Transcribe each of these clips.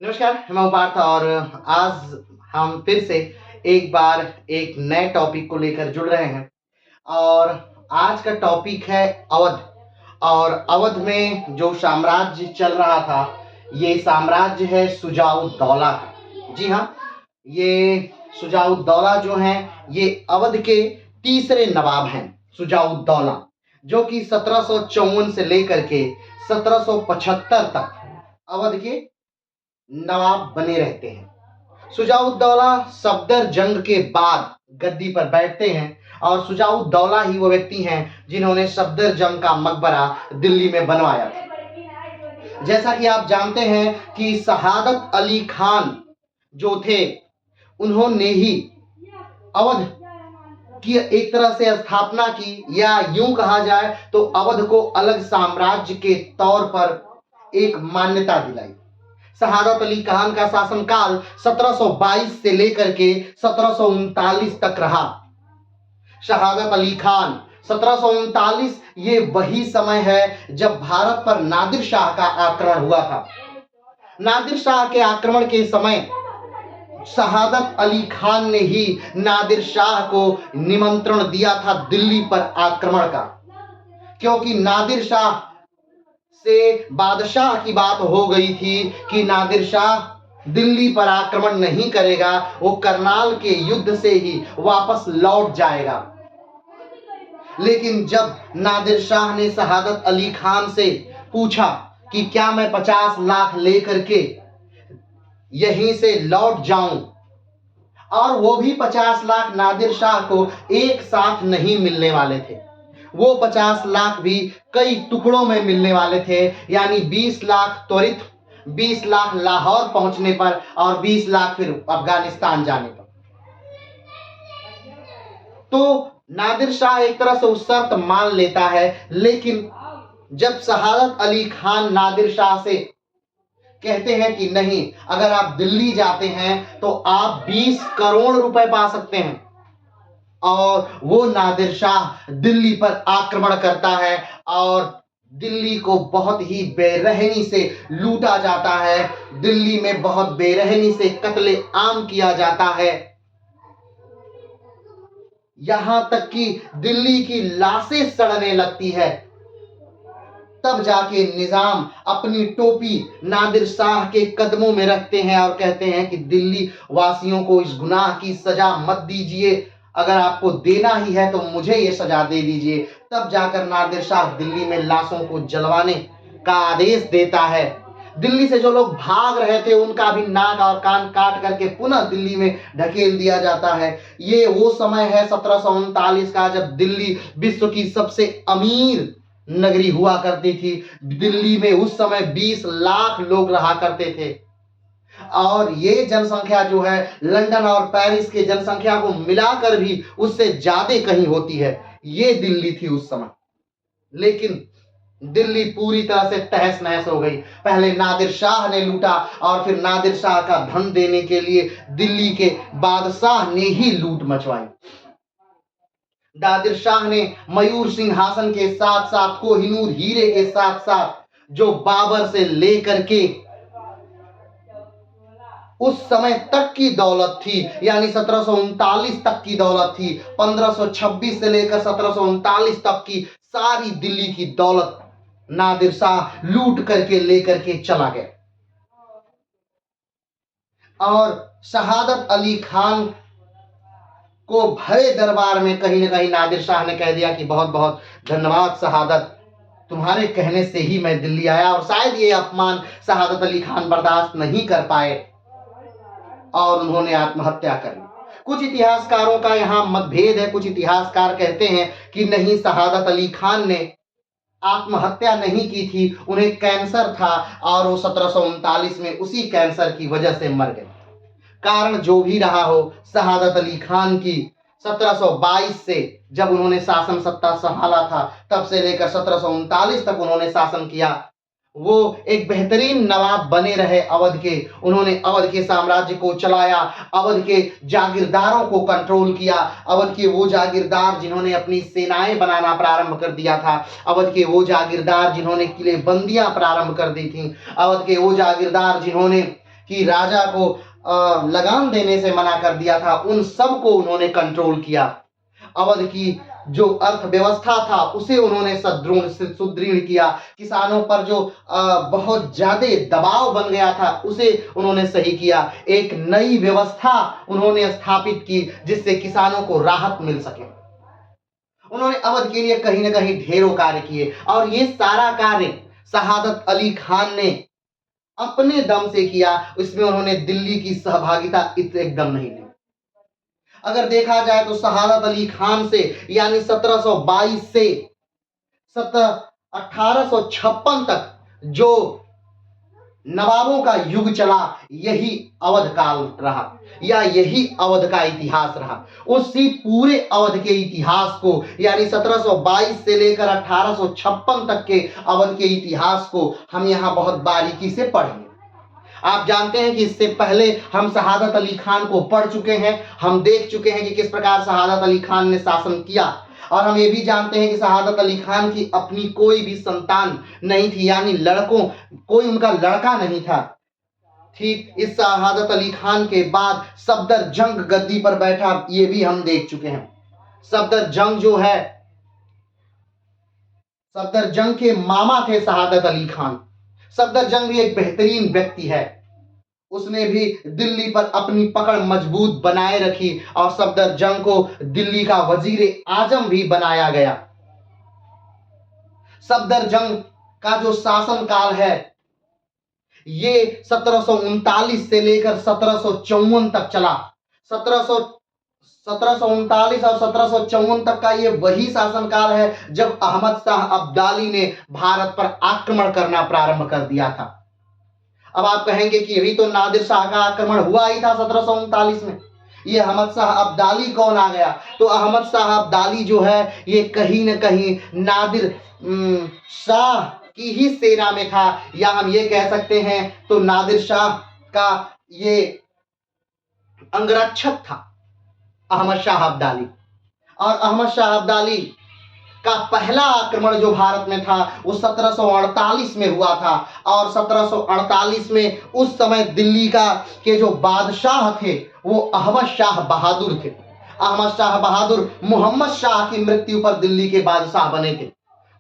नमस्कार, मैं पार्थ और आज हम फिर से एक बार एक नए टॉपिक को लेकर जुड़ रहे हैं और आज का टॉपिक है अवध। और अवध में जो साम्राज्य चल रहा था, ये साम्राज्य है शुजा-उद-दौला का। जी हाँ, ये शुजा-उद-दौला जो हैं, ये अवध के तीसरे नवाब हैं। शुजा-उद-दौला जो कि 1754 से लेकर के 1775 तक अवध के नवाब बने रहते हैं। शुजा-उद-दौला सफदर जंग के बाद गद्दी पर बैठते हैं और शुजा-उद-दौला ही वो व्यक्ति हैं जिन्होंने सफदर जंग का मकबरा दिल्ली में बनवाया था। जैसा कि आप जानते हैं कि शहादत अली खान जो थे, उन्होंने ही अवध की एक तरह से स्थापना की, या यूं कहा जाए तो अवध को अलग साम्राज्य के तौर पर एक मान्यता दिलाई। शहादत अली खान का शासनकाल 1722 से लेकर के 1739 तक रहा। शहादत अली खान 1739 ये वही समय है जब भारत पर नादिर शाह का आक्रमण हुआ था। नादिर शाह के आक्रमण के समय शहादत अली खान ने ही नादिर शाह को निमंत्रण दिया था दिल्ली पर आक्रमण का, क्योंकि नादिर शाह से बादशाह की बात हो गई थी कि नादिर शाह दिल्ली पर आक्रमण नहीं करेगा, वो करनाल के युद्ध से ही वापस लौट जाएगा। लेकिन जब नादिर शाह ने शहादत अली खान से पूछा कि क्या मैं 50 लाख लेकर के यहीं से लौट जाऊं, और वो भी 50 लाख नादिर शाह को एक साथ नहीं मिलने वाले थे, वो 50 लाख भी कई टुकड़ों में मिलने वाले थे, यानी 20 लाख त्वरित, 20 लाख लाहौर पहुंचने पर और 20 लाख फिर अफगानिस्तान जाने पर। तो नादिर शाह एक तरह से उस शर्त मान लेता है, लेकिन जब शहादत अली खान नादिर शाह से कहते हैं कि नहीं, अगर आप दिल्ली जाते हैं तो आप 20 करोड़ रुपए पा सकते हैं, और वो नादिर शाह दिल्ली पर आक्रमण करता है और दिल्ली को बहुत ही बेरहमी से लूटा जाता है। दिल्ली में बहुत बेरहमी से कत्ले आम किया जाता है, यहां तक कि दिल्ली की लाशें सड़ने लगती है। तब जाके निजाम अपनी टोपी नादिर शाह के कदमों में रखते हैं और कहते हैं कि दिल्ली वासियों को इस गुनाह की सजा मत दीजिए, अगर आपको देना ही है तो मुझे ये सजा दे दीजिए। तब जाकर नादिर शाह दिल्ली में लाशों को जलवाने का आदेश देता है। दिल्ली से जो लोग भाग रहे थे उनका भी नाक और कान काट करके पुनः दिल्ली में ढकेल दिया जाता है। ये वो समय है 1739 का, जब दिल्ली विश्व की सबसे अमीर नगरी हुआ करती थी। दिल्ली में उस समय 20 लाख लोग रहा करते थे, और ये जनसंख्या जो है लंदन और पेरिस के जनसंख्या को मिलाकर भी उससे ज्यादा कहीं होती है। ये दिल्ली थी उस समय। लेकिन दिल्ली पूरी तरह से तहस नहस हो गई। पहले नादिर शाह ने लूटा और फिर नादिर शाह का धन देने के लिए दिल्ली के बादशाह ने ही लूट मचवाई। नादिर शाह ने मयूर सिंहासन के साथ साथ कोहिनूर हीरे के साथ साथ जो बाबर से लेकर के उस समय तक की दौलत थी, यानी 1739 तक की दौलत थी, 1526 से लेकर 1739 तक की सारी दिल्ली की दौलत नादिर शाह लूट करके लेकर के चला गया। और शहादत अली खान को भरे दरबार में कहीं न कहीं नादिर शाह ने कह दिया कि बहुत बहुत धन्यवाद शहादत, तुम्हारे कहने से ही मैं दिल्ली आया। और शायद ये अपमान शहादत अली खान बर्दाश्त नहीं कर पाए और उन्होंने आत्महत्या कर ली। कुछ इतिहासकारों का यहाँ मतभेद है। कुछ इतिहासकार कहते हैं कि नहीं, शहादत अली खान ने आत्महत्या नहीं की थी, उन्हें कैंसर था और वो 1739 में उसी कैंसर की वजह से मर गए। कारण जो भी रहा हो, शहादत अली खान की 1722 से जब उन्होंने शासन सत्ता संभाला था, तब से लेकर 1739 तक उन्होंने शासन किया। वो एक बेहतरीन नवाब बने रहे अवध के। उन्होंने अवध के साम्राज्य को चलाया, अवध के जागीरदारों को कंट्रोल किया। अवध के वो जागीरदार जिन्होंने अपनी सेनाएं बनाना प्रारंभ कर दिया था, अवध के वो जागीरदार जिन्होंने किले बंदियां प्रारंभ कर दी थी, अवध के वो जागीरदार जिन्होंने कि राजा को लगान देने से मना कर दिया था, उन सब को उन्होंने कंट्रोल किया। अवध की जो अर्थव्यवस्था था उसे उन्होंने सुदृढ़ किया। किसानों पर जो बहुत ज्यादा दबाव बन गया था उसे उन्होंने सही किया। एक नई व्यवस्था उन्होंने स्थापित की जिससे किसानों को राहत मिल सके। उन्होंने अवध के लिए कहीं ना कहीं ढेरों कार्य किए और ये सारा कार्य शहादत अली खान ने अपने दम से किया। इसमें उन्होंने दिल्ली की सहभागिता एकदम नहीं ली। अगर देखा जाए तो शहादत अली खान से यानी 1722 से 1856 तक जो नवाबों का युग चला, यही अवध काल रहा या यही अवध का इतिहास रहा। उसी पूरे अवध के इतिहास को यानी 1722 से लेकर 1856 तक के अवध के इतिहास को हम यहाँ बहुत बारीकी से पढ़ेंगे। आप जानते हैं कि इससे पहले हम शहादत अली खान को पढ़ चुके हैं, हम देख चुके हैं कि किस प्रकार शहादत अली खान ने शासन किया, और हम ये भी जानते हैं कि शहादत अली खान की अपनी कोई भी संतान नहीं थी, यानी लड़कों कोई उनका लड़का नहीं था। ठीक इस शहादत अली खान के बाद सफदर जंग गद्दी पर बैठा, ये भी हम देख चुके हैं। सफदर जंग जो है, सफदर जंग के मामा थे शहादत अली खान। सफदर जंग भी एक बेहतरीन व्यक्ति है, उसने भी दिल्ली पर अपनी पकड़ मजबूत बनाए रखी और सफदर जंग को दिल्ली का वजीर आजम भी बनाया गया। सफदर जंग का जो शासन काल है ये 1739 से लेकर 1754 तक चला। 1739 और 1754 तक का ये वही शासनकाल है जब अहमद शाह अब्दाली ने भारत पर आक्रमण करना प्रारंभ कर दिया था। अब आप कहेंगे कि अभी तो नादिर शाह का आक्रमण हुआ ही था 1739 में, ये अहमद शाह अब्दाली कौन आ गया? तो अहमद शाह अब्दाली जो है ये कहीं न कहीं नादिर शाह की ही सेना में था, या हम ये कह सकते हैं तो नादिर शाह का ये अंगरक्षक था अहमद शाह अब्दाली। और अहमद शाह अब्दाली का पहला आक्रमण जो भारत में था वो 1748 में हुआ था, और 1748 में उस समय दिल्ली के जो बादशाह थे वो अहमद शाह बहादुर थे। अहमद शाह बहादुर मोहम्मद शाह की मृत्यु पर दिल्ली के बादशाह बने थे।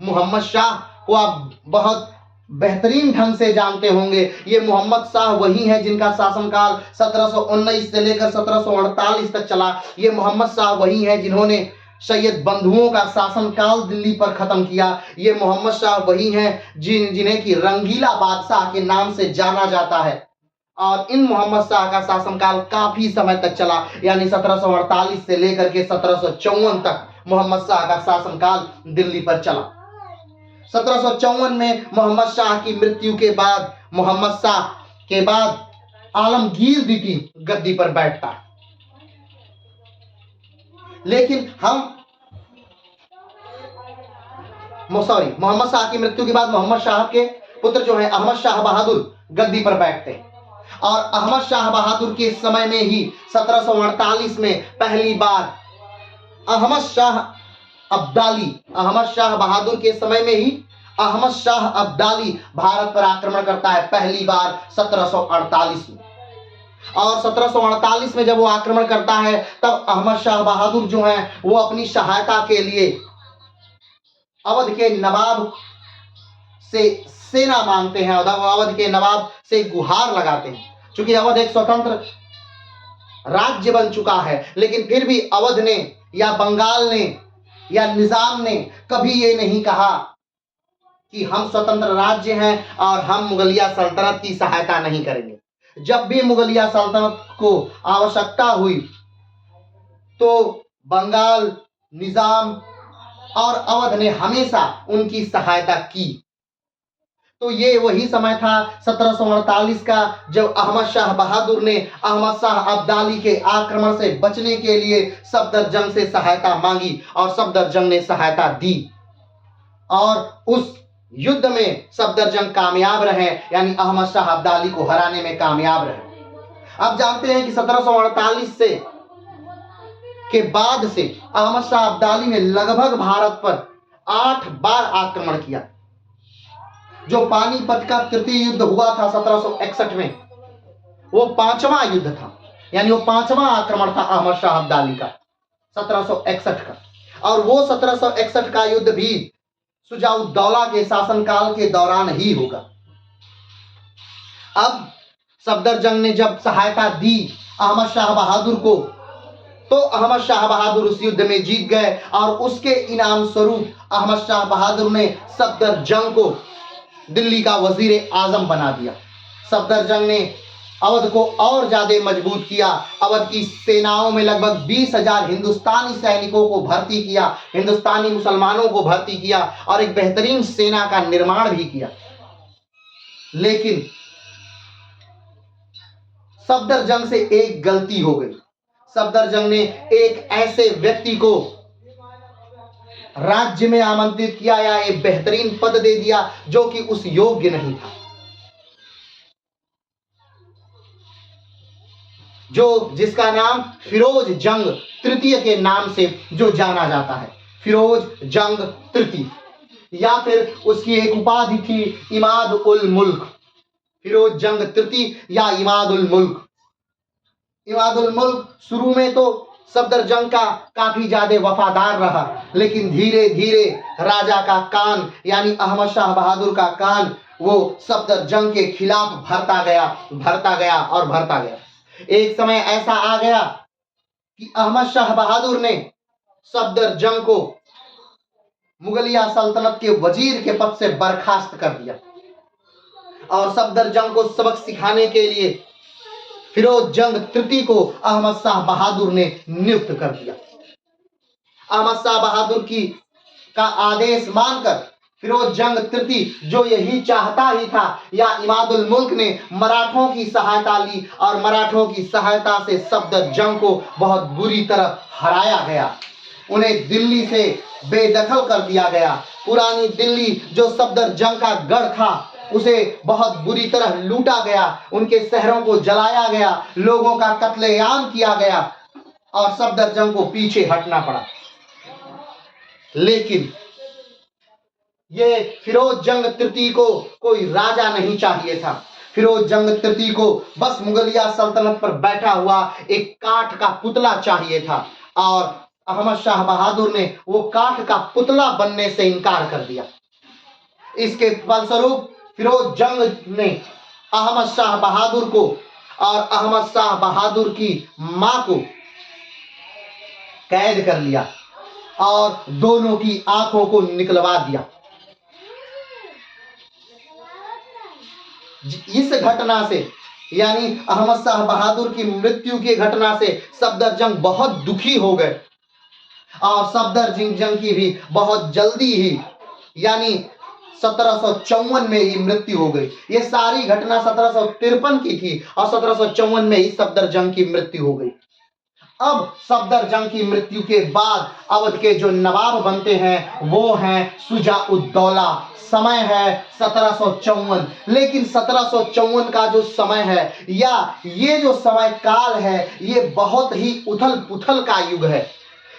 मोहम्मद शाह को आप बहुत बेहतरीन ढंग से जानते होंगे। ये मोहम्मद शाह वही है जिनका शासनकाल 1719 से लेकर 1748 तक चला। ये मोहम्मद शाह वही है जिन्होंने सैयद बंधुओं का शासनकाल दिल्ली पर खत्म किया। ये मोहम्मद शाह वही हैं जिन्हें की रंगीला बादशाह के नाम से जाना जाता है। और इन मोहम्मद शाह का शासनकाल काफी समय तक चला, यानी 1748 से लेकर के 1754 तक मोहम्मद शाह का शासनकाल दिल्ली पर चला। 1754 में मोहम्मद शाह की मृत्यु के बाद मोहम्मद शाह के बाद आलमगीर द्वितीय गद्दी पर बैठता है। लेकिन मोहम्मद शाह की मृत्यु के बाद मोहम्मद शाह के पुत्र जो है अहमद शाह बहादुर गद्दी पर बैठते हैं। और अहमद शाह बहादुर के समय में ही 1748 में पहली बार अहमद शाह बहादुर के समय में ही अहमद शाह अब्दाली भारत पर आक्रमण करता है, पहली बार 1748 में। और 1748 में जब वो आक्रमण करता है तब अहमद शाह बहादुर जो हैं वो अपनी सहायता के लिए अवध के नवाब से सेना मांगते हैं, अवध के नवाब से गुहार लगाते हैं। क्योंकि अवध एक स्वतंत्र राज्य बन चुका है, लेकिन फिर भी अवध ने या बंगाल ने या निजाम ने कभी ये नहीं कहा कि हम स्वतंत्र राज्य हैं और हम मुगलिया सल्तनत की सहायता नहीं करेंगे। जब भी मुगलिया सल्तनत को आवश्यकता हुई तो बंगाल, निजाम और अवध ने हमेशा उनकी सहायता की। तो ये वही समय था 1748 का जब अहमद शाह बहादुर ने अहमद शाह अब्दाली के आक्रमण से बचने के लिए सफदर जंग से सहायता मांगी और सफदर जंग ने सहायता दी और उस युद्ध में सफदर जंग कामयाब रहे, यानी अहमद शाह अब्दाली को हराने में कामयाब रहे। आप जानते हैं कि 1748 से के बाद से अहमद शाह अब्दाली ने लगभग भारत पर 8 बार आक्रमण किया। जो पानीपत का तृतीय युद्ध हुआ था 1761 में, वो पांचवा युद्ध था, यानी वो पांचवा आक्रमण था अहमद शाह अब्दाली का 1761 का। और वो 1761 का युद्ध भी शुजा-उद-दौला के शासनकाल के दौरान ही होगा। अब सफदरजंग ने जब सहायता दी अहमद शाह बहादुर को, तो अहमद शाह बहादुर उस युद्ध में जीत गए और उसके इनाम स्वरूप अहमद शाह बहादुर ने सफदरजंग को दिल्ली का वजीर आजम बना दिया। सफदरजंग ने अवध को और ज्यादा मजबूत किया। अवध की सेनाओं में लगभग 20,000 हिंदुस्तानी सैनिकों को भर्ती किया, हिंदुस्तानी मुसलमानों को भर्ती किया और एक बेहतरीन सेना का निर्माण भी किया। लेकिन सफदरजंग से एक गलती हो गई। सफदरजंग ने एक ऐसे व्यक्ति को राज्य में आमंत्रित किया या एक बेहतरीन पद दे दिया जो कि उस योग्य नहीं था, जिसका नाम फिरोज जंग तृतीय के नाम से जो जाना जाता है, फिरोज जंग तृतीय, या फिर उसकी एक उपाधि थी इमाद उल मुल्क, फिरोज जंग तृतीय या इमाद उल मुल्क। इमाद उल मुल्क शुरू में तो सफदरजंग का काफी ज्यादा वफादार रहा, लेकिन धीरे धीरे राजा का कान यानी अहमद शाह बहादुर का कान वो सफदरजंग के खिलाफ भरता गया, भरता गया और भरता गया। एक समय ऐसा आ गया कि अहमद शाह बहादुर ने सफदरजंग को मुगलिया सल्तनत के वजीर के पद से बर्खास्त कर दिया और सफदरजंग को सबक सिखाने के लिए फिरोज जंग तृतीय को अहमद शाह बहादुर ने नियुक्त कर दिया। अहमद शाह बहादुर का आदेश मानकर फिरोज जंग तृतीय, जो यही चाहता ही था, या इमादुल मुल्क ने मराठों की सहायता ली और मराठों की सहायता से सफदरजंग को बहुत बुरी तरह हराया गया। उन्हें दिल्ली से बेदखल कर दिया गया। पुरानी दिल्ली जो सफदरजंग का गढ़ था उसे बहुत बुरी तरह लूटा गया, उनके शहरों को जलाया गया, लोगों का कत्लेआम किया गया और सफदरजंग को पीछे हटना पड़ा। लेकिन ये फिरोज जंग तृतीय को कोई राजा नहीं चाहिए था। फिरोज जंग तृतीय को बस मुगलिया सल्तनत पर बैठा हुआ एक काठ का पुतला चाहिए था और अहमद शाह बहादुर ने वो काठ का पुतला बनने से इनकार कर दिया। इसके फलस्वरूप फिरोज जंग ने अहमद शाह बहादुर को और अहमद शाह बहादुर की मां को कैद कर लिया और दोनों की आंखों को निकलवा दिया। इस घटना से यानी अहमद शाह बहादुर की मृत्यु की घटना से सफदरजंग बहुत दुखी हो गए और सफदरजंग की भी बहुत जल्दी ही यानी 1754 में ही मृत्यु हो गई। ये सारी घटना 1753 की थी और 1754 में ही सफदरजंग की मृत्यु हो गई। अब सफदरजंग की मृत्यु के बाद अवध के जो नवाब बनते हैं वो हैं शुजा-उद-दौला। समय है 1754, लेकिन 1754 का जो समय है या ये जो समय काल है ये बहुत ही उथल पुथल का युग है।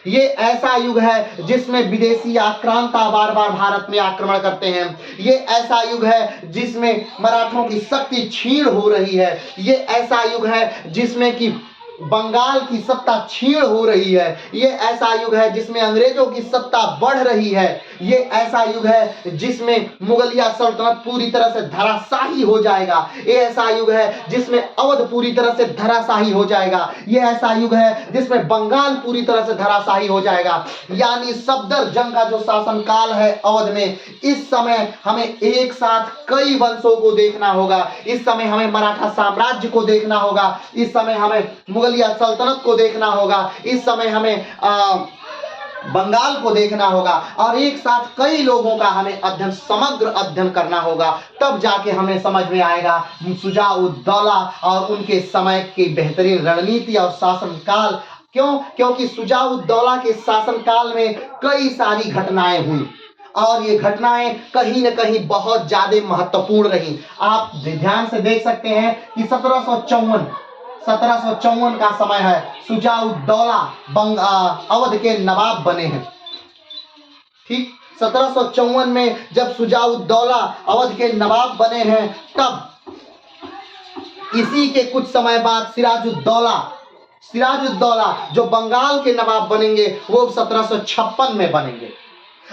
ये ऐसा युग है जिसमें विदेशी आक्रांता बार बार भारत में आक्रमण करते हैं। ये ऐसा युग है जिसमें मराठों की शक्ति क्षीण हो रही है। ये ऐसा युग है जिसमें कि बंगाल की सत्ता क्षीण हो रही है। ये ऐसा युग है जिसमें अंग्रेजों की सत्ता बढ़ रही है। ये ऐसा युग है जिसमें मुगलिया सल्तनत पूरी तरह से धराशाही हो जाएगा। ये ऐसा युग है जिसमें अवध पूरी तरह से धराशाही हो जाएगा। ये ऐसा युग है जिसमें बंगाल पूरी तरह से धराशाही हो जाएगा। यानी सफदरजंग का जो शासनकाल है अवध में, इस समय हमें एक साथ कई वंशों को देखना होगा। इस समय हमें मराठा साम्राज्य को देखना होगा। इस समय हमें मुगलिया सल्तनत को देखना होगा। इस समय हमें बंगाल को देखना होगा और एक साथ कई लोगों का हमें अध्ययन, समग्र अध्ययन करना होगा। तब जाके हमें समझ में आएगा शुजा-उद-दौला और उनके समय की बेहतरीन रणनीति और शासनकाल। क्यों? क्योंकि शुजा-उद-दौला के शासनकाल में कई सारी घटनाएं हुई और ये घटनाएं कहीं न कहीं बहुत ज्यादा महत्वपूर्ण रही। आप ध्यान से देख सकते हैं कि 1754 का समय है। शुजा-उद-दौला अवध के नवाब बने हैं। ठीक 1754 में जब शुजा-उद-दौला अवध के नवाब बने हैं इसी के कुछ समय बाद सिराजुद्दौला जो बंगाल के नवाब बनेंगे वो 1756 में बनेंगे।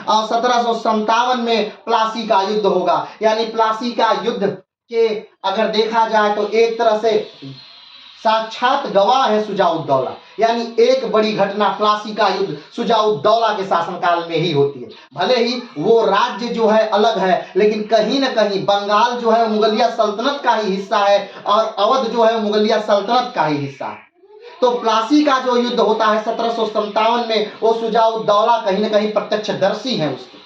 और 1757 में प्लासी का युद्ध होगा। यानी प्लासी का युद्ध के अगर देखा जाए तो एक तरह से साक्षात गवाह है शुजाउद्दौला। यानी एक बड़ी घटना प्लासी का युद्ध शुजाउद्दौला के शासनकाल में ही होती है। भले ही वो राज्य जो है अलग है, लेकिन कहीं न कहीं बंगाल जो है मुगलिया सल्तनत का ही हिस्सा है और अवध जो है मुगलिया सल्तनत का ही हिस्सा है। तो प्लासी का जो युद्ध होता है 1757 में, वो शुजाउद्दौला कहीं न कहीं प्रत्यक्षदर्शी है उसके।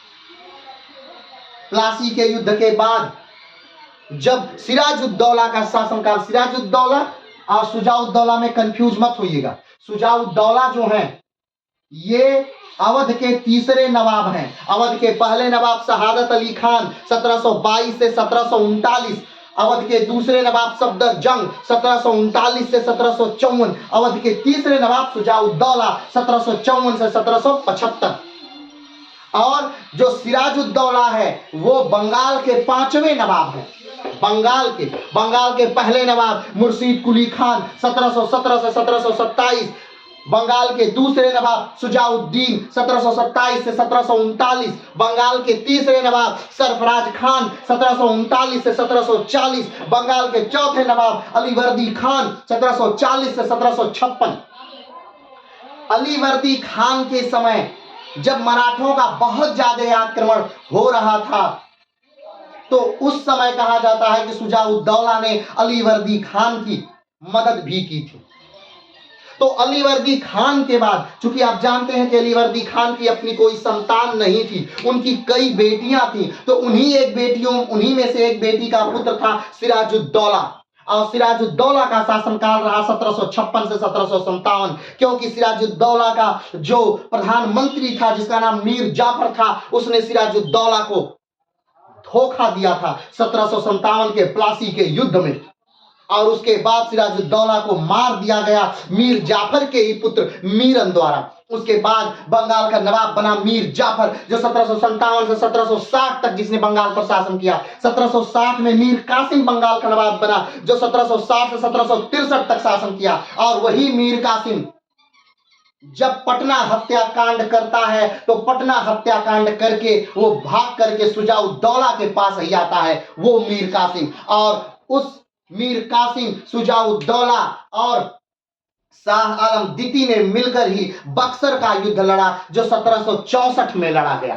प्लासी के युद्ध के बाद जब सिराजुद्दौला का शासनकाल, सिराजुद्दौला और शुजाउद्दौला में कंफ्यूज मत होइएगा। शुजाउद्दौला जो है ये अवध के तीसरे नवाब हैं। अवध के पहले नवाब शहादत अली खान 1722 से 1739, अवध के दूसरे नवाब सफदर जंग 1739 से 1754, अवध के तीसरे नवाब शुजाउद्दौला 1754 से 1775। और जो सिराजुद्दौला है वो बंगाल के पांचवें नवाब हैं। बंगाल के पहले नवाब मुर्शीद कुली खान 1717 से 1727, बंगाल के दूसरे नवाब शुजाउद्दीन 1727 से 1739, बंगाल के तीसरे नवाब सरफराज खान 1739 से 1740, बंगाल के चौथे नवाब अलीवर्दी खान 1740 से 1756। अलीवर्दी खान के समय जब मराठों का बहुत ज्यादा आक्रमण हो रहा था तो उस समय कहा जाता है कि शुजाउद्दौला ने अलीवर्दी खान की मदद भी की थी। तो अलीवर्दी खान के बाद, चूंकि आप जानते हैं कि अलीवर्दी खान की अपनी कोई संतान नहीं थी, उनकी कई बेटियां थी, तो उन्हीं में से एक बेटी का पुत्र था सिराजुद्दौला। और सिराजुद्दौला का शासनकाल रहा 1756 से 1757, क्योंकि सिराजुद्दौला का जो प्रधानमंत्री था जिसका नाम मीर जाफर था, उसने सिराजुद्दौला को धोखा दिया था 1757 के प्लासी के युद्ध में। और उसके बाद सिराजुद्दौला को मार दिया गया मीर जाफर के ही पुत्र मीरन द्वारा। उसके बाद बंगाल का नवाब बना मीर जाफर, जो 1757 से 1760 तक जिसने बंगाल पर शासन किया। 1760 में मीर कासिम बंगाल का नवाब बना, जो 1760 से 1763 तक शासन किया। और वही मीर कासिम जब पटना हत्याकांड करता है तो पटना हत्याकांड करके वो भाग करके शुजाउद्दौला के पास ही आता है, वो मीर कासिम। और उस मीर कासिम, शुजाउद्दौला और शाह आलम द्वितीय ने मिलकर ही बक्सर का युद्ध लड़ा, जो 1764 में लड़ा गया।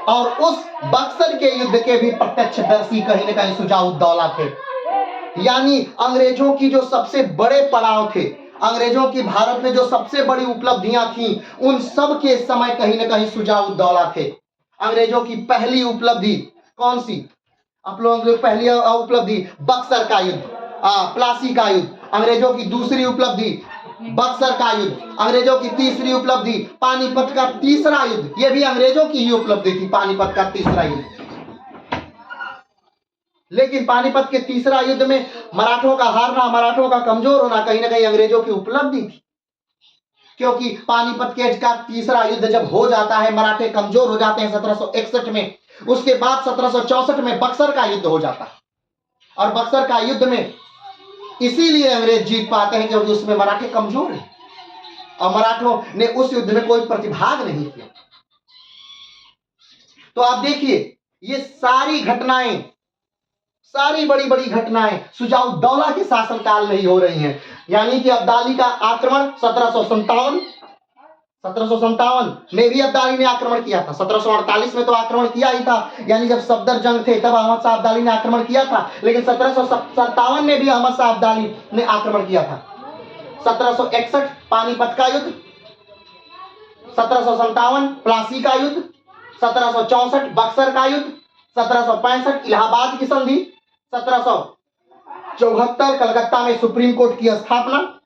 और उस बक्सर के युद्ध के भी प्रत्यक्षदर्शी कहीं न कहीं शुजाउद्दौला थे। यानी अंग्रेजों की जो सबसे बड़े पड़ाव थे, अंग्रेजों की भारत में जो सबसे बड़ी उपलब्धियां थी, उन सब के समय कहीं न कहीं शुजाउद्दौला थे। अंग्रेजों की पहली उपलब्धि कौन सी? आप लोगों की पहली उपलब्धि बक्सर का युद्ध, प्लासी का युद्ध। अंग्रेजों की दूसरी उपलब्धि बक्सर का युद्ध। अंग्रेजों की तीसरी उपलब्धि पानीपत का तीसरा युद्ध। यह भी अंग्रेजों की ही उपलब्धि थी, पानीपत का तीसरा युद्ध। लेकिन पानीपत के तीसरा युद्ध में मराठों का हारना, मराठों का कमजोर होना कहीं ना कहीं अंग्रेजों की उपलब्धि थी, क्योंकि पानीपत के का तीसरा युद्ध जब हो जाता है, मराठे कमजोर हो जाते हैं 1761 में। उसके बाद 1764 में बक्सर का युद्ध हो जाता है। और बक्सर का युद्ध में इसीलिए अंग्रेज जीत पाते हैं क्योंकि उसमें मराठे कमजोर हैं और मराठों ने उस युद्ध में कोई प्रतिभाग नहीं किया। तो आप देखिए, ये सारी घटनाएं, सारी बड़ी बड़ी घटनाएं शुजाउद्दौला के शासनकाल में ही हो रही हैं। यानी कि अब्दाली का आक्रमण 1757 में भी अब्दाली ने आक्रमण किया था। 1748 में तो आक्रमण किया ही था, यानी जब सफदर जंग थे तब अहमद शाह अब्दाली ने आक्रमण किया था। लेकिन 1757 में भी अहमद शाह अब्दाली ने आक्रमण किया था। 1761 पानीपत का युद्ध, 1757 प्लासी का युद्ध, 1764 बक्सर का युद्ध, 1765 इलाहाबाद की संधि, 1774 कलकत्ता में सुप्रीम कोर्ट की स्थापना।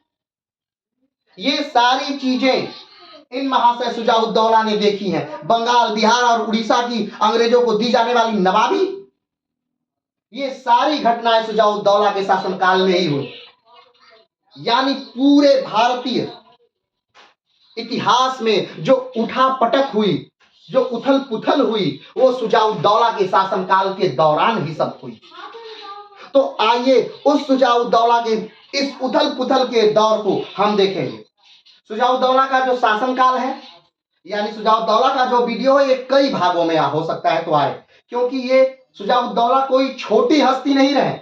ये सारी चीजें इन महाशय शुजाउद्दौला ने देखी हैं। बंगाल, बिहार और उड़ीसा की अंग्रेजों को दी जाने वाली नवाबी, ये सारी घटनाएं शुजाउद्दौला के शासनकाल में ही हुई। यानी पूरे भारतीय इतिहास में जो उठापटक हुई, जो उथल पुथल हुई, वो शुजाउद्दौला के शासनकाल के दौरान ही सब हुई। तो आइए उस शुजा-उद-दौला के इस उथल-पुथल के दौर को हम देखेंगे। शुजा-उद-दौला का जो शासनकाल है, यानी शुजा-उद-दौला का जो वीडियो है, ये कई भागों में हो सकता है तो आए, क्योंकि ये शुजा-उद-दौला कोई छोटी हस्ती नहीं रहे।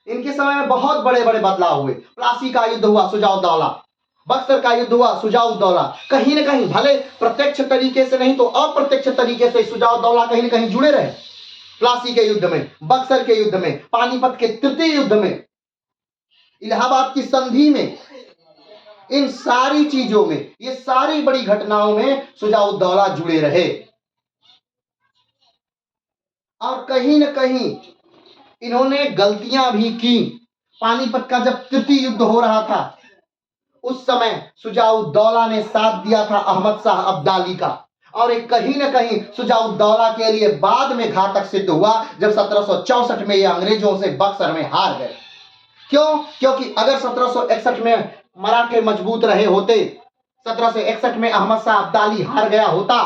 इनके समय में बहुत बड़े-बड़े बदलाव हुए। प्लासी का युद्ध हुआ, शुजा-उद-दौला, बक्सर का युद्ध हुआ, शुजा-उद-दौला, कहीं न कहीं भले प्रत्यक्ष तरीके से नहीं तो अप्रत्यक्ष तरीके से शुजा-उद-दौला कहीं न कहीं जुड़े रहे। प्लासी के युद्ध में, बक्सर के युद्ध में, पानीपत के तृतीय युद्ध में, इलाहाबाद की संधि में, इन सारी चीजों में, ये सारी बड़ी घटनाओं में शुजा-उद-दौला जुड़े रहे। और कहीं न कहीं इन्होंने गलतियां भी की। पानीपत का जब तृतीय युद्ध हो रहा था, उस समय शुजा-उद-दौला ने साथ दिया था अहमद शाह अब्दाली का, और एक कहीं न कहीं शुजा-उद-दौला के लिए बाद में घातक सिद्ध हुआ जब 1764 में ये अंग्रेजों से बक्सर में हार गए। क्यों? क्योंकि अगर 1761 में मराठे मजबूत रहे होते, 1761 में अहमद शाह अब्दाली हार गया होता,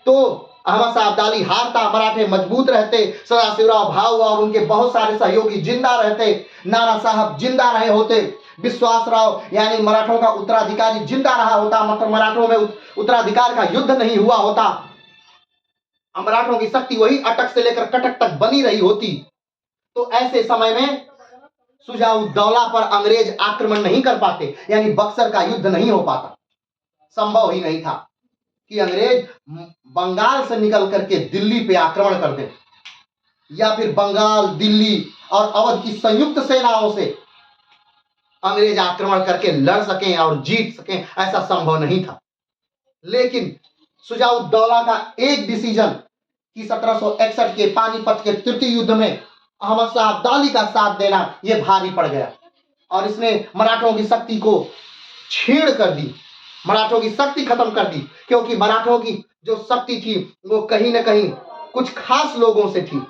तो अहमद शाह अब्दाली हारता, मराठे मजबूत रहते, सदाशिवराव भाऊ और उनके बहुत सारे सहयोगी जिंदा रहते, नाना साहब जिंदा रहे होते, विश्वासराव यानी मराठों का उत्तराधिकारी जिंदा रहा होता, मतलब मराठों में उत्तराधिकार का युद्ध नहीं हुआ होता, मराठों की शक्ति वही अटक से लेकर कटक तक बनी रही होती, तो ऐसे समय में शुजा-उद-दौला पर अंग्रेज आक्रमण नहीं कर पाते, यानी बक्सर का युद्ध नहीं हो पाता। संभव ही नहीं था कि अंग्रेज बंगाल से निकल करके दिल्ली पे आक्रमण कर दे, या फिर बंगाल, दिल्ली और अवध की संयुक्त सेनाओं से अंग्रेज आक्रमण करके लड़ सकें और जीत सकें, ऐसा संभव नहीं था। लेकिन शुजा-उद-दौला का एक डिसीजन कि 1761 के पानीपत के तृतीय युद्ध में अहमद शाह अब्दाली का साथ देना यह भारी पड़ गया, और इसने मराठों की शक्ति को छीण कर दी, मराठों की शक्ति खत्म कर दी, क्योंकि मराठों की जो शक्ति थी वो कहीं न कहीं कुछ खास लोगों से थी।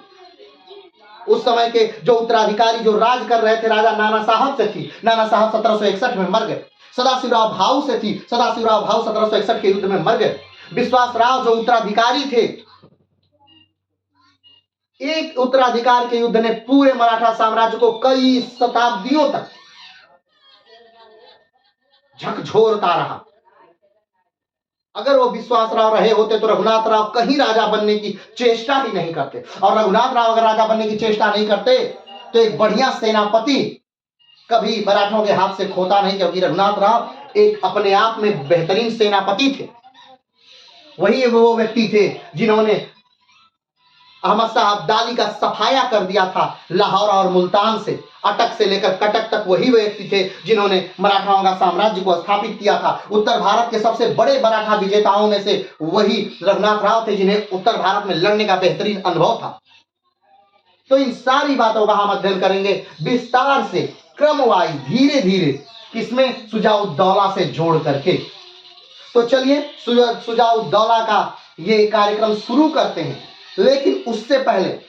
उस समय के जो उत्तराधिकारी जो राज कर रहे थे, राजा नाना साहब से थी। नाना साहब 1761 में मर गए। सदाशिवराव भाऊ से थी, सदाशिवराव भाऊ 1761 के युद्ध में मर गए। विश्वासराव जो उत्तराधिकारी थे, एक उत्तराधिकार के युद्ध ने पूरे मराठा साम्राज्य को कई शताब्दियों तक झकझोरता रहा। अगर वो विश्वासराव रहे होते तो रघुनाथ राव कहीं राजा बनने की चेष्टा ही नहीं करते, और रघुनाथ राव अगर राजा बनने की चेष्टा नहीं करते तो एक बढ़िया सेनापति कभी मराठों के हाथ से खोता नहीं, क्योंकि रघुनाथ राव एक अपने आप में बेहतरीन सेनापति थे। वही वो व्यक्ति थे जिन्होंने अहमद शाह अब्दाली का सफाया कर दिया था लाहौर और मुल्तान से, अटक से लेकर कटक तक वही व्यक्ति थे जिन्होंने मराठाओं का साम्राज्य को स्थापित किया था। उत्तर भारत के सबसे बड़े मराठा विजेताओं में से वही रघुनाथ राव थे, जिन्हें उत्तर भारत में लड़ने का बेहतरीन अनुभव था। तो इन सारी बातों का हम अध्ययन करेंगे विस्तार से, क्रमवाइज, धीरे धीरे, किसमें? शुजा-उद-दौला से जोड़ करके। तो चलिए शुजा-उद-दौला का ये कार्यक्रम शुरू करते हैं, लेकिन उससे पहले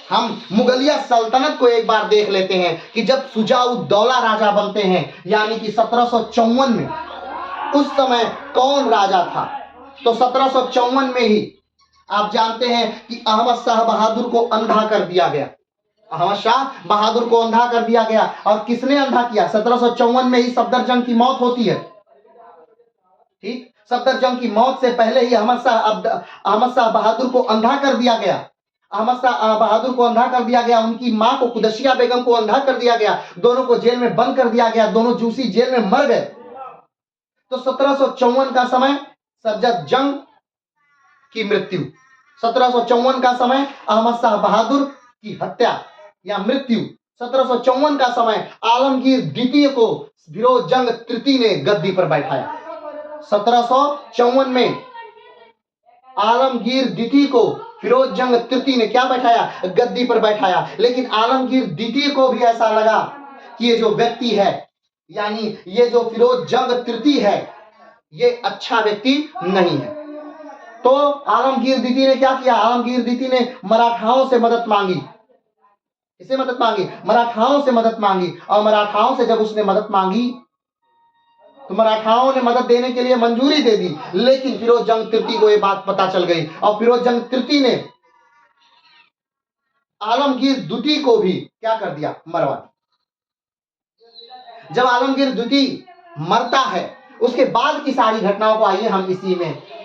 हम मुगलिया सल्तनत को एक बार देख लेते हैं कि जब शुजा-उद-दौला राजा बनते हैं, यानी कि 1754 में, उस समय कौन राजा था? तो 1754 में ही आप जानते हैं कि अहमद शाह बहादुर को अंधा कर दिया गया। अहमद शाह बहादुर को अंधा कर दिया गया, और किसने अंधा किया? 1754 में ही सफदरजंग की मौत होती है। ठीक, सफदरजंग की मौत से पहले ही अहमद शाह बहादुर को अंधा कर दिया गया। अहमद शाह बहादुर को अंधा कर दिया गया, उनकी मां को, कुदसिया बेगम को अंधा कर दिया गया, दोनों को जेल में बंद कर दिया गया, दोनों जूसी जेल में मर गए। तो 1754 का समय सफदरजंग की मृत्यु, 1754 का समय अहमद शाह बहादुर की हत्या या मृत्यु, 1754 का समय आलमगीर द्वितीय को फिरोजजंग तृतीय ने गद्दी पर बैठाया। 1754 में आलमगीर द्वितीय को फिरोजजंग तृतीय ने क्या बैठाया? गद्दी पर बैठाया। लेकिन आलमगीर द्वितीय को भी ऐसा लगा कि ये जो व्यक्ति है, यानी ये जो फिरोजजंग तृतीय है, ये अच्छा व्यक्ति नहीं है। तो आलमगीर द्वितीय ने क्या किया? आलमगीर द्वितीय ने मराठाओं से मदद मांगी। किससे मदद मांगी? मराठाओं से मदद मांगी। और मराठाओं से जब उसने मदद मांगी तो मराठाओं ने मदद देने के लिए मंजूरी दे दी। लेकिन फिरोजजंग तृतीय को यह बात पता चल गई, और फिरोजजंग तृतीय ने आलमगीर द्वितीय को भी क्या कर दिया, मरवा दिया। जब आलमगीर द्वितीय मरता है, उसके बाद की सारी घटनाओं को आइए हम इस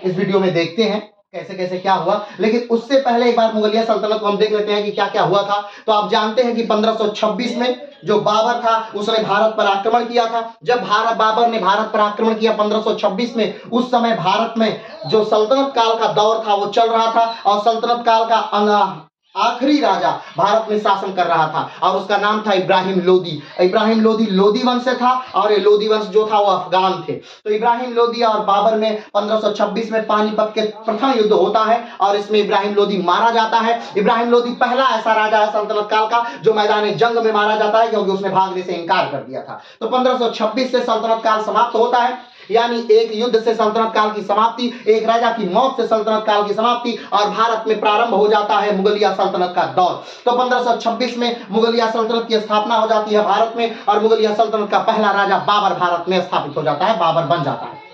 वीडियो में देखते हैं कैसे कैसे क्या हुआ। लेकिन उससे पहले एक बार मुगलिया सल्तनत को हम देख लेते हैं कि क्या क्या हुआ था। तो आप जानते हैं कि 1526 में जो बाबर था उसने भारत पर आक्रमण किया था। जब बाबर ने भारत पर आक्रमण किया 1526 में, उस समय भारत में जो सल्तनत काल का दौर था वो चल रहा था और सल्तनत काल का आखिरी राजा भारत में शासन कर रहा था और उसका नाम था इब्राहिम लोदी। इब्राहिम लोदी लोदी वंश से था और ये लोदी वंश जो था वो अफगान थे। तो इब्राहिम लोदी और बाबर में 1526 में पानीपत के प्रथम युद्ध होता है और इसमें इब्राहिम लोदी मारा जाता है। इब्राहिम लोदी पहला ऐसा राजा है सल्तनत काल का जो मैदान जंग में मारा जाता है, क्योंकि उसने भागने से इनकार कर दिया था। तो 1526 से सल्तनत काल समाप्त होता है, यानी एक युद्ध से सल्तनत काल की समाप्ति, एक राजा की मौत से सल्तनत काल की समाप्ति, और भारत में प्रारंभ हो जाता है मुगलिया सल्तनत का दौर। तो 1526 में मुगलिया सल्तनत की स्थापना हो जाती है भारत में और मुगलिया सल्तनत का पहला राजा बाबर भारत में स्थापित हो जाता है, बाबर बन जाता है।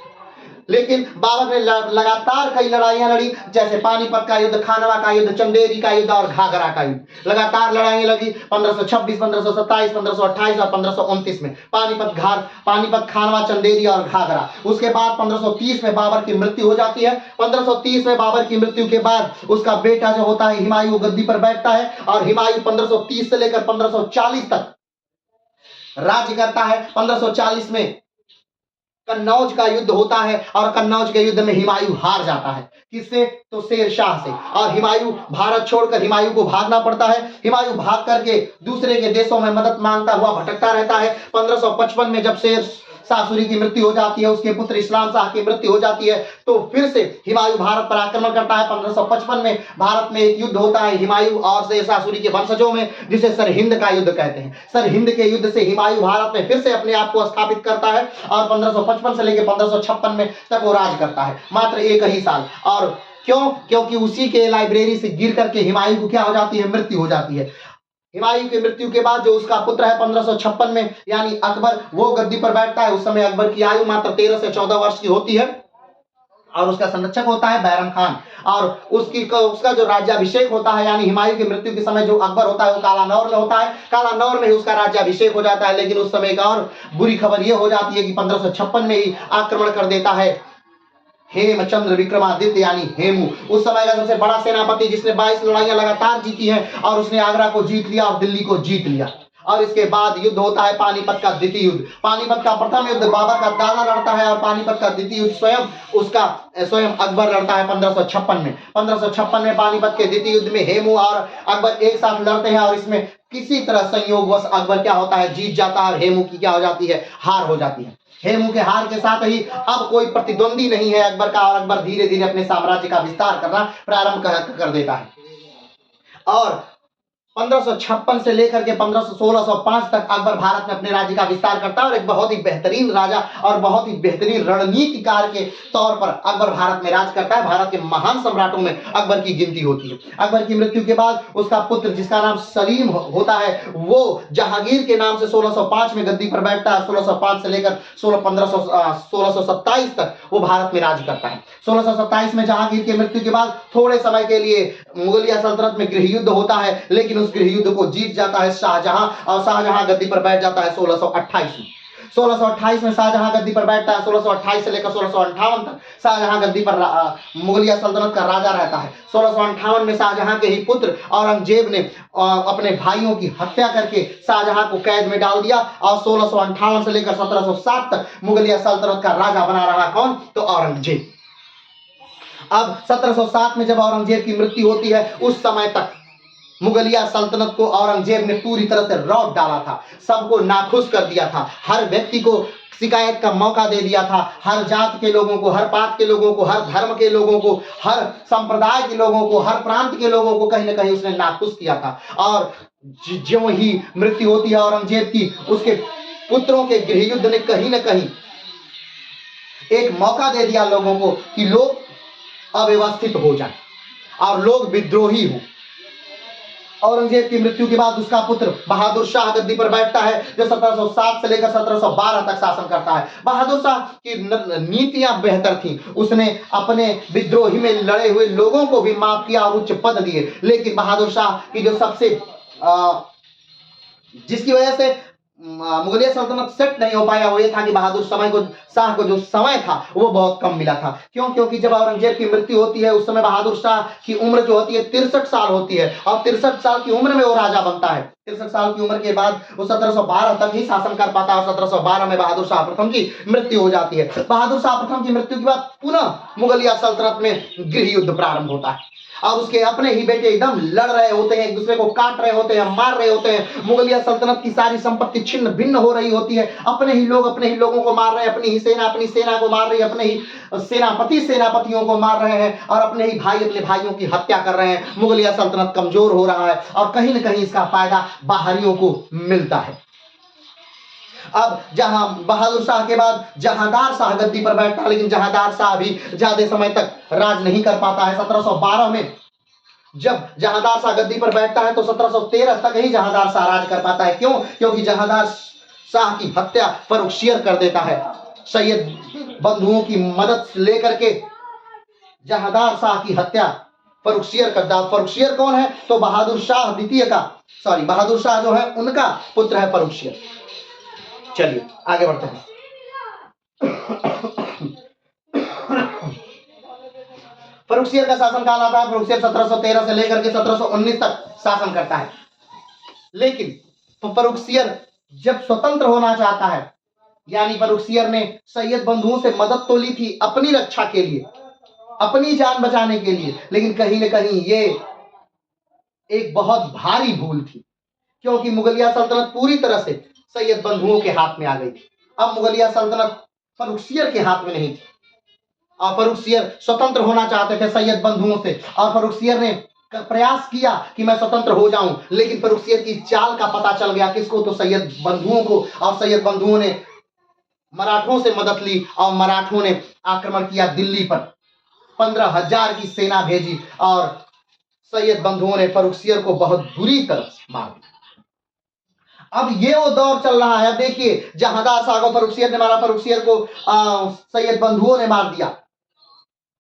लेकिन बाबर ने लगातार कई लड़ाइयां लड़ी, जैसे पानीपत का युद्ध, खानवा का युद्ध, चंदेरी का युद्ध और घाघरा का युद्ध। लगातार लड़ाइयां लगी 1526, 1527, 1528 और 1529 में। पानीपत, खानवा, चंदेरी और घाघरा। उसके बाद 1530 में बाबर की मृत्यु हो जाती है। 1530 में बाबर की मृत्यु के बाद उसका बेटा जो होता है हुमायूं गद्दी पर बैठता है और हुमायूं 1530 से लेकर 1540 तक राज्य करता है। 1540 में कन्नौज का युद्ध होता है और कन्नौज के युद्ध में हुमायूं हार जाता है। किससे? तो शेर शाह से। और हुमायूं भारत छोड़कर हुमायूं को भागना पड़ता है। हुमायूं भाग करके दूसरे के देशों में मदद मांगता हुआ भटकता रहता है। 1555 में जब शेर शाह सूरी की मृत्यु हो जाती है, उसके पुत्र इस्लाम शाह की मृत्यु हो जाती है, तो फिर से हुमायूं भारत पर आक्रमण करता है। 1555 में भारत में एक युद्ध होता है हुमायूं और शेर शाह सूरी के वंशजों में, जिसे सरहिंद का युद्ध कहते हैं। सरहिंद के युद्ध से हुमायूं भारत में फिर से अपने आप को स्थापित करता है और 1555 से लेकर 1556 में तक वो राज करता है, मात्र एक ही साल। और क्यों? क्योंकि उसी के लाइब्रेरी से गिर करके हुमायूं को क्या हो जाती है? मृत्यु हो जाती है। हुमायूं की मृत्यु के बाद जो उसका पुत्र है 1556 में यानी अकबर, वो गद्दी पर बैठता है। उस समय अकबर की आयु मात्र 13 से 14 वर्ष की होती है और उसका संरक्षक होता है बैरम खान। और उसका जो राज्याभिषेक होता है, यानी हुमायूं की मृत्यु के समय जो अकबर होता है वो कालानौर में होता है। कालानौर में ही उसका राज्याभिषेक हो जाता है। लेकिन उस समय एक और बुरी खबर यह हो जाती है कि 1556 में ही आक्रमण कर देता है हेमचंद्र विक्रमादित्य यानी हेमू, उस समय का सबसे बड़ा सेनापति जिसने 22 लड़ाइयां लगातार जीती हैं और उसने आगरा को जीत लिया और दिल्ली को जीत लिया। और इसके बाद युद्ध होता है पानीपत का द्वितीय युद्ध। पानीपत का प्रथम युद्ध बाबर का दादा लड़ता है और पानीपत का द्वितीय युद्ध स्वयं अकबर लड़ता है 1556 में। 1556 में पानीपत के द्वितीय युद्ध में हेमू और अकबर एक साथ लड़ते हैं और इसमें किसी तरह संयोगवश अकबर क्या होता है? जीत जाता है और हेमू की क्या हो जाती है? हार हो जाती है। हेमू के हार के साथ ही अब कोई प्रतिद्वंदी नहीं है अकबर का और अकबर धीरे धीरे अपने साम्राज्य का विस्तार करना प्रारंभ कर देता है। और 1556 से लेकर के 1605 तक अकबर भारत में अपने राज्य का विस्तार करता है और एक बहुत ही बेहतरीन राजा और बहुत ही बेहतरीन रणनीतिकार के तौर पर अकबर भारत में राज करता है। भारत के महान सम्राटों में अकबर की गिनती होती है। अकबर की मृत्यु के बाद उसका पुत्र जिसका नाम सलीम होता है, वो जहांगीर के नाम से 1605 में गद्दी पर बैठता है। 1605 से लेकर 1627 तक वो भारत में राज करता है। 1627 में जहांगीर की मृत्यु के बाद थोड़े समय के लिए मुगलिया सल्तनत में गृह युद्ध होता है, लेकिन उस गृह युद्ध को जीत जाता है शाहजहां और शाहजहां गद्दी पर बैठ जाता है 1628 में। 1628 में शाहजहां गद्दी पर बैठता है। 1628 से लेकर 1658 तक शाहजहां गद्दी पर मुगलिया सल्तनत का राजा रहता है। 1658 में शाहजहां के ही पुत्र औरंगजेब ने अपने भाइयों की हत्या करके शाहजहां को कैद में डाल दिया और 1658 से लेकर 1707 तक मुगलिया सल्तनत का राजा बना रहा कौन? तो औरंगजेब। अब 1707 में जब औरंगजेब की मृत्यु होती है, उस समय तक मुगलिया सल्तनत को औरंगजेब ने पूरी तरह से रौब डाला था, सबको नाखुश कर दिया था, हर व्यक्ति को शिकायत का मौका दे दिया था। हर जात के लोगों को, हर पात के लोगों को, हर धर्म के लोगों को, हर संप्रदाय के लोगों को, हर प्रांत के लोगों को कहीं ना कहीं उसने नाखुश किया था। और ज्यों ही मृत्यु होती है औरंगजेब की, उसके पुत्रों के गृह युद्ध ने कहीं ना कहीं एक मौका दे दिया लोगों को कि लोग अव्यवस्थित हो जाए और लोग विद्रोही हो। औरंगजेब की मृत्यु के बाद उसका पुत्र बहादुर शाह गद्दी पर बैठता है, जो 1707 से लेकर 1712 तक शासन करता है। बहादुर शाह की नीतियां बेहतर थी। उसने अपने विद्रोही में लड़े हुए लोगों को भी माफ किया और उच्च पद दिए। लेकिन बहादुर शाह की जो सबसे जिसकी वजह से मुगलिया सल्तनत सेट नहीं हो पाया, वो ये था कि बहादुर शाह को जो समय था वो बहुत कम मिला था। क्यों? क्योंकि जब औरंगजेब की मृत्यु होती है उस समय बहादुर शाह की उम्र जो होती है 63 साल होती है, और 63 साल की उम्र में वो राजा बनता है। 63 साल की उम्र के बाद वो 1712 तक ही शासन कर पाता है, और 1712 में बहादुर शाह प्रथम की मृत्यु हो जाती है। बहादुर शाह प्रथम की मृत्यु के बाद पुनः मुगलिया सल्तनत में गृह युद्ध प्रारंभ होता है, और उसके अपने ही बेटे एकदम लड़ रहे होते हैं, एक दूसरे को काट रहे होते हैं, मार रहे होते हैं। मुगलिया सल्तनत की सारी संपत्ति छिन्न भिन्न हो रही होती है। अपने ही लोग अपने ही लोगों को मार रहे हैं, अपनी ही सेना अपनी सेना को मार रही है, अपने ही सेनापतियों को मार रहे हैं, और अपने ही भाई अपने भाइयों की हत्या कर रहे हैं। मुगलिया सल्तनत कमजोर हो रहा है, और कहीं ना कहीं इसका फायदा बाहरियों को मिलता है। अब जहां बहादुर शाह के बाद जहांदार शाह गद्दी पर बैठता है, लेकिन जहांदार शाह भी ज्यादा समय तक राज नहीं कर पाता है। 1712 में जब जहांदार शाह गद्दी पर बैठता है तो 1713 तक ही जहांदार शाह राज कर पाता है। क्यों? क्योंकि जहांदार शाह की हत्या फर्रुखसियर कर देता है। सैयद बंधुओं की मदद लेकर के जहांदार शाह की हत्या फर्रुखसियर करता है। फर्रुखसियर कौन है? तो बहादुर शाह द्वितीय का, बहादुर शाह जो है उनका पुत्र है फर्रुखसियर। चलिए आगे बढ़ते हैं। फर्रुखसियर का शासनकाल आता है। फर्रुखसियर 1713 से लेकर के 1719 तक शासन करता है। लेकिन फर्रुखसियर जब स्वतंत्र होना चाहता है, यानी फर्रुखसियर ने सैयद बंधुओं से मदद तो ली थी अपनी रक्षा के लिए, अपनी जान बचाने के लिए, लेकिन कहीं ना कहीं ये एक बहुत भारी भूल थी, क्योंकि मुगलिया सल्तनत पूरी तरह से सैयद बंधुओं के हाथ में आ गई थी। अब मुगलिया सल्तनत फर्रुखसियर के हाथ में नहीं थी, और फर्रुखसियर स्वतंत्र होना चाहते थे सैयद बंधुओं से, और फर्रुखसियर ने प्रयास किया कि मैं स्वतंत्र हो जाऊं, लेकिन फर्रुखसियर की चाल का पता चल गया किसको? तो सैयद बंधुओं को। और सैयद बंधुओं ने मराठों से मदद ली, और मराठों ने आक्रमण किया दिल्ली पर। 15,000 की सेना भेजी, और सैयद बंधुओं ने फर्रुखसियर को बहुत बुरी तरह मार दिया। अब ये वो दौर चल रहा है। अब देखिए, जहांदार शाह को फर्रुखसियर ने मारा, फर्रुखसियर को सैयद बंधुओं ने मार दिया।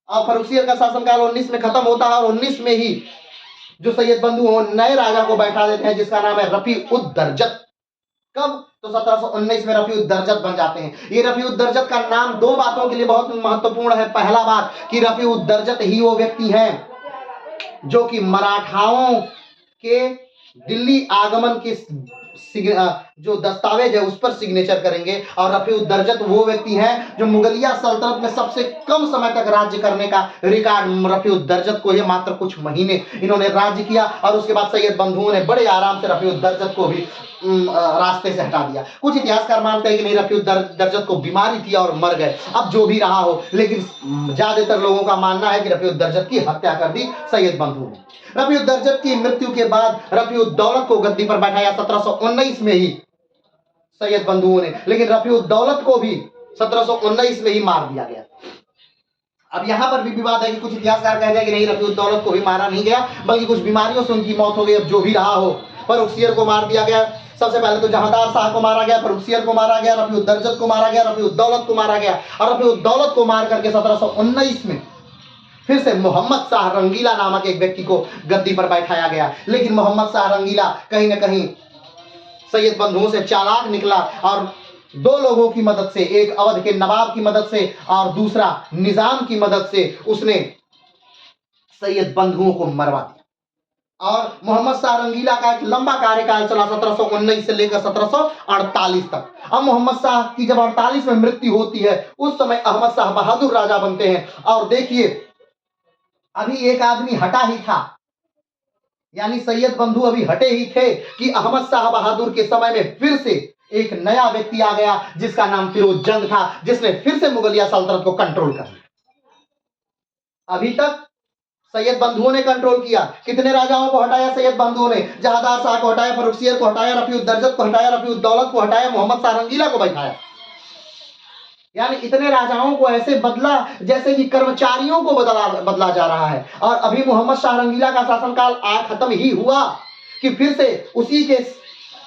अब फर्रुखसियर का शासनकाल 19 में खत्म होता है, और 19 में ही जो सैयद बंधु नए राजा को बैठा देते हैं, जिसका नाम है रफी-उद-दरजत। कब? तो 1719 में रफी-उद-दरजत बन जाते हैं। ये रफी-उद-दरजत का नाम दो बातों के लिए बहुत महत्वपूर्ण है। पहला बात कि रफी-उद-दरजत ही वो व्यक्ति हैं जो कि मराठाओं के दिल्ली आगमन के जो दस्तावेज है उस पर सिग्नेचर करेंगे। और रफी-उद-दरजत वो व्यक्ति हैं जो मुगलिया सल्तनत में सबसे कम समय तक राज्य करने का रिकॉर्ड रफी-उद-दरजत को है। मात्र कुछ महीने इन्होंने राज्य किया, और उसके बाद सैयद बंधुओं ने बड़े आराम से रफी-उद-दरजत को भी रास्ते से हटा दिया। कुछ इतिहासकार मानते हैं कि नहीं, रफी-उद-दरजत को बीमारी थी और मर गए। अब जो भी रहा हो, लेकिन ज्यादातर लोगों का मानना है कि रफी-उद-दरजत की हत्या कर दी सैयद बंधुओं ने। रफी-उद-दरजत की मृत्यु के बाद रफी-उद-दौलत को गद्दी पर बैठाया 1719 में ही सैयद बंधुओं ने, लेकिन रफी-उद-दौलत को भी 1719 में ही मार दिया गया। अब यहां पर भी विवाद है कि कुछ इतिहासकार कहते हैं कि नहीं, रफी-उद-दौलत को भी मारा नहीं गया, बल्कि कुछ बीमारियों से उनकी मौत हो गई। अब जो भी रहा हो, फर्रुखसियर को मार दिया गया। सबसे पहले तो जहांदार शाह को मारा गया, फर्रुखसियर को मारा गया, रफी-उद-दरजत को मारा गया, रफी-उद-दौलत को मारा गया, और रफी-उद-दौलत को मार करके 1719 में फिर से मोहम्मद शाह रंगीला नामक एक व्यक्ति को गद्दी पर बैठाया गया। लेकिन मोहम्मद शाह रंगीला कहीं ना कहीं सैयद बंधुओं से चालाक निकला, और दो लोगों की मदद से, एक अवध के नवाब की मदद से और दूसरा निजाम की मदद से, उसने सैयद बंधुओं को मरवा दिया। और मोहम्मद शाह रंगीला का एक लंबा कार्यकाल चला 1719 से लेकर 1748 तक। अब मोहम्मद शाह की जब 48 में मृत्यु होती है, उस समय अहमद शाह बहादुर राजा बनते हैं। और देखिए, अभी एक आदमी हटा ही था, यानी सैयद बंधु अभी हटे ही थे कि अहमद शाह बहादुर के समय में फिर से एक नया व्यक्ति आ गया, जिसका नाम फिरोज जंग था, जिसने फिर से मुगलिया सल्तनत को कंट्रोल कर लिया। अभी तक सैयद बंधुओं ने कंट्रोल किया। कितने राजाओं को हटाया सैयद बंधुओं ने? जहांदार शाह को हटाया, फर्रुखसियर को हटाया, रफी-उद-दरजत को हटाया, रफी-उद-दौलत को हटाया, मोहम्मद शाह रंगीला को बैठाया। यानी इतने राजाओं को ऐसे बदला जैसे कि कर्मचारियों को बदला जा रहा है। और अभी मोहम्मद शाह रंगीला का शासनकाल खत्म ही हुआ, कि फिर से उसी के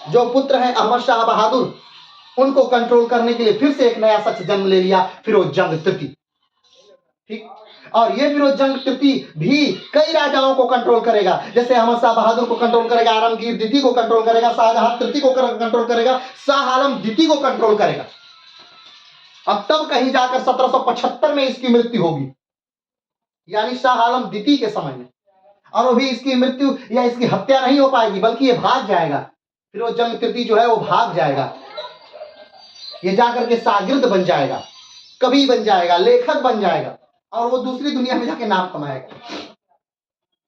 जो पुत्र हैं अहमद शाह बहादुर, उनको कंट्रोल करने के लिए फिर से एक नया शख्स जन्म ले लिया, फिरोज जंग तृतीय। ठीक, और ये फिरोज जंग तृतीय भी कई राजाओं को कंट्रोल करेगा, जैसे अहमद शाह बहादुर को कंट्रोल करेगा, आलमगीर द्वितीय को कंट्रोल करेगा, शाहजहां तृतीय को कंट्रोल करेगा, शाह आलम द्वितीय को कंट्रोल करेगा। अब तब कहीं जाकर 1775 में इसकी मृत्यु होगी, यानी शाह आलम द्वितीय के समय में। और वो भी इसकी मृत्यु या इसकी हत्या नहीं हो पाएगी, बल्कि ये भाग जाएगा। फिरोज जंग तृतीय जो है वो भाग जाएगा, ये जाकर के शागिर्द बन जाएगा, कवि बन जाएगा, लेखक बन जाएगा, और वो दूसरी दुनिया में जाके नाम कमाएगा।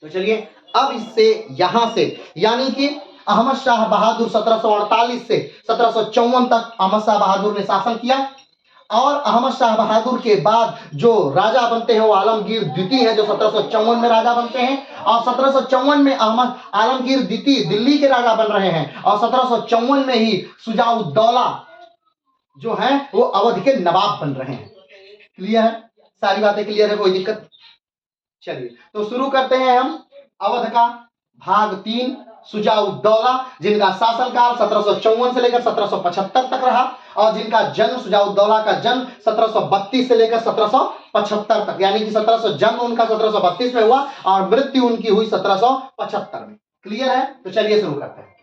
तो चलिए अब इससे यहां से, यानी कि अहमद शाह बहादुर 1748 से 1754 तक अहमद शाह बहादुर ने शासन किया, और अहमद शाह बहादुर के बाद जो राजा बनते हैं वो आलमगीर द्वितीय है, जो 1754 में राजा बनते हैं। और 1754 में अहमद आलमगीर द्वितीय दिल्ली के राजा बन रहे हैं, और 1754 में ही शुजाउद्दौला जो है वो अवध के नवाब बन रहे हैं। क्लियर है? सारी बातें क्लियर है, कोई दिक्कत? चलिए तो शुरू करते हैं हम अवध का भाग 3, शुजाउद्दौला, जिनका शासनकाल 1754 से लेकर 1775 तक रहा, और जिनका जन्म, शुजाउद्दौला का जन्म 1732 से लेकर 1775 तक, यानी कि 1700 जन्म उनका 1732 में हुआ और मृत्यु उनकी हुई 1775 में। क्लियर है? तो चलिए शुरू करते हैं।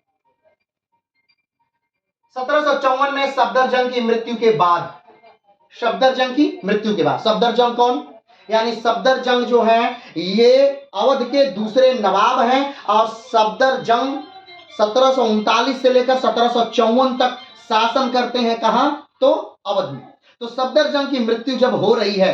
1754 में सफदरजंग की मृत्यु के बाद, सफदरजंग की मृत्यु के बाद, सफदरजंग कौन? यानी सफदरजंग जो है ये अवध के दूसरे नवाब हैं, और सफदरजंग 1739 से लेकर 1754 तक शासन करते हैं। कहां? तो अवध में। तो सफदरजंग की मृत्यु जब हो रही है,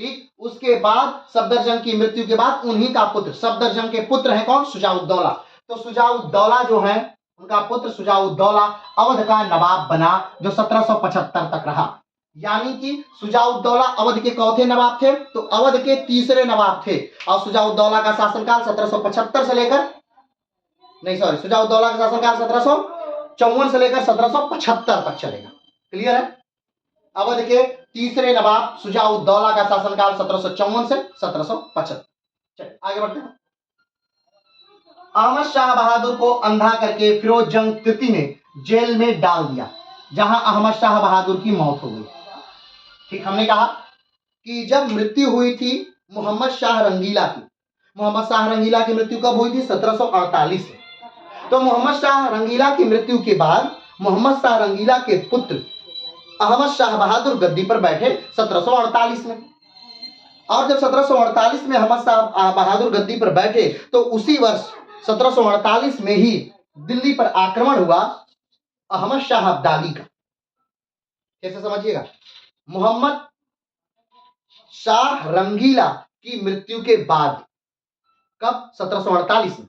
ठीक, उसके बाद सफदरजंग की मृत्यु के बाद उन्हीं का पुत्र, सफदरजंग के पुत्र हैं कौन? शुजाउद्दौला। तो शुजाउद्दौला जो है, उनका पुत्र शुजाउद्दौला अवध का नवाब बना, जो 1775 तक रहा। यानी कि शुजाउद्दौला अवध के चौथे नवाब थे, तो अवध के तीसरे नवाब थे, और शुजाउद्दौला का शासनकाल 1775 से लेकर, नहीं सॉरी, शुजाउद्दौला का शासनकाल 1754 से लेकर 1775 तक चलेगा। क्लियर है? अवध के तीसरे नवाब शुजाउद्दौला का शासनकाल 1754 से 1775। चलिए आगे बढ़ते हैं। अहमद शाह बहादुर को अंधा करके फिरोज जंग तृतीय ने जेल में डाल दिया, जहां अहमद शाह बहादुर की मौत हो गई। ठीक, हमने कहा कि जब मृत्यु हुई थी मोहम्मद शाह रंगीला की, मोहम्मद शाह रंगीला की मृत्यु कब हुई थी? 1748 में। तो मोहम्मद शाह रंगीला की मृत्यु के बाद मोहम्मद शाह रंगीला के पुत्र अहमद शाह बहादुर गद्दी पर बैठे 1748 में। और जब 1748 में अहमद शाह बहादुर गद्दी पर बैठे, तो उसी वर्ष 1748 में ही दिल्ली पर आक्रमण हुआ अहमद शाह अब्दाली का। कैसे समझिएगा? मोहम्मद शाह रंगीला की मृत्यु के बाद, कब? 1748 में।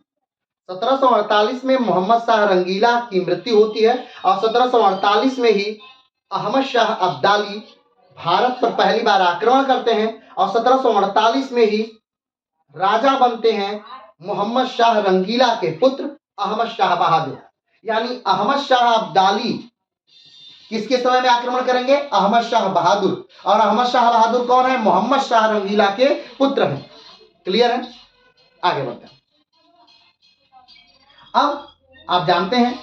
1748 में मोहम्मद शाह रंगीला की मृत्यु होती है, और 1748 में ही अहमद शाह अब्दाली भारत पर पहली बार आक्रमण करते हैं, और 1748 में ही राजा बनते हैं मोहम्मद शाह रंगीला के पुत्र अहमद शाह बहादुर। यानी अहमद शाह अब्दाली किसके समय में आक्रमण करेंगे? अहमद शाह बहादुर। और अहमद शाह बहादुर कौन है? मोहम्मद शाह रंगीला के पुत्र हैं। क्लियर है? आगे बढ़ते हैं। अब आप जानते हैं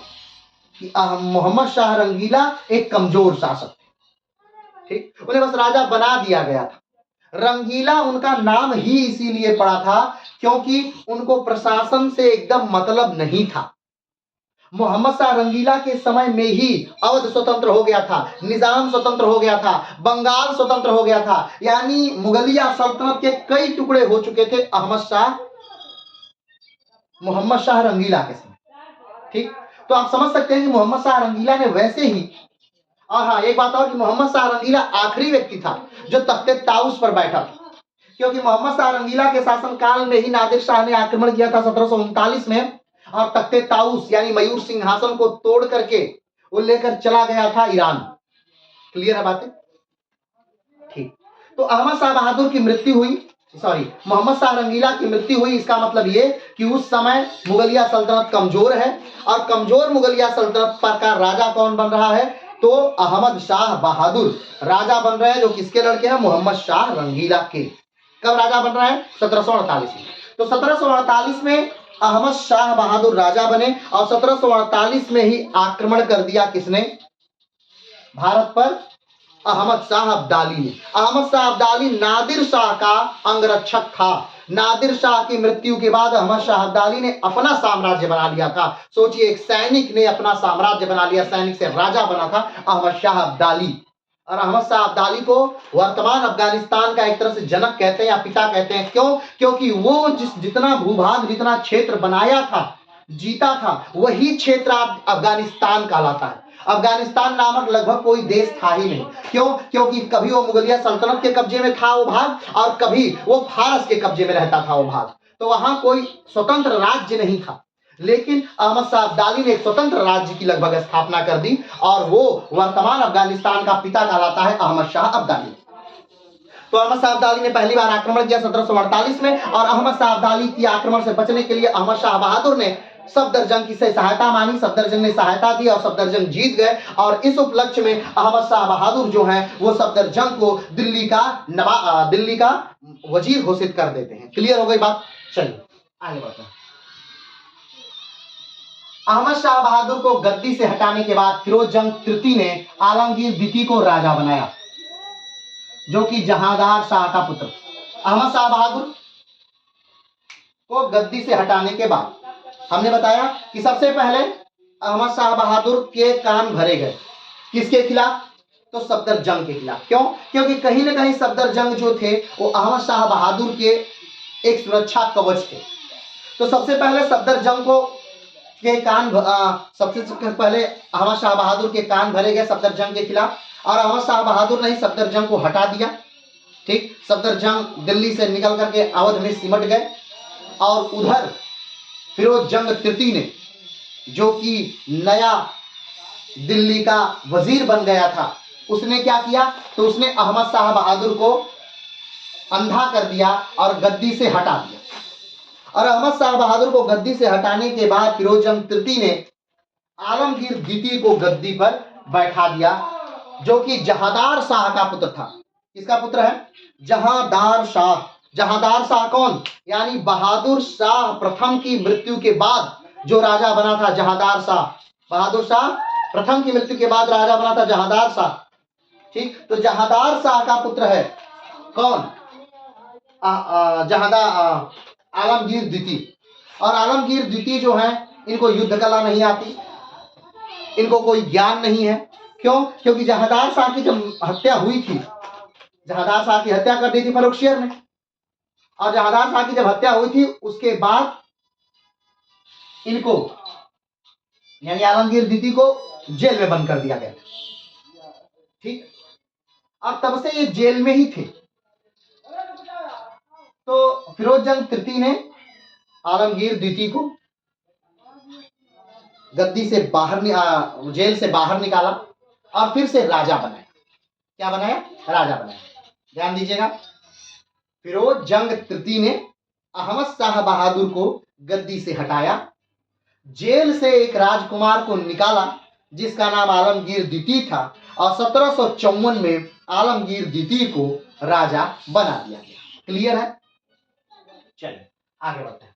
कि मोहम्मद शाह रंगीला एक कमजोर शासक थे। ठीक, उन्हें बस राजा बना दिया गया था। रंगीला उनका नाम ही इसीलिए पड़ा था क्योंकि उनको प्रशासन से एकदम मतलब नहीं था। मोहम्मद शाह रंगीला के समय में ही अवध स्वतंत्र हो गया था, निजाम स्वतंत्र हो गया था, बंगाल स्वतंत्र हो गया था, यानी मुगलिया सल्तनत के कई टुकड़े हो चुके थे मोहम्मद शाह रंगीला के समय। ठीक, तो आप समझ सकते हैं कि मोहम्मद शाह रंगीला ने वैसे ही, और हाँ एक बात और कि मोहम्मद शाह रंगीला आखिरी व्यक्ति था जो तख्ते ताउस पर बैठा था, क्योंकि मोहम्मद शाह रंगीला के शासनकाल में ही नादिर शाह ने आक्रमण किया था 1739 में, और तख्ते ताउस यानी मयूर सिंहासन को तोड़ करके वो लेकर चला गया था ईरान। क्लियर है बातें? ठीक, तो अहमद शाह बहादुर की मृत्यु हुई, मोहम्मद शाह रंगीला की मृत्यु हुई। इसका मतलब ये कि उस समय मुगलिया सल्तनत कमजोर है, और कमजोर मुगलिया सल्तनत पर का राजा कौन बन रहा है? तो अहमद शाह बहादुर राजा बन रहे हैं, जो किसके लड़के हैं? मोहम्मद शाह रंगीला के। कब राजा बन रहा है? 1748 में। तो 1748 में अहमद शाह बहादुर राजा बने और 1748 में ही आक्रमण कर दिया किसने भारत पर? अहमद शाह अब्दाली ने। अहमद शाह अब्दाली नादिर शाह का अंगरक्षक था। नादिर शाह की मृत्यु के बाद अहमद शाह अब्दाली ने अपना साम्राज्य बना लिया था। सोचिए, एक सैनिक ने अपना साम्राज्य बना लिया, सैनिक से राजा बना था अहमद शाह अब्दाली। और अहमद शाह अब्दाली को वर्तमान अफगानिस्तान का एक तरह से जनक कहते हैं या पिता कहते हैं। क्यों? क्योंकि वो जितना भूभाग, जितना क्षेत्र बनाया था, जीता था, वही क्षेत्र अफगानिस्तान कहलाता है। अफगानिस्तान नामक लगभग कोई देश था ही नहीं। क्यों? क्योंकि कभी वो मुगलिया सल्तनत के कब्जे में था वो भाग, और कभी वो फारस के कब्जे में रहता था वो भाग। तो वहां कोई स्वतंत्र राज्य नहीं था। लेकिन अहमद शाह अब्दाली ने एक स्वतंत्र राज्य की लगभग स्थापना कर दी, और वो वर्तमान अफगानिस्तान का पिता कहलाता है अहमद शाह अब्दाली। तो अहमद शाह अब्दाली ने पहली बार आक्रमण किया 1748 में, और अहमद शाह अब्दाली की आक्रमण से बचने के लिए अहमद शाह बहादुर ने सफदरजंग की सहायता मांगी। सफदरजंग ने सहायता दी और सफदरजंग जीत गए। और इस उपलक्ष्य में अहमद शाह बहादुर जो हैं वो सफदरजंग को दिल्ली का वजीर घोषित कर देते हैं। क्लियर हो गई बात? चलिए आगे बढ़ते हैं। अहमद शाह बहादुर को गद्दी से हटाने के बाद फिरोज जंग तृतीय ने आलमगीर द्वितीय को राजा बनाया, जो कि जहांदार शाह का पुत्र। अहमद शाह बहादुर को गद्दी से हटाने के बाद हमने बताया कि सबसे पहले अहमद शाह बहादुर के कान भरे गए। किसके खिलाफ? तो सफदरजंग के खिलाफ। क्यों? क्योंकि कहीं ना कहीं सफदरजंग जो थे वो अहमद शाह बहादुर के एक सुरक्षा कवच थे। तो सबसे पहले सफदरजंग को के कान सबसे पहले अहमद शाह बहादुर के कान भरे गए सफदरजंग के खिलाफ, और अहमद शाह बहादुर ने ही सफदरजंग को हटा दिया। ठीक, सफदरजंग दिल्ली से निकल करके अवध में सिमट गए। और उधर फिरोज जंग तृतीय ने, जो कि नया दिल्ली का वजीर बन गया था, उसने क्या किया? तो उसने अहमद शाह बहादुर को अंधा कर दिया और गद्दी से हटा दिया। और अहमद शाह बहादुर को गद्दी से हटाने के बाद फिरोज जंग तृतीय ने आलमगीर द्वितीय को गद्दी पर बैठा दिया, जो कि जहांदार शाह का पुत्र था। किसका पुत्र है? जहांदार शाह। जहांदार शाह कौन? यानी बहादुर शाह प्रथम की मृत्यु के बाद जो राजा बना था जहांदार शाह। बहादुर शाह प्रथम की मृत्यु के बाद राजा बना था जहांदार शाह। ठीक, तो जहांदार शाह का पुत्र है कौन? आलमगीर द्वितीय। और आलमगीर द्वितीय जो है, इनको युद्ध कला नहीं आती, इनको कोई ज्ञान नहीं है। क्यों? क्योंकि जहांदार शाह की जब हत्या हुई थी, जहांदार शाह की हत्या कर दी थी फर्रुखशियर ने, और जहांदार शाह की जब हत्या हुई थी उसके बाद इनको यानी आलमगीर द्वितीय को जेल में बंद कर दिया गया। ठीक, और तब से ये जेल में ही थे। तो फिरोज जंग तृतीय ने आलमगीर द्वितीय को गद्दी से बाहर जेल से बाहर निकाला और फिर से राजा बनाया। क्या बनाया? राजा बनाया। ध्यान दीजिएगा, फिरोज जंग तृतीय ने अहमद शाह बहादुर को गद्दी से हटाया, जेल से एक राजकुमार को निकाला जिसका नाम आलमगीर द्वितीय था, और 1754 में आलमगीर द्वितीय को राजा बना दिया गया। क्लियर है? चलिए आगे बढ़ते हैं।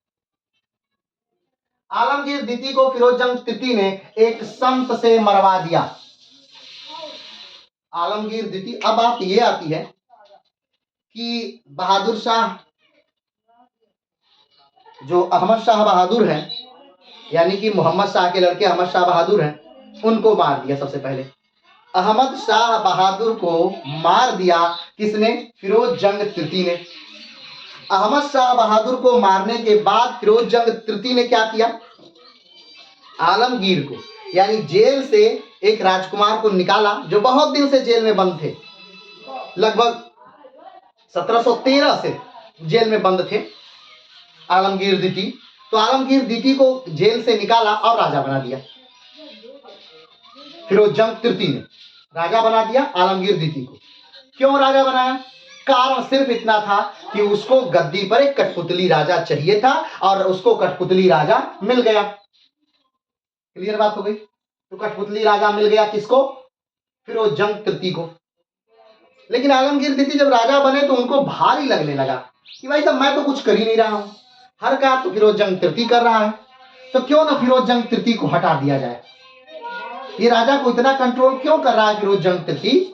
आलमगीर द्वितीय को फिरोज जंग तृतीय ने एक संत से मरवा दिया। आलमगीर द्वितीय, अब बात ये आती है कि बहादुर शाह जो अहमद शाह बहादुर हैं, यानी कि मोहम्मद शाह के लड़के अहमद शाह बहादुर हैं, उनको मार दिया। सबसे पहले अहमद शाह बहादुर को मार दिया किसने? फिरोज जंग तृतीय ने। अहमद शाह बहादुर को मारने के बाद फिरोज जंग तृतीय ने क्या किया? आलमगीर को, यानी जेल से एक राजकुमार को निकाला जो बहुत दिन से जेल में बंद थे, लगभग 1713 से जेल में बंद थे आलमगीर द्वितीय। तो आलमगीर द्वितीय को जेल से निकाला और राजा बना दिया। फिरोज जंग तृतीय ने राजा बना दिया आलमगीर द्वितीय को। क्यों राजा बनाया? कारण सिर्फ इतना था कि उसको गद्दी पर एक कठपुतली राजा चाहिए था, और उसको कठपुतली राजा मिल गया। क्लियर बात हो गई? तो कठपुतली राजा मिल गया किसको? फिरोज जंग तृतीय को। लेकिन आलमगीर द्वितीय जब राजा बने तो उनको भारी लगने लगा कि भाई साहब मैं तो कुछ कर ही नहीं रहा हूं, हर कार्य तो फिरोज जंग तृतीय कर रहा है, तो क्यों ना फिरोज जंग तृतीय को हटा दिया जाए। ये राजा को इतना कंट्रोल क्यों कर रहा है फिरोज जंग तृतीय?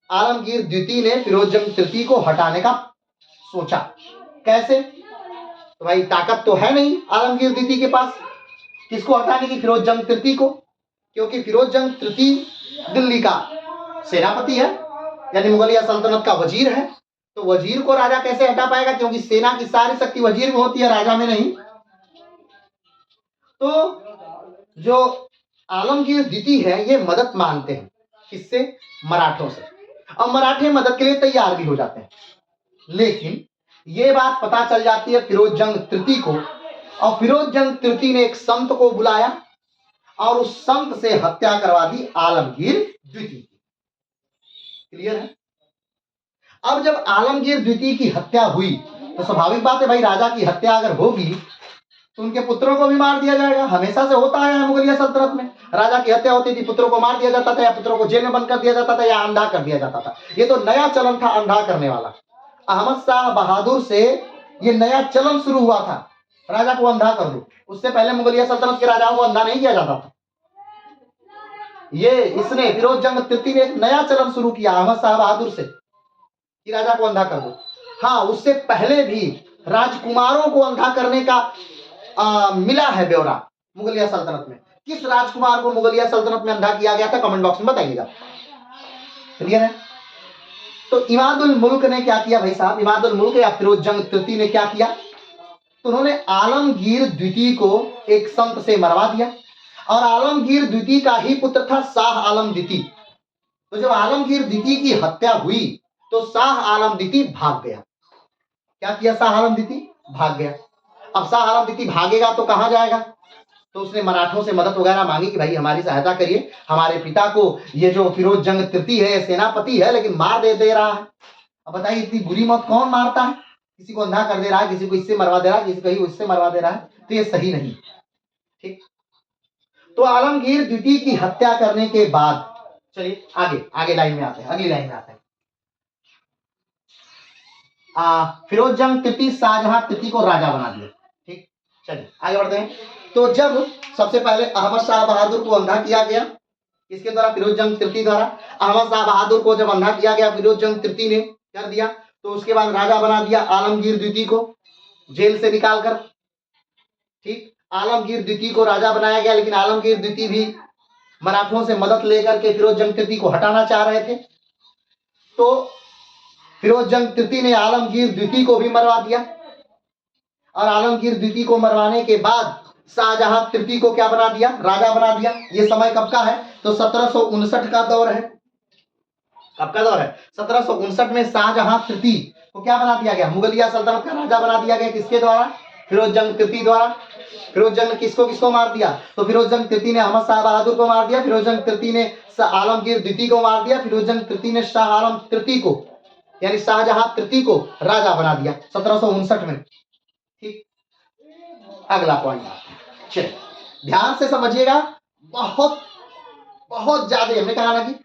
आलमगीर द्वितीय ने फिरोज जंग तृतीय को हटाने का सोचा। कैसे? तो भाई ताकत तो है नहीं आलमगीर द्वितीय के पास किसको हटाने की, फिरोज जंग तृतीय को, क्योंकि फिरोज जंग तृतीय दिल्ली का सेनापति है, यानी मुगलिया सल्तनत का वजीर है। तो वजीर को राजा कैसे हटा पाएगा, क्योंकि सेना की सारी शक्ति वजीर में होती है, राजा में नहीं। तो जो आलमगीर द्वितीय है ये मदद मांगते हैं, किससे? मराठों से। और मराठे मदद के लिए तैयार भी हो जाते हैं, लेकिन ये बात पता चल जाती है फिरोज जंग तृतीय को, और फिरोज जंग तृतीय ने एक संत को बुलाया और उस संत से हत्या करवा दी आलमगीर द्वितीय की। क्लियर है? अब जब आलमगीर द्वितीय की हत्या हुई तो स्वाभाविक बात है भाई, राजा की हत्या अगर होगी तो उनके पुत्रों को भी मार दिया जाएगा। हमेशा से होता आया है मुगलिया सल्तनत में, राजा की हत्या होती थी, पुत्रों को मार दिया जाता था, या पुत्रों को जेल में बंद कर दिया जाता था, या अंधा कर दिया जाता था। ये तो नया चलन था अंधा करने वाला। अहमद शाह बहादुर से ये नया चलन शुरू हुआ था, राजा को अंधा कर दो। उससे पहले मुगलिया सल्तनत के राजाओं को अंधा नहीं किया जाता था। ये इसने फिरोज जंग तृतीय ने एक नया चलन शुरू किया अहमद शाह बहादुर से कि राजा को अंधा कर दो। हाँ, उससे पहले भी राजकुमारों को अंधा करने का मिला है ब्यौरा मुगलिया सल्तनत में। किस राजकुमार को मुगलिया सल्तनत में अंधा किया गया था, कमेंट बॉक्स में बताइएगा। क्लियर है? तो इमादुल मुल्क ने क्या किया भाई साहब, इमादुल मुल्क या फिरोज जंग तृतीय ने क्या किया, तो उन्होंने आलमगीर द्वितीय को एक संत से मरवा दिया, और आलमगीर द्वितीय का ही पुत्र था शाह आलम द्वितीय। तो जब आलमगीर द्वितीय की हत्या हुई तो शाह आलम द्वितीय भाग गया। क्या किया? शाह आलम द्वितीय भाग गया। अब शाह आलम द्वितीय भागेगा तो कहां जाएगा? तो उसने मराठों से मदद वगैरह मांगी कि भाई हमारी सहायता करिए, हमारे पिता को ये जो फिरोज जंग तृतीय है सेनापति है लेकिन मार दे रहा है। अब बताइए इतनी बुरी मौत कौन मारता है? किसी को अंधा कर दे रहा है, किसी को इससे मरवा दे रहा है, किसी को इससे मरवा दे रहा है, तो ये सही नहीं। ठीक, तो आलमगीर द्वितीय की हत्या करने के बाद चलिए आगे लाइन में आते हैं, अगली लाइन में आते हैं। फिरोज जंग तृतीय शाहजहां तृतीय को राजा बना दिया। ठीक, चलिए आगे बढ़ते हैं। तो जब सबसे पहले अहमद शाह बहादुर को अंधा किया गया, किसके द्वारा? फिरोज जंग तृतीय द्वारा। अहमद शाह बहादुर को जब अंधा किया गया फिरोज जंग तृतीय ने कर दिया, तो उसके बाद राजा बना दिया आलमगीर द्वितीय को जेल से निकालकर। ठीक, आलमगीर द्वितीय को राजा बनाया गया, लेकिन आलमगीर द्वितीय भी मराठों से मदद लेकर के फिरोज जंग तृतीय को हटाना चाह रहे थे। तो फिरोज जंग तृतीय ने आलमगीर द्वितीय को भी मरवा दिया, और आलमगीर द्वितीय को मरवाने के बाद शाहजहां तृतीय को क्या बना दिया? राजा बना दिया। ये समय कब का है? तो 1759 का दौर है। कब का दौर है? 1759 में शाहजहां तृतीय को क्या बना दिया गया? मुगलिया सल्तनत का राजा बना दिया गया। किसके द्वारा? फिरोज जंग तृतीय द्वारा। फिरोज जंग ने किसको मार दिया? तो फिरोज जंग तृतीय ने अहमद शाह बहादुर को मार दिया, फिरोज जंग तृतीय ने आलमगीर द्वितीय को मार दिया, फिरोज जंग तृतीय ने शाह आलम तृतीय को यानी शाहजहां तृतीय को राजा बना दिया 1759 में। ठीक, अगला पॉइंट चलिए ध्यान से समझिएगा। बहुत बहुत ज्यादा हमने कहा ना कि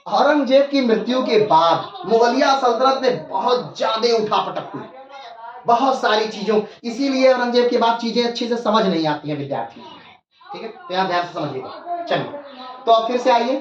औरंगजेब की मृत्यु के बाद मुगलिया सल्तनत में बहुत ज्यादा उठापटक हुई, बहुत सारी चीजों, इसीलिए औरंगजेब के बाद चीजें अच्छे से समझ नहीं आती हैं विद्यार्थी। ठीक है, तो यहाँ ध्यान से समझिएगा। चलिए तो अब फिर से आइए,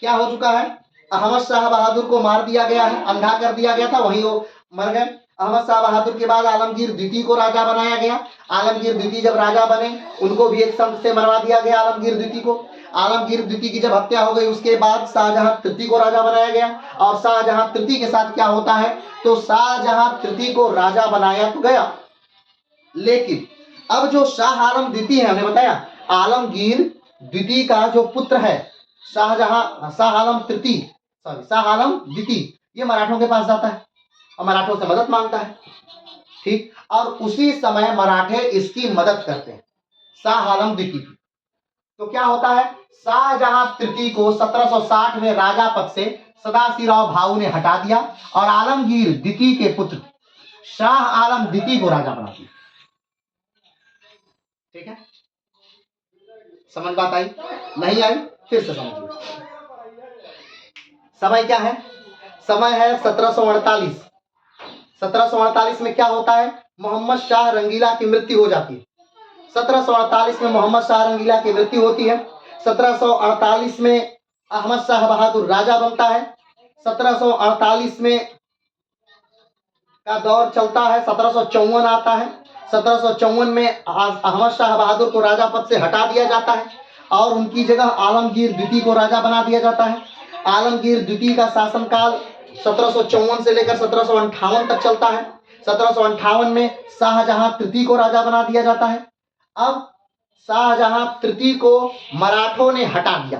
क्या हो चुका है? अहमद शाह बहादुर को मार दिया गया है, अंधा कर दिया गया था, वहीं वो मर गए। अहमद शाह बहादुर के बाद आलमगीर द्वितीय को राजा बनाया गया। आलमगीर द्वितीय जब राजा बने उनको भी एक संत से मरवा दिया गया आलमगीर द्वितीय को। आलमगीर द्वितीय की जब हत्या हो गई उसके बाद शाहजहां तृतीय को राजा बनाया गया। और शाहजहां तृतीय के साथ क्या होता है? तो शाहजहां तृतीय को राजा बनाया तो गया, लेकिन अब जो शाह आलम द्वितीय है, हमने बताया आलमगीर द्वितीय का जो पुत्र है शाह आलम द्वितीय, ये मराठों के पास जाता है और मराठों से मदद मांगता है। ठीक, और उसी समय मराठे इसकी मदद करते हैं शाह आलम द्वितीय की। तो क्या होता है? शाहजहां तृतीय को 1760 में राजा पद से सदाशिवराव भाऊ ने हटा दिया और आलमगीर द्वितीय के पुत्र शाह आलम द्वितीय को राजा बना दिया। ठीक है, समझ बात आई? नहीं आई? फिर से समझिए। समय क्या है? समय है 1748। 1748 में क्या होता है? मोहम्मद शाह रंगीला की मृत्यु हो जाती है। 1748 में मोहम्मद शाह रंगीला की मृत्यु होती है। 1748 में अहमद शाह बहादुर राजा बनता है। 1748 में का दौर चलता है, 1754 आता है। 1754 में अहमद शाह बहादुर को राजा पद से हटा दिया जाता है और उनकी जगह आलमगीर द्वितीय को राजा बना दिया जाता है। आलमगीर द्वितीय का शासनकाल 1754 से लेकर 1758 तक चलता है। 1758 में शाहजहां तृतीय को राजा बना दिया जाता है। अब शाहजहां तृतीय को मराठों ने हटा दिया।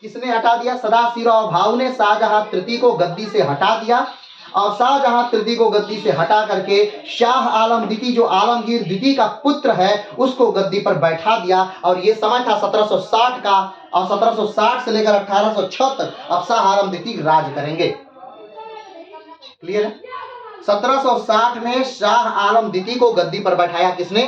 किसने हटा दिया? सदाशिवराव भाऊ ने शाहजहां तृतीय को गद्दी से हटा दिया और शाहजहां तृतीय को गद्दी से हटा करके शाह आलम द्वितीय, जो आलमगीर द्वितीय का पुत्र है, उसको गद्दी पर बैठा दिया। और ये समय था 1760 का और 1760 से लेकर 1806 तक अब शाह आलम द्वितीय राज करेंगे। क्लियर है? 1760 में शाह आलम द्वितीय को गद्दी पर बैठाया किसने?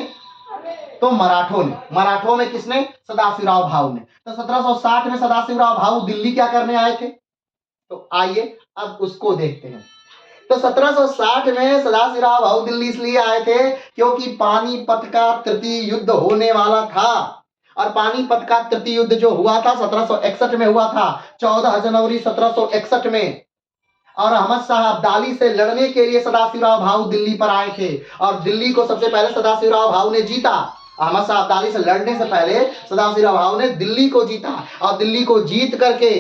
तो मराठों ने। मराठों में किसने? सदाशिवराव भाऊ ने। तो 1760 में सदाशिवराव भाऊ दिल्ली क्या करने आए थे? तो आइए अब उसको देखते हैं। तो 1760 में सदाशिवराव भाऊ दिल्ली इसलिए आए थे क्योंकि पानीपत का तृतीय युद्ध होने वाला था। और पानीपत का तृतीय युद्ध जो हुआ था 1761 में हुआ था, 14 जनवरी 1761 में। और अहमद शाह अब्दाली से लड़ने के लिए सदाशिवराव भाऊ दिल्ली पर आए थे और दिल्ली को सबसे पहले सदाशिवराव भाऊ ने जीता। अहमद शाह अब्दाली से लड़ने से पहले सदाशिवराव भाऊ ने दिल्ली को जीता और दिल्ली को जीत करके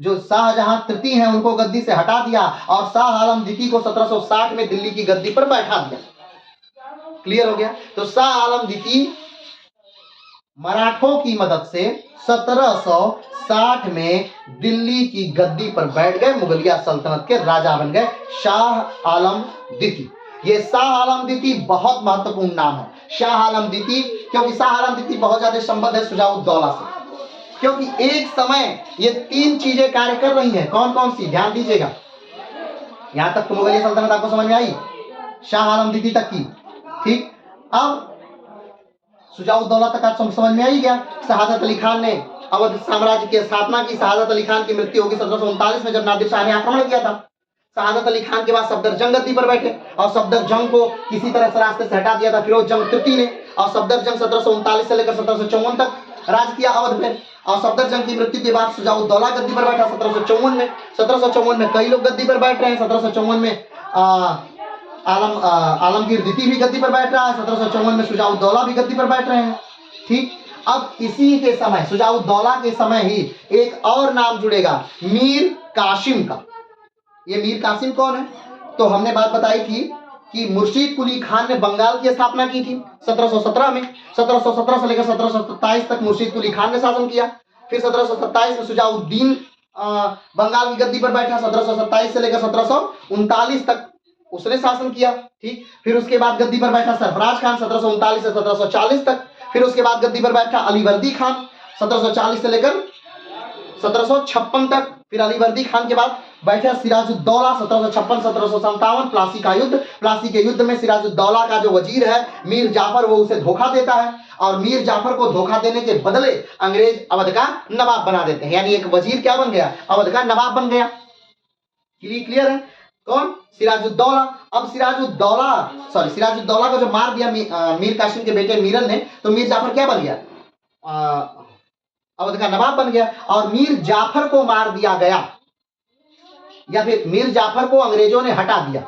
जो शाहजहां तृतीय हैं उनको गद्दी से हटा दिया और शाह आलम द्वितीय को 1760 में दिल्ली की गद्दी पर बैठा दिया। क्लियर हो गया? तो शाह आलम द्वितीय मराठों की मदद से 1760 में दिल्ली की गद्दी पर बैठ गए, मुगलिया सल्तनत के राजा बन गए शाह आलम द्वितीय। ये शाह आलम द्वितीय बहुत महत्वपूर्ण नाम है, शाह आलम द्वितीय, क्योंकि शाह आलम द्वितीय बहुत ज्यादा संबंध है शुजा-उद-दौला से। क्योंकि एक समय ये तीन चीजें कार्य कर रही हैं। कौन कौन सी? ध्यान दीजिएगा। यहां तक तो मुगलिया सल्तनत आपको समझ में आई, शाह आलम द्वितीय तक की। ठीक, अब शुजा-उद-दौला तक आप समझ में आई गया। शहादत अली खान ने अवध साम्राज्य की स्थापना की। शहादत अली खान की मृत्यु होगी 1739 में, जब नादिर शाह ने आक्रमण किया था। शहादत अली खान के बाद सफदरजंग गद्दी पर बैठे और सफदरजंग को किसी तरह से रास्ते से हटा दिया था फिरोजजंग तृतीय ने। और सफदरजंग 1739 से लेकर 1754 तक राज किया अवध में। और सफदरजंग की मृत्यु के बाद शुजा-उद-दौला गद्दी पर बैठा 1754 में। 1754 में कई लोग गद्दी पर बैठ रहे हैं। 1754 में आलमगीर द्वितीय भी गद्दी पर बैठ रहा है। 1754 में शुजा-उद-दौला भी गद्दी पर बैठ रहे हैं। ठीक, अब इसी के समय शुजा-उद-दौला के समय ही एक और नाम जुड़ेगा, मीर कासिम का। ये मीर कासिम कौन है? तो हमने बात बताई थी कि मुर्शीद कुली खान ने बंगाल की स्थापना की थी 1717 में। 1717 से लेकर 1727 तक मुर्शीद कुली खान ने शासन किया। फिर 1727 में शुजाउद्दीन बंगाल की गद्दी पर बैठा। 1727 से लेकर 1739 तक उसने शासन किया। ठीक, फिर उसके बाद गद्दी पर बैठा सरफराज खान 1739 से 1740 तक। फिर उसके बाद गद्दी पर बैठा अलीवर्दी खान 1740 से लेकर 1756 तक। फिर अलीवर्दी खान के बाद बैठा सिराजुद्दौला 1756-1757, प्लासी का युद्ध। प्लासी के युद्ध में सिराजुद्दौला का जो वजीर है मीर जाफर, वो उसे धोखा देता है और मीर जाफर को धोखा देने के बदले अंग्रेज अवध का नवाब बना देते हैं। यानी एक वजीर क्या बन गया? अवध का नवाब बन गया। क्लियर है? कौन? सिराजुद्दौला। अब सिराजुद्दौला को जो मार दिया मीर कासिम के बेटे मीरन ने, तो मीर जाफर क्या बन गया? अवध का नवाब बन गया। और मीर जाफर को मार दिया गया, या फिर मीर जाफर को अंग्रेजों ने हटा दिया।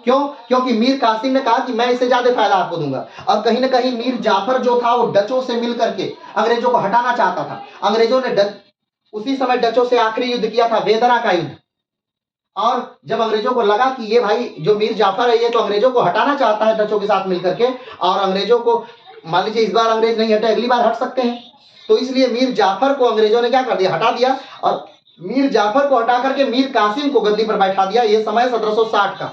क्यों? क्योंकि मीर कासिम ने कहा कि मैं इससे ज्यादा फायदा आपको दूंगा। और कहीं ना कहीं मीर जाफर जो था वो डचों से मिल करके अंग्रेजों को हटाना चाहता था। अंग्रेजों ने उसी समय डचों से आखिरी युद्ध किया था, वेदरा का युद्ध। और जब अंग्रेजों को लगा कि ये भाई जो मीर जाफर है ये तो अंग्रेजों को हटाना चाहता है डचों के साथ मिलकर के, और अंग्रेजों को मान लीजिए इस बार अंग्रेज नहीं हटे, अगली बार हट सकते हैं, तो इसलिए मीर जाफर को अंग्रेजों ने क्या कर दिया? हटा दिया। और मीर जाफर को हटा करके मीर कासिम को गद्दी पर बैठा दिया। ये समय 1760 का।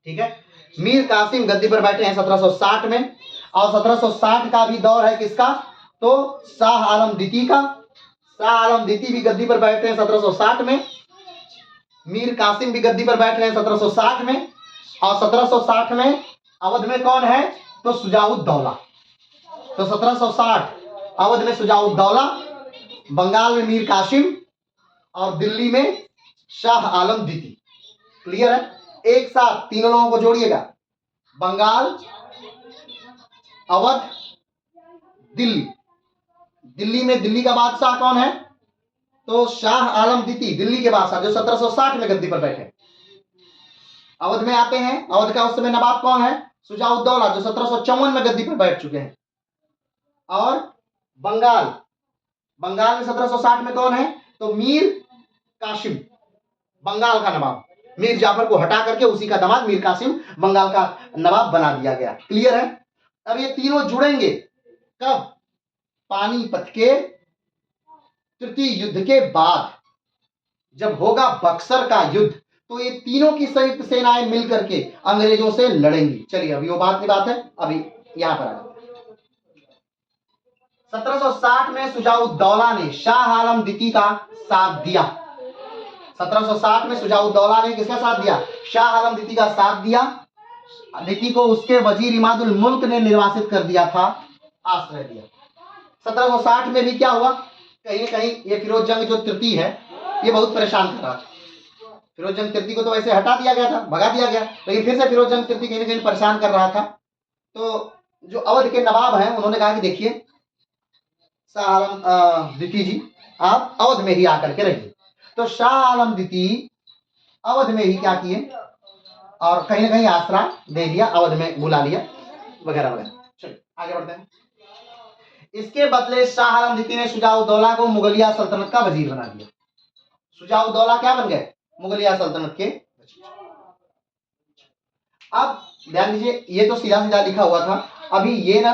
ठीक है, मीर कासिम गद्दी पर बैठे हैं 1760 में। और 1760 का भी दौर है किसका? तो शाह आलम द्वितीय का। शाह आलम द्वितीय भी गद्दी पर बैठे हैं 1760 में। मीर कासिम भी गद्दी पर बैठ रहे हैं 1760 में। और 1760 में अवध में कौन है? तो शुजा-उद-दौला। तो 1760 अवध में शुजा-उद-दौला, बंगाल में मीर कासिम और दिल्ली में शाह आलम द्वितीय। क्लियर है? एक साथ तीनों लोगों को जोड़िएगा। बंगाल, अवध, दिल्ली। दिल्ली में दिल्ली का बादशाह कौन है? तो शाह आलम द्वितीय, दिल्ली के बादशाह जो 1760 में गद्दी पर बैठे। अवध में आते हैं, अवध का उस समय नवाब कौन है? शुजाउद्दौला जो 1754 में गद्दी पर बैठ चुके हैं। और बंगाल, बंगाल में 1760 में कौन है? तो मीर कासिम, बंगाल का नवाब। मीर जाफर को हटा करके उसी का दामाद मीर कासिम बंगाल का नवाब बना दिया गया। क्लियर है? अब ये तीनों जुड़ेंगे कब? पानीपत के तृतीय युद्ध के बाद, जब होगा बक्सर का युद्ध, तो ये तीनों की संयुक्त सेनाएं मिलकर के अंग्रेजों से लड़ेंगी। चलिए अभी वो बात की बात है, अभी यहां पर आ जाते हैं। 1760 में शुजाउद्दौला ने शाह आलम द्वितीय का साथ दिया। 1760 में शुजाउद्दौला ने किसका साथ दिया? शाह आलम द्वितीय का साथ दिया। द्वितीय को उसके वजीर इमादुल मुल्क ने निर्वासित कर दिया था, आश्रय दिया। 1760 में भी क्या हुआ? कहीं ना कहीं ये फिरोज जंग जो तृतीय है, ये बहुत परेशान कर रहा था। फिरोज जंग तृतीय को तो वैसे हटा दिया गया था, भगा दिया गया, लेकिन फिर से फिरोज जंग तृतीय कहीं ना कहीं परेशान कर रहा था। तो जो अवध के नवाब हैं उन्होंने कहा कि देखिए शाह आलम द्वितीय जी, आप अवध में ही आकर के रहिए। तो शाह आलम द्वितीय अवध में ही क्या किए, और कहीं ना कहीं आसरा दे दिया, अवध में बुला लिया वगैरह वगैरह। चलिए आगे बढ़ते हैं। इसके बदले शाह आलम द्वितीय ने शुजाउद्दौला को मुगलिया सल्तनत का वजीर बना दिया। शुजाउद्दौला क्या बन गए? मुगलिया सल्तनत के वजीर। अब ध्यान दीजिए, ये तो सीधा सीधा लिखा हुआ था, अभी ये ना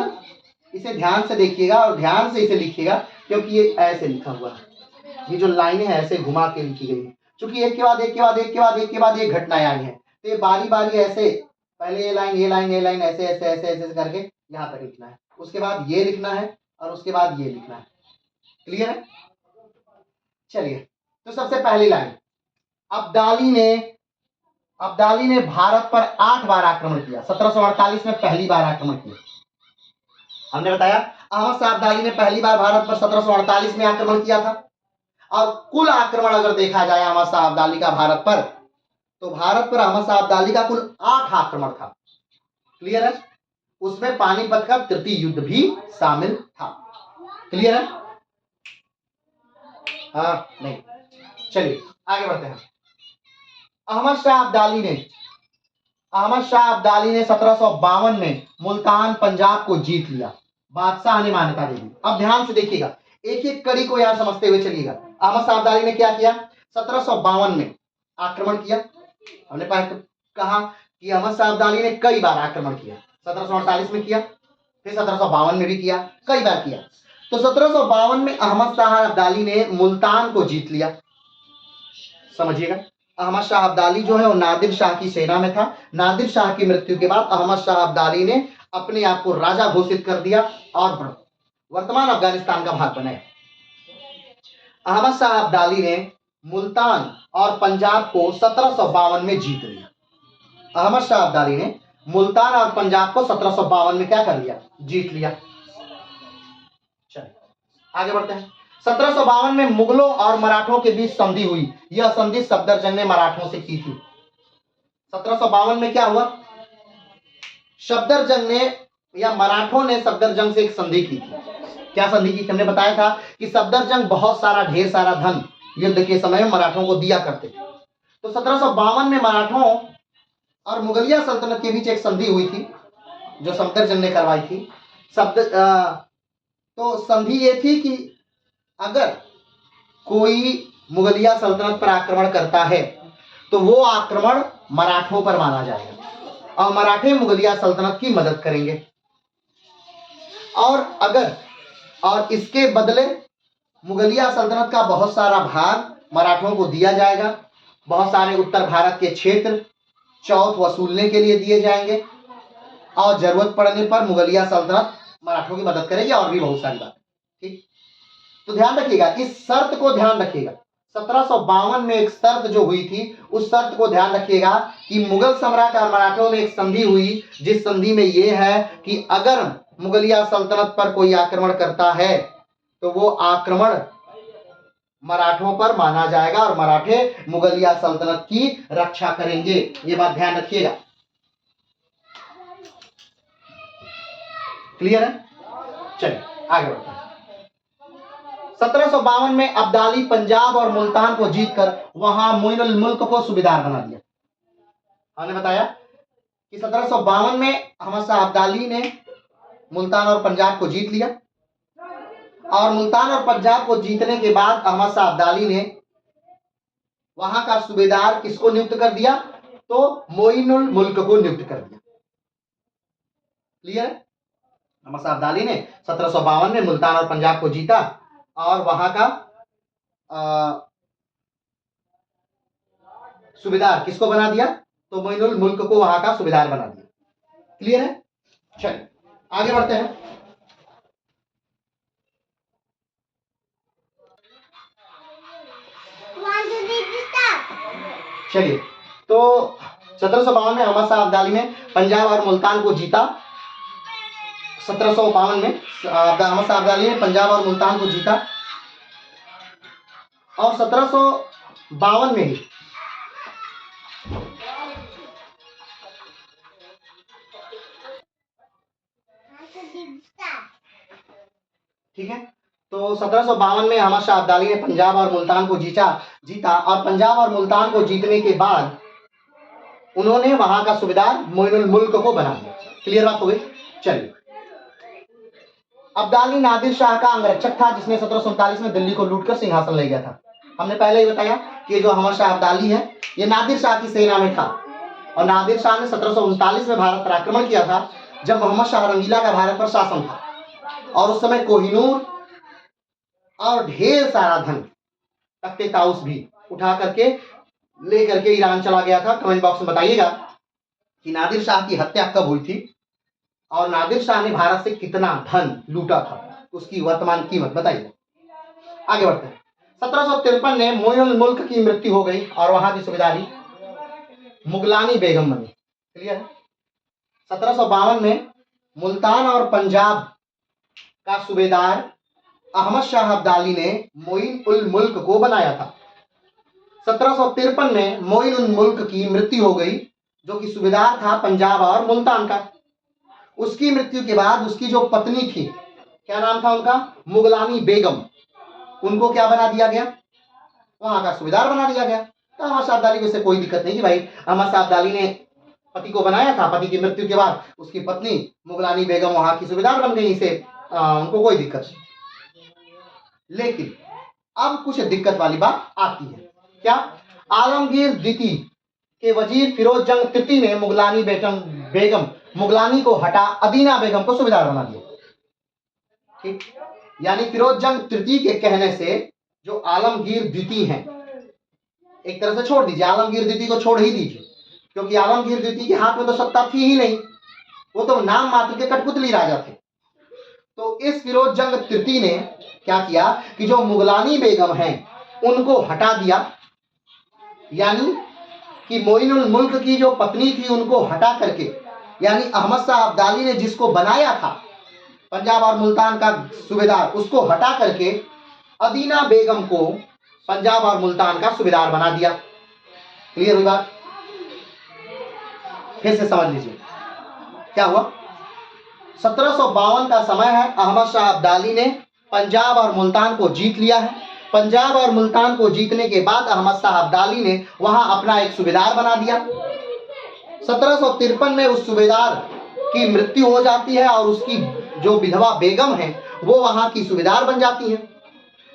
इसे ध्यान से देखिएगा और ध्यान से इसे लिखिएगा, क्योंकि ये ऐसे लिखा हुआ है, ये जो लाइनें हैं ऐसे घुमा के लिखी गई है, क्योंकि एक के बाद एक के बाद एक के बाद एक के बाद ये घटनाएं आई हैं, तो ये बारी बारी ऐसे पहले ये लाइन ये लाइन ये लाइन ऐसे ऐसे ऐसे ऐसे करके यहाँ तक लिखना है, उसके बाद ये लिखना है और उसके बाद ये लिखना है। क्लियर है? चलिए, तो सबसे पहली लाइन, अब्दाली ने भारत पर 8 बार आक्रमण किया। 1748 में पहली बार आक्रमण किया। हमने बताया अहमद शाह अब्दाली ने पहली बार भारत पर 1748 में आक्रमण किया था, और कुल आक्रमण अगर देखा जाए अहमद शाह अब्दाली का भारत पर, तो भारत पर अहमद शाह अब्दाली का कुल 8 आक्रमण था। क्लियर है? उसमें पानीपत का तृतीय युद्ध भी शामिल था। क्लियर है? हाँ नहीं, चलिए आगे बढ़ते हैं। अहमद शाह अब्दाली ने 1752 में मुल्तान पंजाब को जीत लिया, बादशाह ने मान्यता दे दी। अब ध्यान से देखिएगा, एक एक कड़ी को यहां समझते हुए चलिएगा। अहमद शाह अब्दाली ने क्या किया? 1752 में आक्रमण किया। हमने कहा कि अहमद शाह अब्दाली ने कई बार आक्रमण किया, 1748 में किया, फिर 1752 में भी किया, कई बार किया। तो 1752 में अहमद शाह अब्दाली ने मुल्तान को जीत लिया। समझिएगा, अहमद शाह अब्दाली जो है वो नादिर शाह की सेना में था। नादिर शाह की मृत्यु के बाद अहमद शाह अब्दाली ने अपने आप को राजा घोषित कर दिया और वर्तमान अफगानिस्तान का भाग बनाया। अहमद शाह अब्दाली ने मुल्तान और पंजाब को 1752 में जीत लिया। अहमद शाह अब्दाली ने मुल्तान और पंजाब को 1752 में क्या कर लिया? जीत लिया। चलिए आगे बढ़ते हैं। 1752 में मुगलों और मराठों के बीच संधि हुई। यह संधि सफदरजंग ने मराठों से की थी। 1752 में क्या हुआ? सफदरजंग ने या मराठों ने सफदरजंग से एक संधि की थी। क्या संधि की? हमने बताया था कि सफदरजंग बहुत सारा ढेर सारा धन युद्ध के समय में मराठों को दिया करते थे। तो 1752 में मराठों और मुगलिया सल्तनत के बीच एक संधि हुई थी जो सफदरजंग ने करवाई थी। तो संधि ये थी कि अगर कोई मुगलिया सल्तनत पर आक्रमण करता है तो वो आक्रमण मराठों पर माना जाएगा और मराठे मुगलिया सल्तनत की मदद करेंगे, और इसके बदले मुगलिया सल्तनत का बहुत सारा भाग मराठों को दिया जाएगा। बहुत सारे उत्तर भारत के क्षेत्र चौथ वसूलने के लिए दिए जाएंगे और जरूरत पड़ने पर मुगलिया सल्तनत मराठों की मदद करेगी, और भी बहुत सारी बातें। ठीक, तो ध्यान रखिएगा, इस शर्त को ध्यान रखिएगा। 1752 में एक शर्त जो हुई थी, उस शर्त को ध्यान रखिएगा कि मुगल सम्राट और मराठों में एक संधि हुई, जिस संधि में यह है कि अगर मुगलिया सल्तनत पर कोई आक्रमण करता है तो वो आक्रमण मराठों पर माना जाएगा और मराठे मुगलिया सल्तनत की रक्षा करेंगे। ये बात ध्यान रखिएगा। क्लियर है? चलिए आगे बढ़ते हैं। 1752 में अब्दाली पंजाब और मुल्तान को जीतकर वहां मोइनुल मुल्क को सूबेदार बना दिया। हमने बताया कि 1752 में अहमद शाह अब्दाली ने मुल्तान और पंजाब को जीत लिया और मुल्तान और पंजाब को जीतने के बाद अहमद शाह अब्दाली ने वहां का सूबेदार किसको नियुक्त कर दिया? तो मोइनुल मुल्क को नियुक्त कर दिया। क्लियर है? अहमद शाह अब्दाली ने 1752 में मुल्तान और पंजाब को जीता और वहां का सूबेदार किसको बना दिया? तो मोइनुल मुल्क को वहां का सूबेदार बना दिया। क्लियर है? चलिए आगे बढ़ते हैं। चलिए, तो 1752 में अहमद शाह अब्दाली ने पंजाब और मुल्तान को जीता। 1752 में अहमद शाह अब्दाली ने पंजाब और मुल्तान को जीता और 1752 में ही ठीक है, तो 1752 में अहमद शाह अब्दाली ने पंजाब और मुल्तान को जीता और पंजाब और मुल्तान को जीतने के बाद उन्होंने वहां का सूबेदार मोइनुल मुल्क को बना दिया। क्लियर बात हो गई? चलिए, अब्दाली नादिर शाह का अंगरक्षक था जिसने 1739 में दिल्ली को लूटकर सिंहासन ले गया था। हमने पहले ही बताया कि जो अहमद शाह अब्दाली है ये नादिर शाह की सेना में था और नादिर शाह ने 1739 में भारत पर आक्रमण किया था जब मोहम्मद शाह रंगीला का भारत पर शासन था और उस समय कोहिनूर और ढेर सारा धन तख्ते ताउस भी उठा करके लेकर के ईरान चला गया था। कमेंट बॉक्स में बताइएगा कि नादिर शाह की हत्या कब हुई थी और नादिर शाह ने भारत से कितना धन लूटा था, उसकी वर्तमान कीमत बताइए। आगे बढ़ते हैं। 1753 में मोइनुल मुल्क की मृत्यु हो गई और वहां की सूबेदारी मुगलानी बेगम बनी। क्लियर है? 1752 में मुल्तान और पंजाब का सूबेदार अहमद शाह अब्दाली ने मोइन उल मुल्क को बनाया था। 1753 में मोइन उल मुल्क की मृत्यु हो गई जो कि सूबेदार था पंजाब और मुल्तान का। उसकी मृत्यु के बाद उसकी जो पत्नी थी, क्या नाम था उनका? मुगलानी बेगम। उनको क्या बना दिया गया? वहां का सूबेदार बना दिया गया। तो अहमद शाह अब्दाली को इससे कोई दिक्कत नहीं कि भाई अहमद शाह अब्दाली ने पति को बनाया था, पति की मृत्यु के बाद उसकी पत्नी मुगलानी बेगम वहां की सूबेदार बन गई, इसे उनको कोई दिक्कत नहीं। लेकिन अब कुछ दिक्कत वाली बात आती है। क्या? आलमगीर द्वितीय के वजीर फिरोज जंग तृतीय ने मुगलानी बेगम मुगलानी को हटा अदीना बेगम को सूबेदार बना दिया। ठीक, यानी फिरोज जंग तृतीय के कहने से जो आलमगीर द्वितीय हैं एक तरह से छोड़ दीजिए, आलमगीर द्वितीय को छोड़ ही दीजिए क्योंकि आलमगीर द्वितीय के हाथ में तो सत्ता थी ही नहीं, वो तो नाम मात्र के कठपुतली राजा थे। तो इस फिरोज जंग तृतीय ने क्या किया कि जो मुगलानी बेगम हैं उनको हटा दिया, यानी कि मोइनुल मुल्क की जो पत्नी थी उनको हटा करके, यानी अहमद शाह अब्दाली ने जिसको बनाया था पंजाब और मुल्तान का सूबेदार, उसको हटा करके अदीना बेगम को पंजाब और मुल्तान का सूबेदार बना दिया। क्लियर हुई बात? फिर से समझ लीजिए क्या हुआ। 1752 का समय है, अहमद शाह अब्दाली ने पंजाब और मुल्तान को जीत लिया है। पंजाब और मुल्तान को जीतने के बाद अहमद शाह अब्दाली ने वहां अपना एक सूबेदार बना दिया। 1753 में उस सूबेदार की मृत्यु हो जाती है और उसकी जो विधवा बेगम है वो वहां की सूबेदार बन जाती है।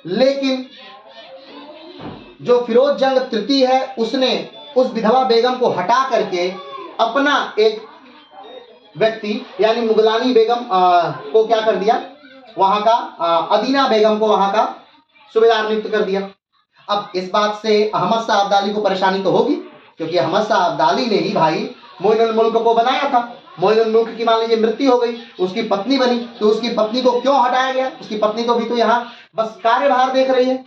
लेकिन जो फिरोज जंग तृतीय है उसने उस विधवा बेगम को हटा करके अपना एक व्यक्ति यानी मुगलानी बेगम को क्या कर दिया, वहां का अदीना बेगम को वहां का सूबेदार नियुक्त कर दिया। अब इस बात से अहमद शाह अब्दाली को परेशानी तो होगी क्योंकि अहमद शाह अब्दाली ने ही भाई मोइनुल मुल्क को बनाया था। मोइनुल मुल्क की मान लीजिए मृत्यु हो गई, उसकी पत्नी बनी, तो उसकी पत्नी को क्यों हटाया गया? उसकी पत्नी तो भी तो यहाँ बस कार्यभार देख रही है।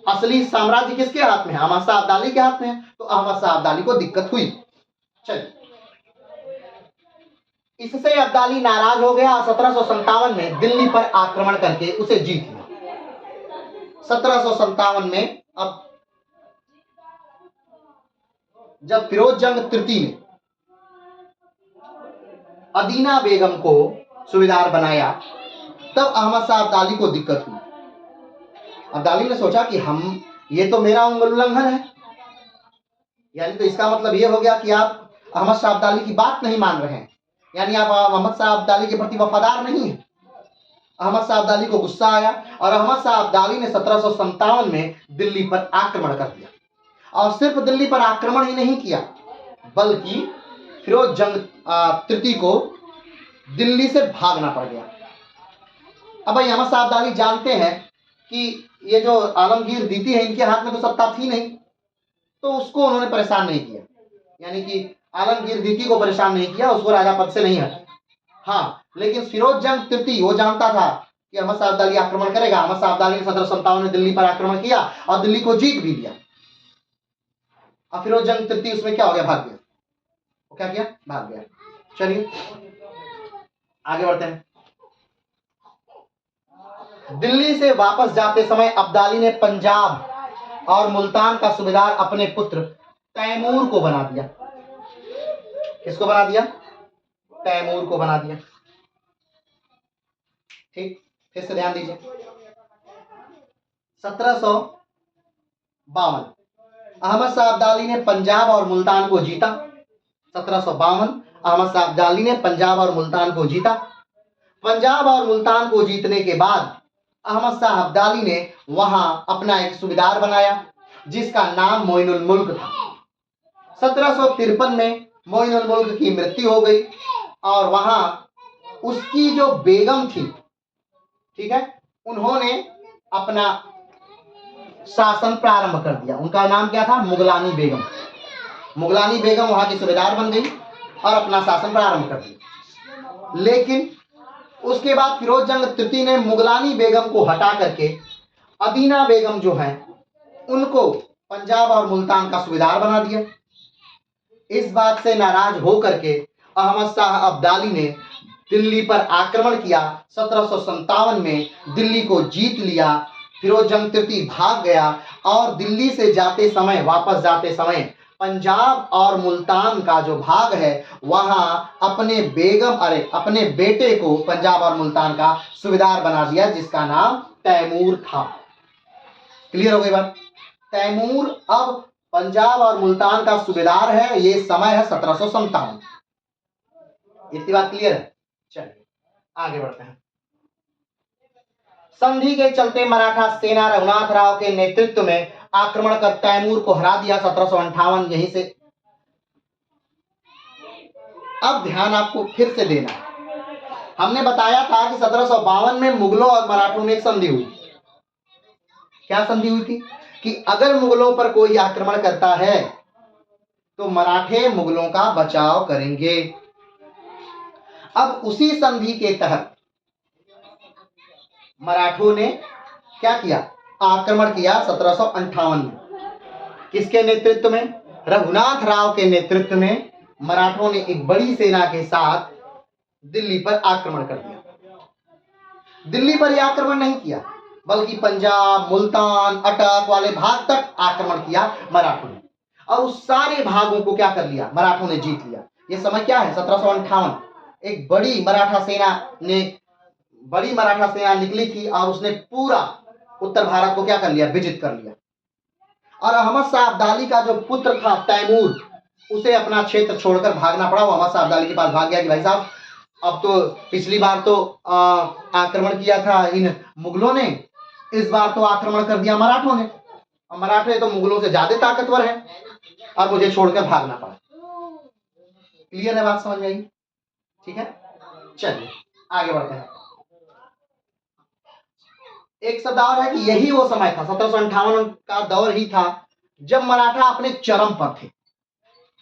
असली साम्राज्य किसके हाथ में है? अहमद शाह अब्दाली के हाथ में है। तो अहमद शाह अब्दाली को दिक्कत हुई। चलिए, इससे अब्दाली नाराज हो गया और 1757 में दिल्ली पर आक्रमण करके उसे जीत लिया। 1757 में अब जब फिरोज जंग तृतीय ने अदीना बेगम को सूबेदार बनाया, तब अहमद शाह अब्दाली को दिक्कत हुई। अब्दाली ने सोचा कि ये तो मेरा उल्लंघन है, यानी तो इसका मतलब ये हो गया कि आप अहमद शाह अब्दाली की बात नहीं मान रहे हैं, यानी आप अहमद शाह अब्दाली के प्रति वफादार नहीं है। अहमद शाह अब्दाली को गुस्सा आया और अहमद शाह अब्दाली ने 1757 में दिल्ली पर आक्रमण कर दिया। और सिर्फ दिल्ली पर आक्रमण ही नहीं किया, बल्कि फिरोज जंग तृतीय को दिल्ली से भागना पड़ गया। अब भाई अहमद शाह अब्दाली जानते हैं कि ये जो आलमगीर द्वितीय है, इनके हाथ में तो सत्ता थी नहीं, तो उसको उन्होंने परेशान नहीं किया, यानी कि आलमगीर द्वितीय को परेशान नहीं किया, उसको राजा पद से नहीं हटा। हाँ, लेकिन फिरोज जंग तृतीय वो जानता था कि अहमद शाह अब्दाली आक्रमण करेगा। अहमद शाह अब्दाली ने 1757 में दिल्ली पर आक्रमण किया और दिल्ली को जीत भी लिया। अब फिरोज जंग तृतीय उसमें क्या हो गया, भाग गया। वो क्या किया, भाग गया। चलिए आगे बढ़ते हैं। दिल्ली से वापस जाते समय अब्दाली ने पंजाब और मुल्तान का सूबेदार अपने पुत्र तैमूर को बना दिया। किसको बना दिया, तैमूर को बना दिया। ठीक, फिर से ध्यान दीजिए। 1752 अहमद शाह अब्दाली ने पंजाब और मुल्तान को जीता। 1752 अहमद शाह अब्दाली ने पंजाब और मुल्तान को जीता। पंजाब और मुल्तान को जीतने के बाद अहमद शाह अब्दाली ने वहां अपना एक सूबेदार बनाया, जिसका नाम मोइनुल मुल्क था। 1753 में मोइनुल मुल्क की मृत्यु हो गई और वहां उसकी जो बेगम थी, ठीक है, उन्होंने अपना शासन प्रारंभ कर दिया। उनका नाम क्या था, मुगलानी बेगम। मुगलानी बेगम वहां की सूबेदार बन गई और अपना शासन प्रारंभ कर दिया। लेकिन उसके बाद फिरोज जंग तृतीय ने मुगलानी बेगम को हटा करके अदीना बेगम जो है उनको पंजाब और मुल्तान का सूबेदार बना दिया। इस बात से नाराज होकर के अहमद शाह अब्दाली ने दिल्ली पर आक्रमण किया। 1757 में दिल्ली को जीत लिया। फिरोज जंग तृतीय भाग गया और दिल्ली से जाते समय, वापस जाते समय पंजाब और मुल्तान का जो भाग है वहां अपने बेटे को पंजाब और मुल्तान का सूबेदार बना दिया, जिसका नाम तैमूर था। क्लियर हो गई बात। तैमूर अब पंजाब और मुल्तान का सूबेदार है। ये समय है 1757। इतनी बात क्लियर है। चलिए आगे बढ़ते हैं। संधि के चलते मराठा सेना रघुनाथ राव के नेतृत्व में आक्रमण कर तैमूर को हरा दिया। 1758 यहीं से। अब ध्यान आपको फिर से देना है। हमने बताया था कि 1752 में मुगलों और मराठों में एक संधि हुई। क्या संधि हुई थी कि अगर मुगलों पर कोई आक्रमण करता है तो मराठे मुगलों का बचाव करेंगे। अब उसी संधि के तहत मराठों ने क्या किया, आक्रमण किया 1758 में। किसके नेतृत्व में, रघुनाथ राव के नेतृत्व में मराठों ने एक बड़ी सेना के साथ दिल्ली पर आक्रमण कर दिया। दिल्ली पर यह आक्रमण नहीं किया, बल्कि पंजाब, मुल्तान, अटक वाले भाग तक आक्रमण किया मराठों ने, और उस सारे भागों को क्या कर लिया, मराठों ने जीत लिया। यह समय क्या है, 1758। एक बड़ी मराठा सेना निकली थी और उसने पूरा उत्तर भारत को क्या कर लिया, विजित कर लिया। और अहमद शाह अब्दाली का जो पुत्र था तैमूर, उसे अपना क्षेत्र छोड़कर भागना पड़ा। वो अहमद शाह अब्दाली के पास भाग गया कि भाई साहब, अब तो पिछली बार तो आक्रमण किया था इन मुगलों ने, इस बार तो आक्रमण कर दिया मराठों ने, और मराठे तो मुगलों से ज्यादा ताकतवर है और मुझे छोड़कर भागना पड़ा। क्लियर है बात, समझ में आई? ठीक है, चलिए आगे बढ़ते हैं। एक शब्द और है कि यही वो समय था, 1758 का दौर ही था जब मराठा अपने चरम पर थे।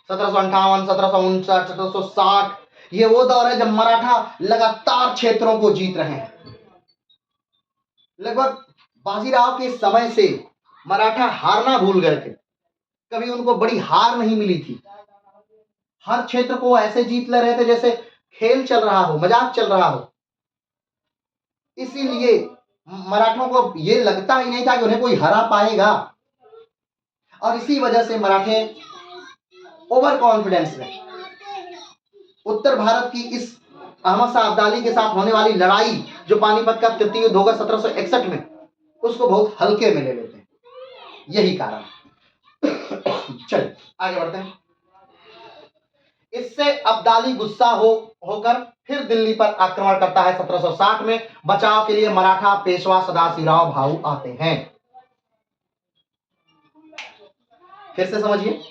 1758, 1759, 1760 ये वो दौर है जब मराठा लगातार क्षेत्रों को जीत रहे हैं। लगभग बाजीराव के समय से मराठा हारना भूल गए थे। कभी उनको बड़ी हार नहीं मिली थी। हर क्षेत्र को ऐसे जीत ले रहे थे जैसे खेल चल रहा हो, मजाक चल रहा हो। इसीलिए मराठों को ये लगता ही नहीं था कि उन्हें कोई हरा पाएगा, और इसी वजह से मराठे ओवर कॉन्फिडेंस में उत्तर भारत की इस अहमद शाह अब्दाली के साथ होने वाली लड़ाई, जो पानीपत का तृतीय युद्ध होगा 1761 में, उसको बहुत हल्के में ले लेते हैं। यही कारण। चलिए आगे बढ़ते हैं। इससे अब्दाली गुस्सा होकर फिर दिल्ली पर आक्रमण करता है। 1760 में बचाव के लिए मराठा पेशवा सदाशिवराव भाऊ आते हैं। फिर से समझिए,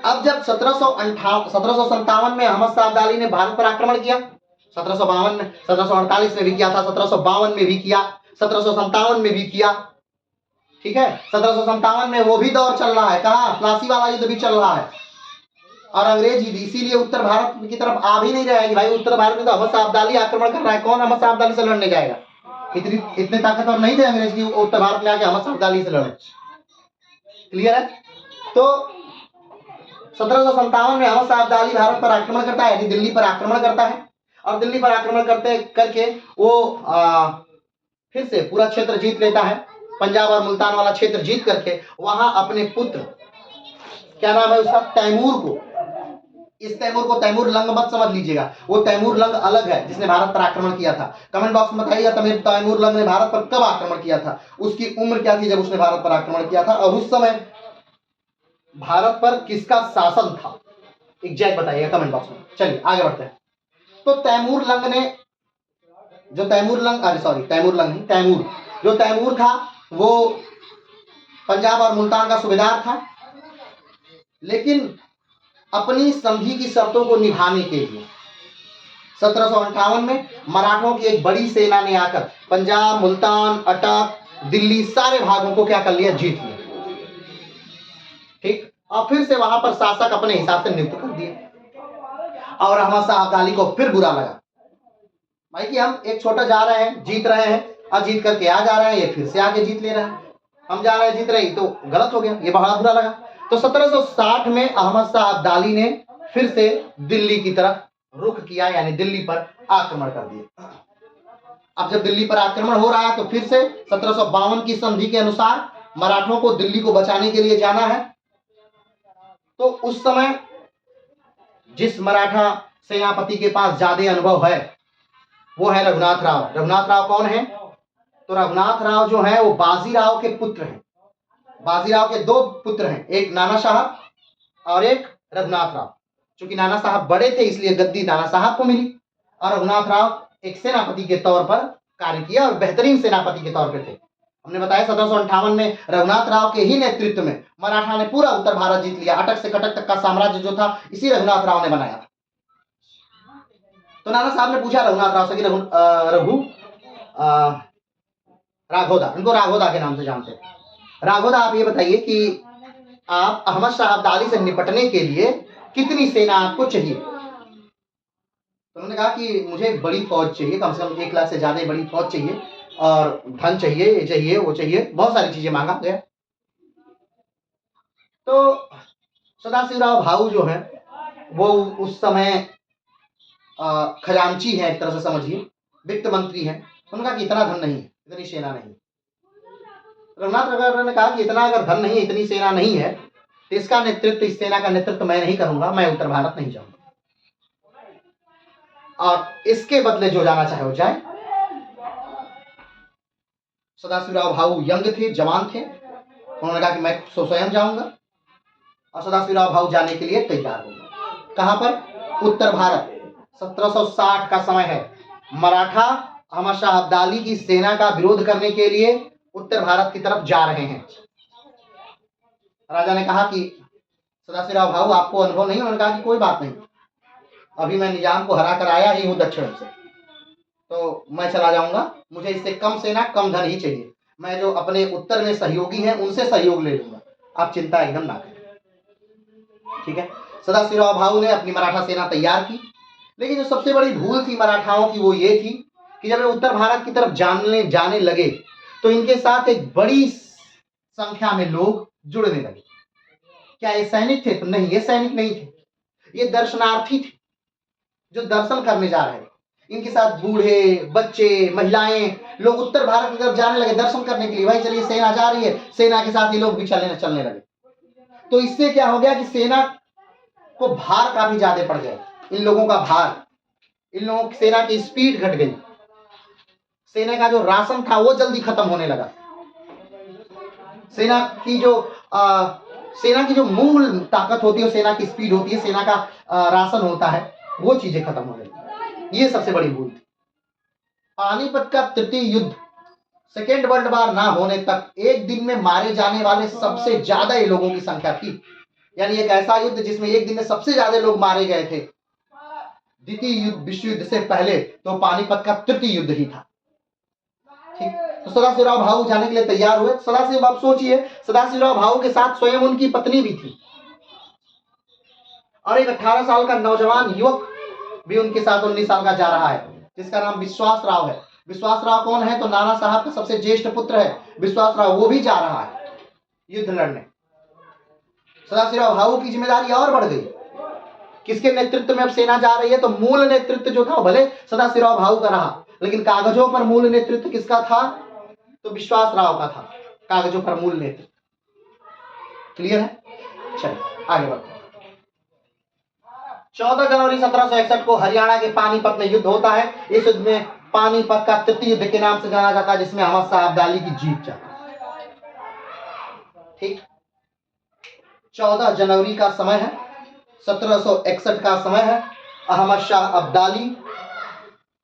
अब जब 1757 में अहमद शाह अब्दाली ने भारत पर आक्रमण किया, 1752 में, 1748 में भी किया था, 1752 में भी किया, 1757 में भी किया, ठीक है। 1757 में वो भी दौर चल रहा है, कहा प्लासी वाला युद्ध भी चल रहा है, और अंग्रेज इसीलिए उत्तर भारत की तरफ आ भी नहीं रहा है कि भाई उत्तर भारत में तो अहमद शाह अब्दाली आक्रमण कर रहा है, कौन अहमद शाह अब्दाली से लड़ने जाएगा। इतने ताकतवर नहीं थे अंग्रेज की उत्तर भारत में आके अहमद शाह अब्दाली से लड़े। क्लियर है। तो 1757 में अहमद शाह अब्दाली भारत पर आक्रमण करता है, दिल्ली पर आक्रमण करता है, और दिल्ली पर आक्रमण करके वो फिर से पूरा क्षेत्र जीत लेता है। पंजाब और मुल्तान वाला क्षेत्र जीत करके वहां अपने पुत्र, क्या नाम है उसका, तैमूर को, इस तैमूर को तैमूर लंग मत समझ लीजिएगा, वो तैमूर लंग अलग है जिसने भारत पर आक्रमण किया था। कमेंट बॉक्स में बताइएगा तैमूर लंग ने भारत पर कब आक्रमण किया था, उसकी उम्र क्या थी जब उसने भारत पर आक्रमण किया था, और उस समय भारत पर किसका शासन था, एग्जैक्ट बताइएगा कमेंट बॉक्स में। चलिए आगे बढ़ते हैं। तो तैमूर लंग ने, जो तैमूर लंग, अरे सॉरी तैमूर लंग नहीं, तैमूर, जो तैमूर था वो पंजाब और मुल्तान का सूबेदार था, लेकिन अपनी संधि की शर्तों को निभाने के लिए 1758 में मराठों की एक बड़ी सेना ने आकर पंजाब, मुल्तान, अटक, दिल्ली सारे भागों को क्या कर लिया, जीत लिया, ठीक। और फिर से वहां पर शासक अपने हिसाब से नियुक्त कर दिए, और अहमद शाह अब्दाली को फिर बुरा लगा भाई कि हम एक छोटा जा रहे हैं, जीत रहे हैं, और जीत करके आ जा रहे हैं, ये फिर से आके जीत ले रहा है, हम जा रहे हैं जीत रहे, तो गलत हो गया, ये बड़ा बुरा लगा। तो 1760 में अहमद शाह अब्दाली ने फिर से दिल्ली की तरफ रुख किया, यानी दिल्ली पर आक्रमण कर दिया। अब जब दिल्ली पर आक्रमण हो रहा है तो फिर से 1752 की संधि के अनुसार मराठों को दिल्ली को बचाने के लिए जाना है। तो उस समय जिस मराठा सेनापति के पास ज्यादा अनुभव है वो है रघुनाथ राव। रघुनाथ राव कौन है, तो रघुनाथ राव जो है वो बाजीराव के पुत्र हैं। बाजीराव के दो पुत्र हैं, एक नाना साहब और एक रघुनाथ राव। चूंकि नाना साहब बड़े थे इसलिए गद्दी नाना साहब को मिली, और रघुनाथ राव एक सेनापति के तौर पर कार्य किया, और बेहतरीन सेनापति के तौर पर थे। हमने बताया 1758 में रघुनाथ राव के ही नेतृत्व में मराठा ने पूरा उत्तर भारत जीत लिया। अटक से कटक तक का साम्राज्य जो था इसी रघुनाथ राव ने बनाया था। तो नाना साहब ने पूछा रघुनाथ राव से कि राघोदा, इनको राघोदा के नाम से जानते हैं, राघोदा आप ये बताइए कि आप अहमद शाह अब्दाली से निपटने के लिए कितनी सेना आपको चाहिए। तो उन्होंने कहा कि मुझे एक बड़ी फौज चाहिए, कम से कम 1 लाख से ज्यादा बड़ी फौज चाहिए, और धन चाहिए, ये चाहिए, वो चाहिए, बहुत सारी चीजें मांगा गया। तो सदाशिवराव भाऊ जो है वो उस समय खजांची है, एक तरह से समझिए, वित्त मंत्री है। उन्होंने कहा कि इतना धन नहीं है, इतनी सेना नहीं। रघुनाथ ने कहा कि इतना अगर धन नहीं है, इतनी सेना नहीं है, तो इसका नेतृत्व, इस सेना का नेतृत्व मैं नहीं करूंगा, मैं उत्तर भारत नहीं जाऊंगा, और इसके बदले जो जाना चाहे वो जाए। सदाशिवराव भाऊ यंग थे, जवान थे, उन्होंने कहा कि मैं स्वयं जाऊंगा, और सदाशिवराव भाऊ जाने के लिए तैयार होंगे। कहां पर, उत्तर भारत। 1760 का समय है, मराठा अहमद शाह अब्दाली की सेना का विरोध करने के लिए उत्तर भारत की तरफ जा रहे हैं। राजा ने कहा कि सदाशिवराव भाऊ आपको अनुभव नहीं। उन्होंने कहा कि कोई बात नहीं, अभी मैं निजाम को हरा कर आया ही हूं दक्षिण से, तो मैं चला जाऊंगा, मुझे इससे कम सेना, कम धन ही चाहिए, मैं जो अपने उत्तर में सहयोगी हैं उनसे सहयोग ले लूंगा, आप चिंता एकदम ना करें, ठीक है। सदाशिवराव भाऊ ने अपनी मराठा सेना तैयार की, लेकिन जो सबसे बड़ी भूल थी मराठाओं की वो ये थी कि जब वे उत्तर भारत की तरफ जाने लगे तो इनके साथ एक बड़ी संख्या में लोग जुड़ने लगे। क्या ये सैनिक थे? तो नहीं, ये सैनिक नहीं थे, ये दर्शनार्थी थे जो दर्शन करने जा रहे थे। इनके साथ बूढ़े, बच्चे, महिलाएं, लोग उत्तर भारत की तरफ जाने लगे दर्शन करने के लिए। भाई चलिए सेना जा रही है, सेना के साथ ये लोग भी चलने लगे। तो इससे क्या हो गया कि सेना को भार काफी ज्यादा पड़ गया, इन लोगों का भार, इन लोगों की सेना की स्पीड घट गई, सेना का जो राशन था वो जल्दी खत्म होने लगा, सेना की जो मूल ताकत होती है, सेना की स्पीड होती है, सेना का राशन होता है, वो चीजें खत्म हो गई। ये सबसे बड़ी भूल थी। पानीपत का तृतीय युद्ध, सेकेंड वर्ल्ड वार ना होने तक एक दिन में मारे जाने वाले सबसे ज्यादा ये लोगों की संख्या थी। यानी एक ऐसा युद्ध जिसमें एक दिन में सबसे ज्यादा लोग मारे गए थे। द्वितीय विश्व युद्ध से पहले तो पानीपत का तृतीय युद्ध ही था। ठीक, तो सदाशिवराव भाऊ जाने के लिए तैयार हुए। सदाशिव, आप सोचिए, सदाशिवराव भाऊ के साथ स्वयं उनकी पत्नी भी थी और एक 18 साल का नौजवान युवक भी उनके साथ 19 साल का जा रहा है, जिसका नाम विश्वास राव है। विश्वास राव कौन है? तो नाना साहब का सबसे ज्येष्ठ पुत्र है विश्वास राव, वो भी जा रहा है युद्ध लड़ने। सदाशिवराव भाऊ की जिम्मेदारी और बढ़ गई। किसके नेतृत्व में अब सेना जा रही है? तो मूल नेतृत्व जो था भले सदाशिवराव भाऊ का रहा, लेकिन कागजों पर मूल नेतृत्व किसका था? तो विश्वास राव का था, कागजों पर मूल नेतृत्व। क्लियर है? चलिए आगे बढ़ते हैं। 14 जनवरी 1761 को हरियाणा के पानीपत में युद्ध होता है। इस युद्ध में पानीपत का तृतीय युद्ध के नाम से जाना जाता है, जिसमें अहमद शाह अब्दाली की जीत जाती है। ठीक, 14 जनवरी का समय है, 1761 का समय है। अहमद शाह अब्दाली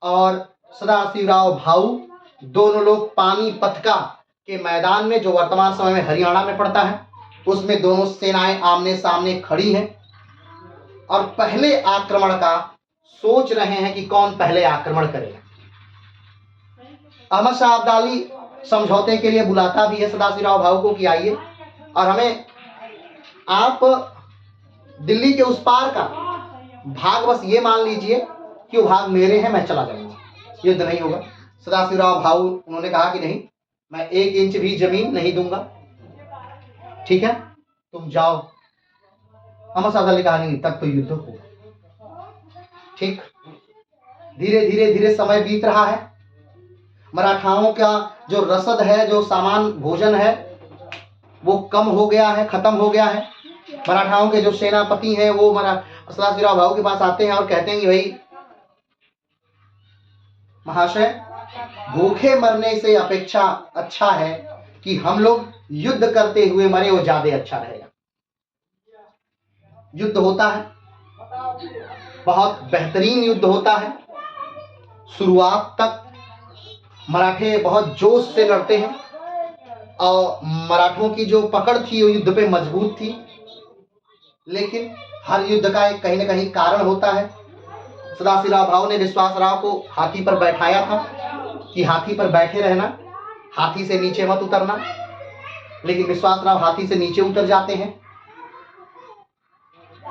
और सदाशिवराव भाऊ दोनों लोग पानीपत के मैदान में, जो वर्तमान समय में हरियाणा में पड़ता है, उसमें दोनों सेनाएं आमने सामने खड़ी हैं और पहले आक्रमण का सोच रहे हैं कि कौन पहले आक्रमण करेगा। अहमद शाह अब्दाली समझौते के लिए बुलाता भी है सदाशिवराव भाऊ को कि आइए, और हमें आप दिल्ली के उस पार का भाग बस ये मान लीजिए कि वो भाग मेरे हैं, मैं चला जाऊंगा, युद्ध नहीं होगा। सदाशिवराव भाऊ उन्होंने कहा कि नहीं, मैं 1 इंच भी जमीन नहीं दूंगा, ठीक है, तुम जाओ। अहमद शाह अब्दाली कहा नहीं, तब तो युद्ध होगा। ठीक, धीरे धीरे धीरे समय बीत रहा है। मराठाओं का जो रसद है, जो सामान भोजन है, वो कम हो गया है, खत्म हो गया है। मराठाओं के जो सेनापति हैं वो सदाशिवराव भाऊ के पास आते हैं और कहते हैं कि भाई महाशय, भूखे मरने से अपेक्षा अच्छा है कि हम लोग युद्ध करते हुए मरे, वो ज्यादा अच्छा रहेगा। युद्ध होता है, बहुत बेहतरीन युद्ध होता है। शुरुआत तक मराठे बहुत जोश से लड़ते हैं और मराठों की जो पकड़ थी वो युद्ध पे मजबूत थी, लेकिन हर युद्ध का एक कहीं ना कहीं कारण होता है। सदाशिवराव भाऊ ने विश्वास राव को हाथी पर बैठाया था कि हाथी पर बैठे रहना, हाथी से नीचे मत उतरना, लेकिन विश्वास राव हाथी से नीचे उतर जाते हैं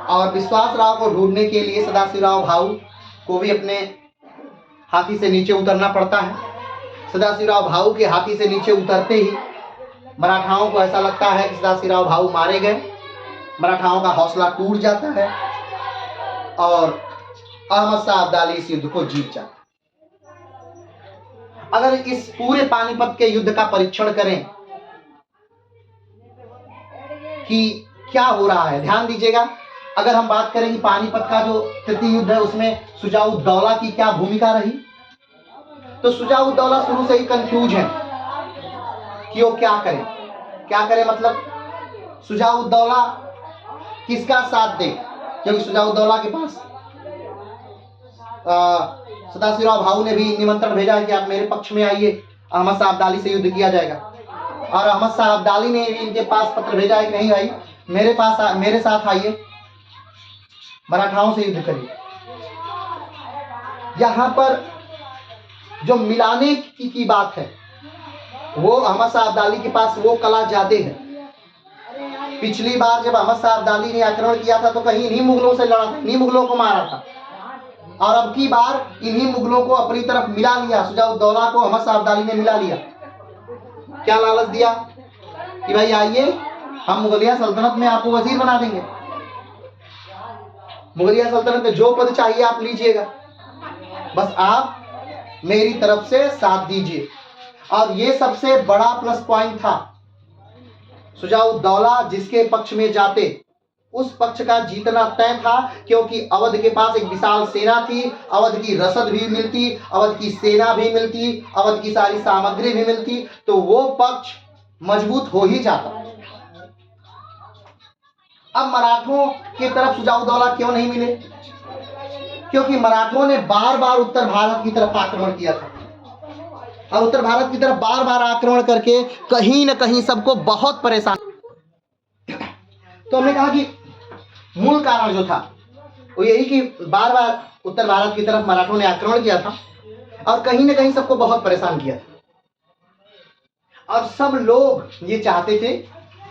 और विश्वास राव को ढूंढने के लिए सदाशिवराव भाऊ को भी अपने हाथी से नीचे उतरना पड़ता है। सदाशिवराव भाऊ के हाथी से नीचे उतरते ही मराठाओं को ऐसा लगता है कि सदाशिवराव भाऊ मारे गए, मराठाओं का हौसला टूट जाता है और अहमद शाह अब्दाली इस युद्ध को जीत जाता है। अगर इस पूरे पानीपत के युद्ध का परीक्षण करें कि क्या हो रहा है, ध्यान दीजिएगा। अगर हम बात करें कि पानीपत का जो तृतीय युद्ध है उसमें शुजा-उद-दौला की क्या भूमिका रही, तो शुजा-उद-दौला शुरू से ही कंफ्यूज है कि वो क्या करें, मतलब शुजा-उद-दौला किसका साथ दे, क्योंकि शुजा-उद-दौला के पास सदाशिवराव भाऊ ने भी निमंत्रण भेजा है कि आप मेरे पक्ष में आइए, अहमद शाह अब्दाली से युद्ध किया जाएगा। और अहमद शाह अब्दाली ने भी इनके पास पत्र भेजा है कि नहीं भाई, मेरे साथ आइए, मराठाओं से युद्ध करिए। यहाँ पर जो मिलाने की बात है, वो अहमद शाह अब्दाली के पास वो कला ज्यादा है। पिछली बार जब अहमद शाह अब्दाली ने आक्रमण किया था तो कहीं इन्हीं मुगलों से लड़ा था, इन्हीं मुगलों को मारा था, और अब की बार इन्हीं मुगलों को अपनी तरफ मिला लिया। शुजा-उद-दौला को अहमद शाह अब्दाली ने मिला लिया। क्या लालच दिया कि भाई आइए, हम मुगलिया सल्तनत में आपको वजीर बना देंगे, मुगलिया सल्तनत में जो पद चाहिए आप लीजिएगा। बस आप मेरी तरफ से साथ दीजिए। और ये सबसे बड़ा प्लस पॉइंट था। शुजाउद्दौला जिसके पक्ष में जाते उस पक्ष का जीतना तय था, क्योंकि अवध के पास एक विशाल सेना थी, अवध की रसद भी मिलती, अवध की सेना भी मिलती, अवध की सारी सामग्री भी मिलती, तो वो पक्ष मजबूत हो ही जाता। अब मराठों की तरफ शुजाउद्दौला क्यों नहीं मिले? क्योंकि मराठों ने बार बार उत्तर भारत की तरफ आक्रमण किया था, और उत्तर भारत की तरफ बार बार आक्रमण करके कहीं ना कहीं सबको बहुत परेशान। तो हमने कहा कि मूल कारण जो था वो यही कि बार बार उत्तर भारत की तरफ मराठों ने आक्रमण किया था और कहीं ना कहीं सबको बहुत परेशान किया था। और सब लोग ये चाहते थे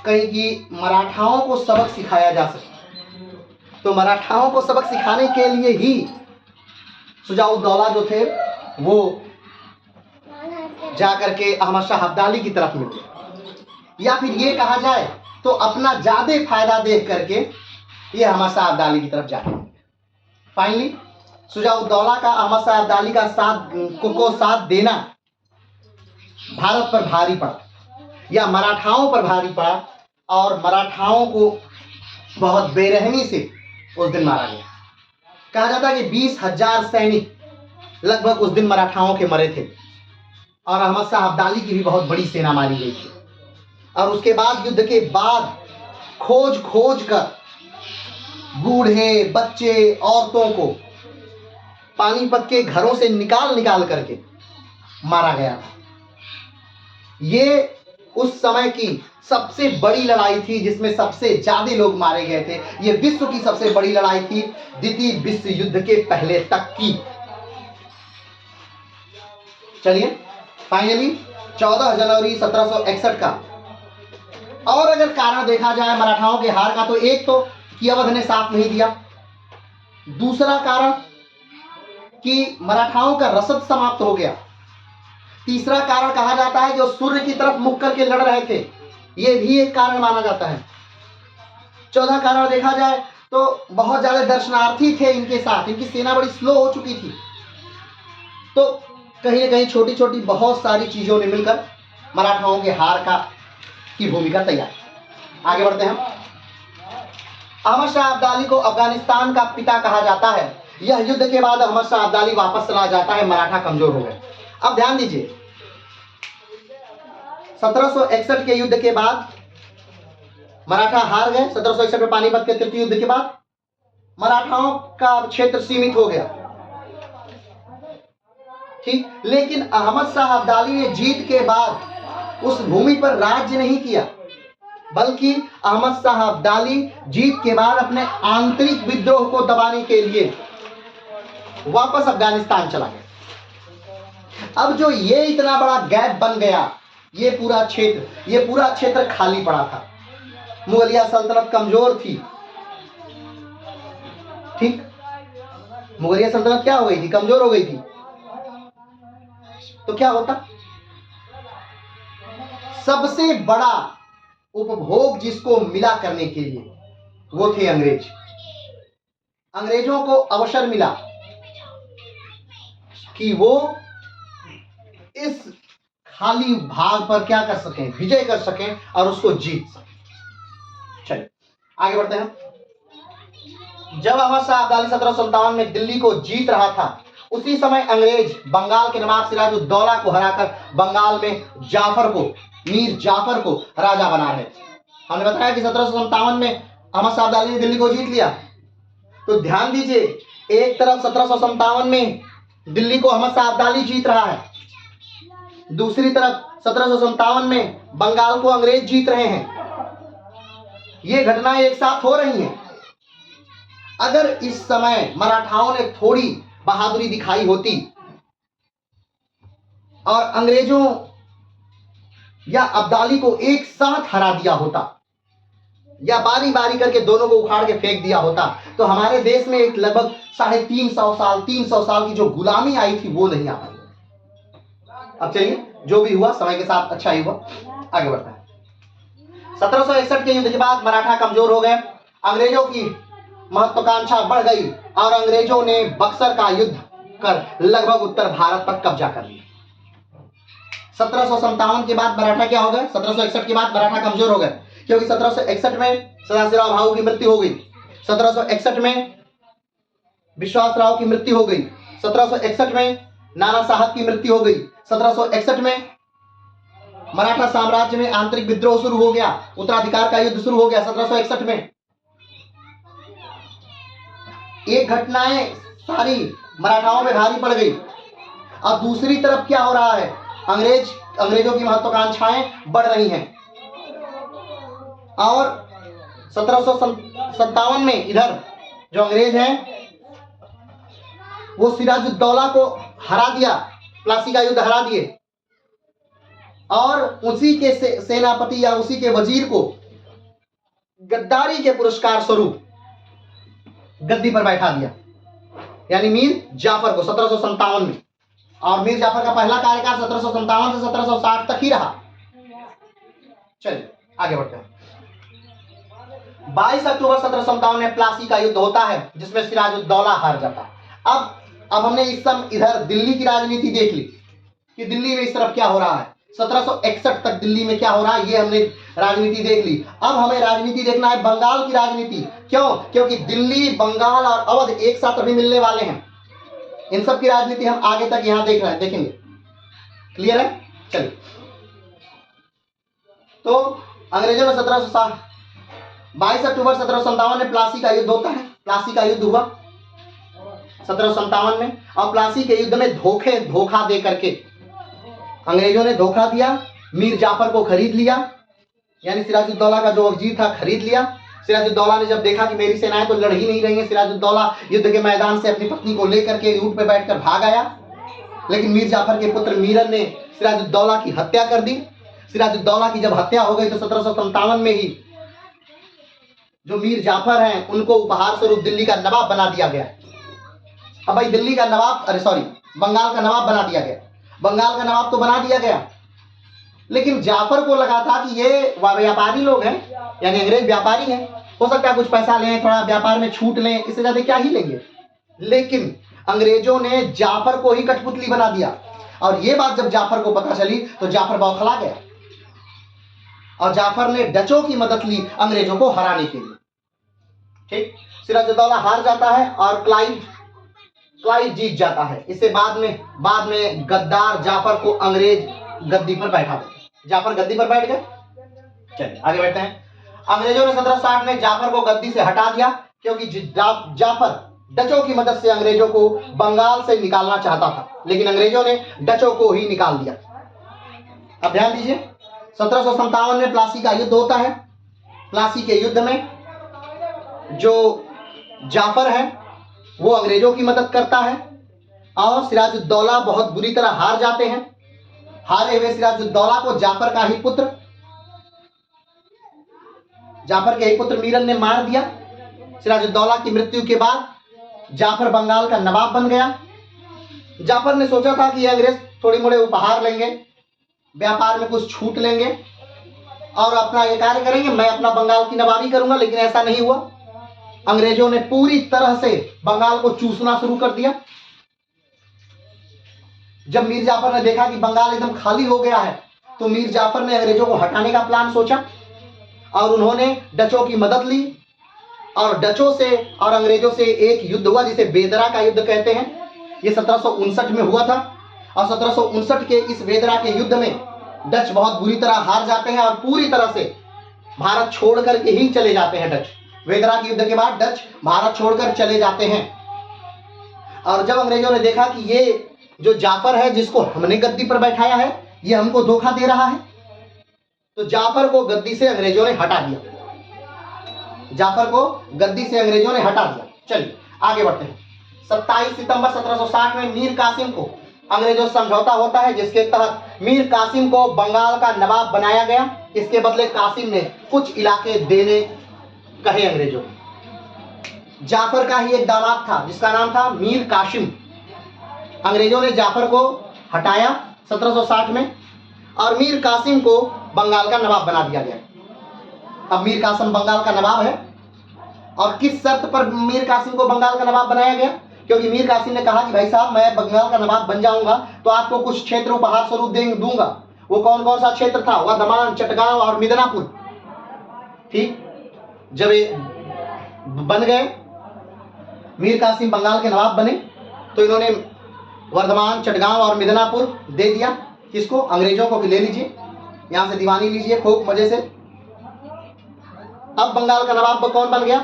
कहीं कि मराठाओं को सबक सिखाया जा सके। तो मराठाओं को सबक सिखाने के लिए ही शुजाउद्दौला जो थे वो जाकर के अहमद शाह अब्दाली की तरफ मिले, या फिर ये कहा जाए तो अपना ज्यादा फायदा देख करके ये अहमद शाह अब्दाली की तरफ जाते। फाइनली शुजाउद्दौला का अहमद शाह अब्दाली का साथ देना भारत पर भारी पड़ा, या मराठाओं पर भारी पड़ा, और मराठाओं को बहुत बेरहमी से उस दिन मारा गया। कहा जाता है कि 20,000 सैनिक लगभग उस दिन मराठाओं के मरे थे, और अहमद शाह अब्दाली की भी बहुत बड़ी सेना मारी गई थी। और उसके बाद युद्ध के बाद खोज खोज कर बूढ़े बच्चे औरतों को पानीपत के घरों से निकाल करके मारा गया था। ये उस समय की सबसे बड़ी लड़ाई थी जिसमें सबसे ज्यादा लोग मारे गए थे। ये विश्व की सबसे बड़ी लड़ाई थी, द्वितीय विश्व युद्ध के पहले तक की। चलिए फाइनली 14 जनवरी 1761 का। और अगर कारण देखा जाए मराठाओं के हार का, तो एक तो कि अवध ने साथ नहीं दिया, दूसरा कारण कि मराठाओं का रसद समाप्त हो गया, तीसरा कारण कहा जाता है जो सूर्य की तरफ मुख करके लड़ रहे थे, यह भी एक कारण माना जाता है। चौथा कारण देखा जाए तो बहुत ज्यादा दर्शनार्थी थे इनके साथ, इनकी सेना बड़ी स्लो हो चुकी थी। तो कहीं ना कहीं छोटी छोटी बहुत सारी चीजों ने मिलकर मराठाओं के हार की भूमिका तैयार। आगे बढ़ते हैं। अहमद शाह अब्दाली को अफगानिस्तान का पिता कहा जाता है। यह युद्ध के बाद अहमद शाह अब्दाली वापस चला जाता है, मराठा कमजोर हो गए। अब ध्यान दीजिए, 1761 के युद्ध के बाद मराठा हार गए। 1761 में पानीपत के तृतीय युद्ध के बाद मराठाओं का क्षेत्र सीमित हो गया, ठीक। लेकिन अहमद शाह अब्दाली ने जीत के बाद उस भूमि पर राज्य नहीं किया, बल्कि अहमद शाह अब्दाली जीत के बाद अपने आंतरिक विद्रोह को दबाने के लिए वापस अफगानिस्तान चला गया। अब जो ये इतना बड़ा गैप बन गया, ये पूरा क्षेत्र खाली पड़ा था। मुगलिया सल्तनत कमजोर थी, ठीक। मुगलिया सल्तनत क्या हो गई थी? कमजोर हो गई थी। तो क्या होता? सबसे बड़ा उपभोग जिसको मिला करने के लिए वो थे अंग्रेज। अंग्रेजों को अवसर मिला कि वो इस खाली भाग पर क्या कर सकें, विजय कर सकें और उसको जीत सकें। चलिए आगे बढ़ते हैं। जब अहमद शाह अब्दाली 1757 में दिल्ली को जीत रहा था, उसी समय अंग्रेज बंगाल के नवाब सिराजुद्दौला को हराकर बंगाल में मीर जाफर को राजा बना रहे थे। हमने बताया कि 1757 में अहमद शाह अब्दाली ने दिल्ली को जीत लिया। तो ध्यान दीजिए, एक तरफ 1757 में दिल्ली को अहमद शाह अब्दाली जीत रहा है, दूसरी तरफ 1757 में बंगाल को अंग्रेज जीत रहे हैं। ये घटनाएं एक साथ हो रही हैं। अगर इस समय मराठाओं ने थोड़ी बहादुरी दिखाई होती और अंग्रेजों या अब्दाली को एक साथ हरा दिया होता, या बारी बारी करके दोनों को उखाड़ के फेंक दिया होता, तो हमारे देश में एक लगभग 350 साल की जो गुलामी आई थी वो नहीं आ पाई। अब चलिए, जो भी हुआ समय के साथ अच्छा ही हुआ। आगे बढ़ता है। 1761 के युद्ध के बाद मराठा कमजोर हो गए, अंग्रेजों की महत्वाकांक्षा बढ़ गई और अंग्रेजों ने बक्सर का युद्ध कर लगभग उत्तर भारत पर कब्जा कर लिया। 1757 के बाद मराठा क्या हो गए, 1761 के बाद मराठा कमजोर हो गए, क्योंकि 1761 में सदाशिवराव भाऊ की मृत्यु हो गई, 1761 में विश्वासराव की मृत्यु हो गई, 1761 में नाना साहब की मृत्यु हो गई, 1761 में मराठा साम्राज्य में आंतरिक विद्रोह शुरू हो गया, उत्तराधिकार का युद्ध शुरू हो गया 1761 में। एक घटनाएं सारी मराठाओं में भारी पड़ गई। अब दूसरी तरफ क्या हो रहा है, अंग्रेजों की महत्वाकांक्षाएं बढ़ रही हैं और 1757 में इधर जो अंग्रेज हैं वो सिराजुद्दौला को हरा दिया, प्लासी का युद्ध हरा दिए और उसी के सेनापति या उसी के वजीर को गद्दारी के पुरस्कार स्वरूप गद्दी पर बैठा दिया, यानी मीर जाफर को 1757 में। और मीर जाफर का पहला कार्यकाल 1757 से 1760 तक ही रहा। चलिए आगे बढ़ते हैं। 22 अक्टूबर 1757 में प्लासी का युद्ध होता है जिसमें सिराजुद्दौला हार जाता है। अब हमने इस समय इधर दिल्ली की राजनीति देख ली कि दिल्ली में इस तरफ क्या हो रहा है, 1761 तक दिल्ली में क्या हो रहा है ये हमने राजनीति देख ली। अब हमें राजनीति देखना है बंगाल की राजनीति। क्यों? क्योंकि दिल्ली, बंगाल और अवध एक साथ अभी मिलने वाले हैं। इन सब की राजनीति हम आगे तक यहां देखेंगे। क्लियर है? चलिए, तो अंग्रेजों ने 22 अक्टूबर 1757 में प्लासी का युद्ध होता है। प्लासी का युद्ध हुआ 1757 में और प्लासी के युद्ध में धोखा दे करके अंग्रेजों ने धोखा दिया, मीर जाफर को खरीद लिया, यानी सिराजुद्दौला का जो वजीर था खरीद लिया। सिराजुद्दौला ने जब देखा कि मेरी सेनाएं तो लड़ ही नहीं रही हैं, सिराजुद्दौला युद्ध के मैदान से अपनी पत्नी को लेकर के ऊंट पे बैठकर भाग आया। लेकिन मीर जाफर के पुत्र मीरन ने सिराजुद्दौला की हत्या कर दी। सिराजुद्दौला की जब हत्या हो गई तो 1757 में ही जो मीर जाफर हैं उनको उपहार स्वरूप दिल्ली का नवाब बना दिया गया। अब भाई दिल्ली का नवाब, बंगाल का नवाब बना दिया गया। बंगाल का नवाब तो बना दिया गया, लेकिन जाफर को लगा था कि ये व्यापारी लोग हैं, यानी अंग्रेज व्यापारी हैं, हो सकता है कुछ पैसा लें, थोड़ा व्यापार में छूट लें, इससे ज्यादा क्या ही लेंगे। लेकिन अंग्रेजों ने जाफर को ही कठपुतली बना दिया और ये बात जब जाफर को पता चली तो जाफर बौखला गया और जाफर ने डचों की मदद ली अंग्रेजों को हराने के लिए। ठीक, सिराजुद्दौला हार जाता है और क्लाइव जीत जाता है। इससे बाद में गद्दार जाफर को अंग्रेज गद्दी पर बैठा देते। जाफर गद्दी पर बैठ गए। चलिए आगे बढ़ते हैं। अंग्रेजों ने 1760 में जाफर को गद्दी से हटा दिया क्योंकि जाफर डचों की मदद से अंग्रेजों को बंगाल से निकालना चाहता था, लेकिन अंग्रेजों ने डचों को ही निकाल दिया। अब ध्यान दीजिए, 1757 में प्लासी का युद्ध होता है। प्लासी के युद्ध में जो जाफर है वो अंग्रेजों की मदद करता है और सिराजुद्दौला बहुत बुरी तरह हार जाते हैं। हारे हुए सिराजुद्दौला को जाफर के ही पुत्र मीरन ने मार दिया। सिराजुद्दौला की मृत्यु के बाद जाफर बंगाल का नवाब बन गया। जाफर ने सोचा था कि ये अंग्रेज थोड़ी मोड़े उपहार लेंगे, व्यापार में कुछ छूट लेंगे और अपना ये कार्य करेंगे, मैं अपना बंगाल की नवाबी करूंगा, लेकिन ऐसा नहीं हुआ। अंग्रेजों ने पूरी तरह से बंगाल को चूसना शुरू कर दिया। जब मीर जाफर ने देखा कि बंगाल एकदम खाली हो गया है तो मीर जाफर ने अंग्रेजों को हटाने का प्लान सोचा और उन्होंने डचों की मदद ली और डचों से और अंग्रेजों से एक युद्ध हुआ जिसे बेदरा का युद्ध कहते हैं। यह 1759 में हुआ था और 1759 के इस बेदरा के युद्ध में डच बहुत बुरी तरह हार जाते हैं और पूरी तरह से भारत छोड़कर के ही चले जाते हैं डच। बेदरा के युद्ध के बाद डच भारत छोड़कर चले जाते हैं और जब अंग्रेजों ने देखा कि ये जो जाफर है जिसको हमने गद्दी पर बैठाया है ये हमको धोखा दे रहा है, तो जाफर को गद्दी से अंग्रेजों ने हटा दिया। जाफर को गद्दी से अंग्रेजों ने हटा दिया। चलिए आगे बढ़ते हैं। 27 सितंबर 1760 में मीर कासिम को अंग्रेजों से समझौता होता है जिसके तहत मीर कासिम को बंगाल का नवाब बनाया गया। इसके बदले कासिम ने कुछ इलाके देने कहे अंग्रेजों को। जाफर का ही एक दामाद था जिसका नाम था मीर कासिम। अंग्रेजों ने जाफर को हटाया 1760 में और मीर कासिम को बंगाल का नवाब बना दिया गया। अब मीर कासिम बंगाल का नवाब है और किस शर्त पर मीर कासिम को बंगाल का नवाब बनाया गया क्योंकि मीर कासिम ने कहा कि भाई साहब मैं बंगाल का नवाब बन जाऊंगा तो आपको कुछ क्षेत्र उपहार स्वरूप दूंगा। वो कौन कौन सा क्षेत्र था? वह दमान, चटगांव और मिदनापुर। ठीक, जब ये बन गए, मीर कासिम बंगाल के नवाब बने, तो इन्होंने वर्धमान, चटगांव और मिदनापुर दे दिया किसको? अंग्रेजों को, कि ले लीजिए, यहां से दीवानी लीजिए खूब मजे से। अब बंगाल का नवाब कौन बन गया?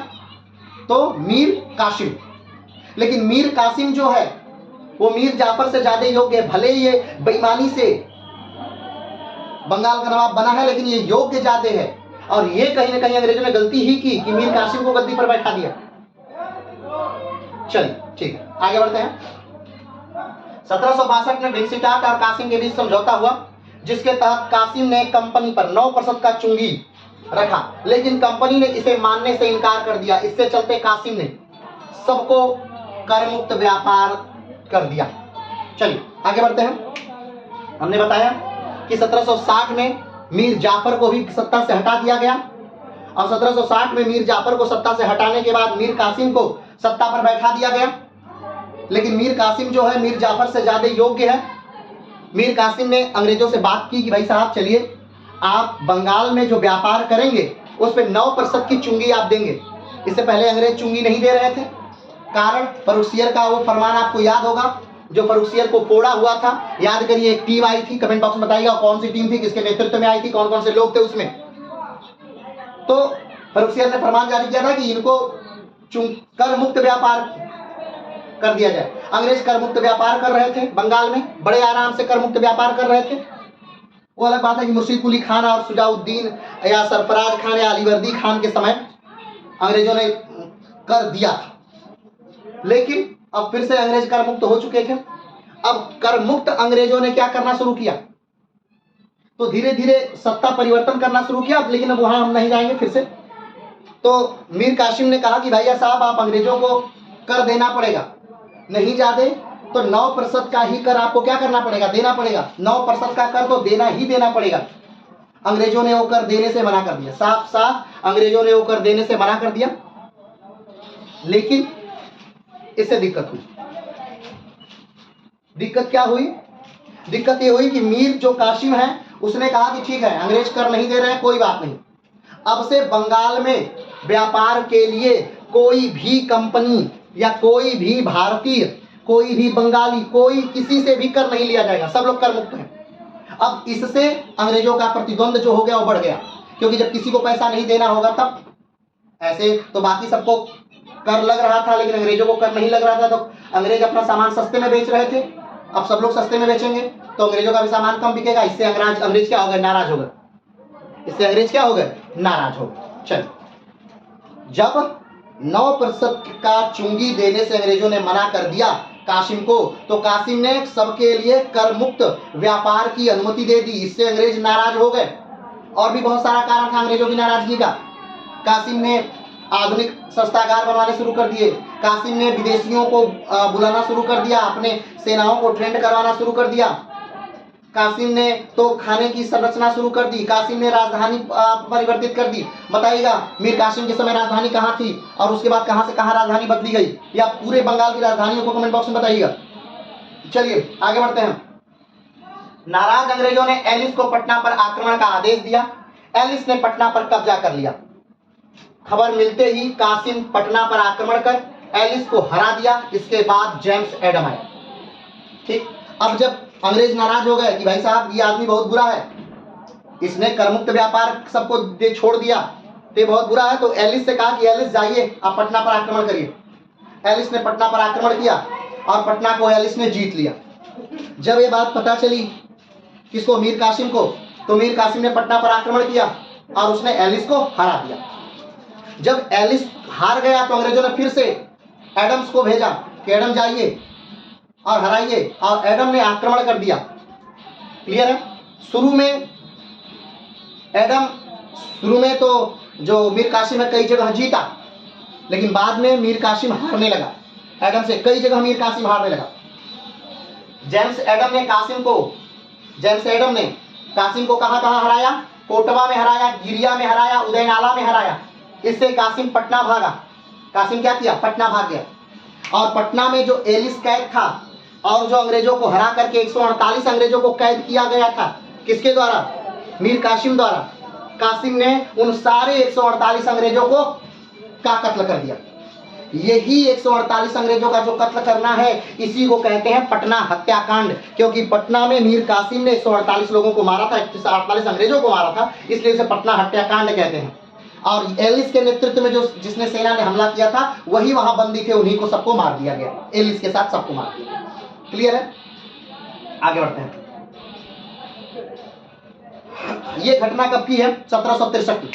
तो मीर कासिम। लेकिन मीर कासिम जो है वो मीर जाफर से ज्यादा योग्य है। भले ये बेईमानी से बंगाल का नवाब बना है, लेकिन ये योग्य ज्यादा है। और ये कहीं ना कहीं अंग्रेजों ने गलती ही की कि मीर कासिम को गद्दी पर बैठा दिया। चलिए ठीक है, आगे बढ़ते हैं। 1762 में विंसीटाट और कासिम के बीच समझौता हुआ, जिसके तहत कासिम ने कंपनी पर 9% का चुंगी रखा, लेकिन कंपनी ने इसे मानने से इनकार कर दिया। इससे चलते कासिम ने सबको कर मुक्त व्यापार कर दिया। चलिए आगे बढ़ते हैं। हमने बताया कि 1760 में मीर जाफर को भी सत्ता से हटा दिया गया, और 1760 में मीर जाफर को सत्ता से हटाने के बाद मीर कासिम को सत्ता पर बैठा दिया गया। लेकिन मीर कासिम जो है मीर जाफर से ज्यादा योग्य है। मीर कासिम ने अंग्रेजों से बात की कि भाई साहब चलिए, आप बंगाल में जो व्यापार करेंगे उस पर 9% की चुंगी आप देंगे। इससे पहले अंग्रेज चुंगी नहीं दे रहे थे। कारण फर्रुखसियर का वो फरमान आपको याद होगा, जो फर्रुखसियर को फोड़ा हुआ था। याद करिए, एक टीम आई थी, कमेंट बॉक्स में बताइएगा कौन सी टीम थी, किसके नेतृत्व में आई थी, कौन कौन से लोग थे उसमें। तो फर्रुखसियर ने फरमान जारी किया था कि इनको कर मुक्त व्यापार कर दिया जाए। अंग्रेज कर मुक्त व्यापार कर रहे थे बंगाल में, बड़े आराम से कर मुक्त व्यापार कर रहे थे। वो अलग बात है कि मुर्शिद कुली खान और सुजाउद्दीन या सरफराज खान या अलीवर्दी खान के समय अंग्रेजों ने कर दिया था, लेकिन अब फिर से अंग्रेज कर मुक्त हो चुके थे। अब कर मुक्त अंग्रेजों ने क्या करना शुरू किया? तो धीरे धीरे सत्ता परिवर्तन करना शुरू किया, लेकिन अब वहां हम नहीं जाएंगे फिर से। तो मीर कासिम ने कहा कि भैया साहब, आप अंग्रेजों को कर देना पड़ेगा, नहीं ज्यादा तो 9% का ही कर आपको क्या करना पड़ेगा? देना पड़ेगा। 9% का कर तो देना ही देना पड़ेगा। अंग्रेजों ने वो कर देने से मना कर दिया, साफ साफ अंग्रेजों ने वो कर देने से मना कर दिया। लेकिन इससे दिक्कत हुई। दिक्कत क्या हुई? दिक्कत ये हुई कि मीर जो कासिम है उसने कहा कि ठीक है, अंग्रेज कर नहीं दे रहे हैं, कोई बात नहीं, अब से बंगाल में व्यापार के लिए कोई भी कंपनी या कोई भी भारतीय, कोई भी बंगाली, कोई किसी से भी कर नहीं लिया जाएगा, सब लोग कर मुक्त हैं। अब इससे अंग्रेजों का प्रतिद्वंद जो हो गया वो बढ़ गया, क्योंकि जब किसी को पैसा नहीं देना होगा तब, ऐसे तो बाकी सबको कर लग रहा था लेकिन अंग्रेजों को कर नहीं लग रहा था, तो अंग्रेज अपना सामान सस्ते में बेच रहे थे। अब सब लोग सस्ते में बेचेंगे तो अंग्रेजों का भी सामान कम बिकेगा। इससे अंग्रेज क्या हो गए? नाराज हो गए। इससे अंग्रेज क्या हो गए? नाराज हो गए। चल, जब 9% का चुंगी देने से अंग्रेजों ने मना कर दिया कासिम को, तो कासिम ने सबके लिए कर मुक्त व्यापार की अनुमति दे दी। इससे अंग्रेज नाराज हो गए। और भी बहुत सारा कारण था अंग्रेजों की नाराजगी का। कासिम ने आधुनिक शस्त्रागार बनवाने शुरू कर दिए। कासिम ने विदेशियों को बुलाना शुरू कर दिया, अपने सेनाओं को ट्रेंड करवाना शुरू कर दिया। कासिम ने तो खाने की संरचना शुरू कर दी। कासिम ने राजधानी परिवर्तित कर दी। बताइएगा मीर कासिम के समय राजधानी कहाँ थी और उसके बाद कहाँ से कहाँ राजधानी बदली गई, या पूरे बंगाल की राजधानियों को कमेंट बॉक्स में बताइएगा। चलिए आगे बढ़ते हैं। नाराज अंग्रेजों ने एलिस को पटना पर आक्रमण का आदेश दिया। एलिस ने पटना पर कब्जा कर लिया। खबर मिलते ही कासिम पटना पर आक्रमण कर एलिस को हरा दिया। इसके बाद जेम्स एडम आए। ठीक, अब जब अंग्रेज नाराज हो गए कि भाई साहब ये आदमी बहुत बुरा है, इसने करमुक्त व्यापार सबको दे छोड़ दिया, तो ये बहुत बुरा है, तो एलिस से कहा कि एलिस जाइए आप पटना पर आक्रमण करिए। एलिस ने पटना पर आक्रमण किया और पटना को एलिस ने जीत लिया। जब ये बात पता चली किसको? मीर कासिम को। तो मीर कासिम ने पटना पर आक्रमण किया और उसने एलिस को हरा दिया। जब एलिस हार गया तो अंग्रेजों ने फिर से एडम्स को भेजा कि एडम जाइए और हराइए, और एडम ने आक्रमण कर दिया। क्लियर है? शुरू में तो जो मीर कासिम है कई जगह जीता, लेकिन बाद में मीर कासिम हारने लगा। एडम से कई जगह मीर कासिम हारने लगा। जेम्स एडम ने कासिम को कहां कहां हराया? कोटवा में हराया, गिरिया में हराया, उदयनाला में हराया। इससे कासिम पटना भागा। कासिम क्या किया? पटना भाग गया। और पटना में जो एलिस कैद था और जो अंग्रेजों को हरा करके 148 अंग्रेजों को कैद किया गया था, किसके द्वारा? मीर कासिम द्वारा। कासिम ने उन सारे 148 अंग्रेजों को का कत्ल कर दिया। यही 148 अंग्रेजों का जो कत्ल करना है, इसी को कहते हैं पटना हत्याकांड, क्योंकि पटना में मीर कासिम ने 148 लोगों को मारा था, 148 अंग्रेजों को मारा था, इसलिए उसे पटना हत्याकांड कहते हैं। और एलिस के नेतृत्व में जो जिसने सेना ने हमला किया था, वही वहां बंदी थे, उन्हीं को सबको मार दिया गया, एलिस के साथ सबको मार दिया। क्लियर है? आगे बढ़ते हैं। ये घटना कब की है? 1763 की।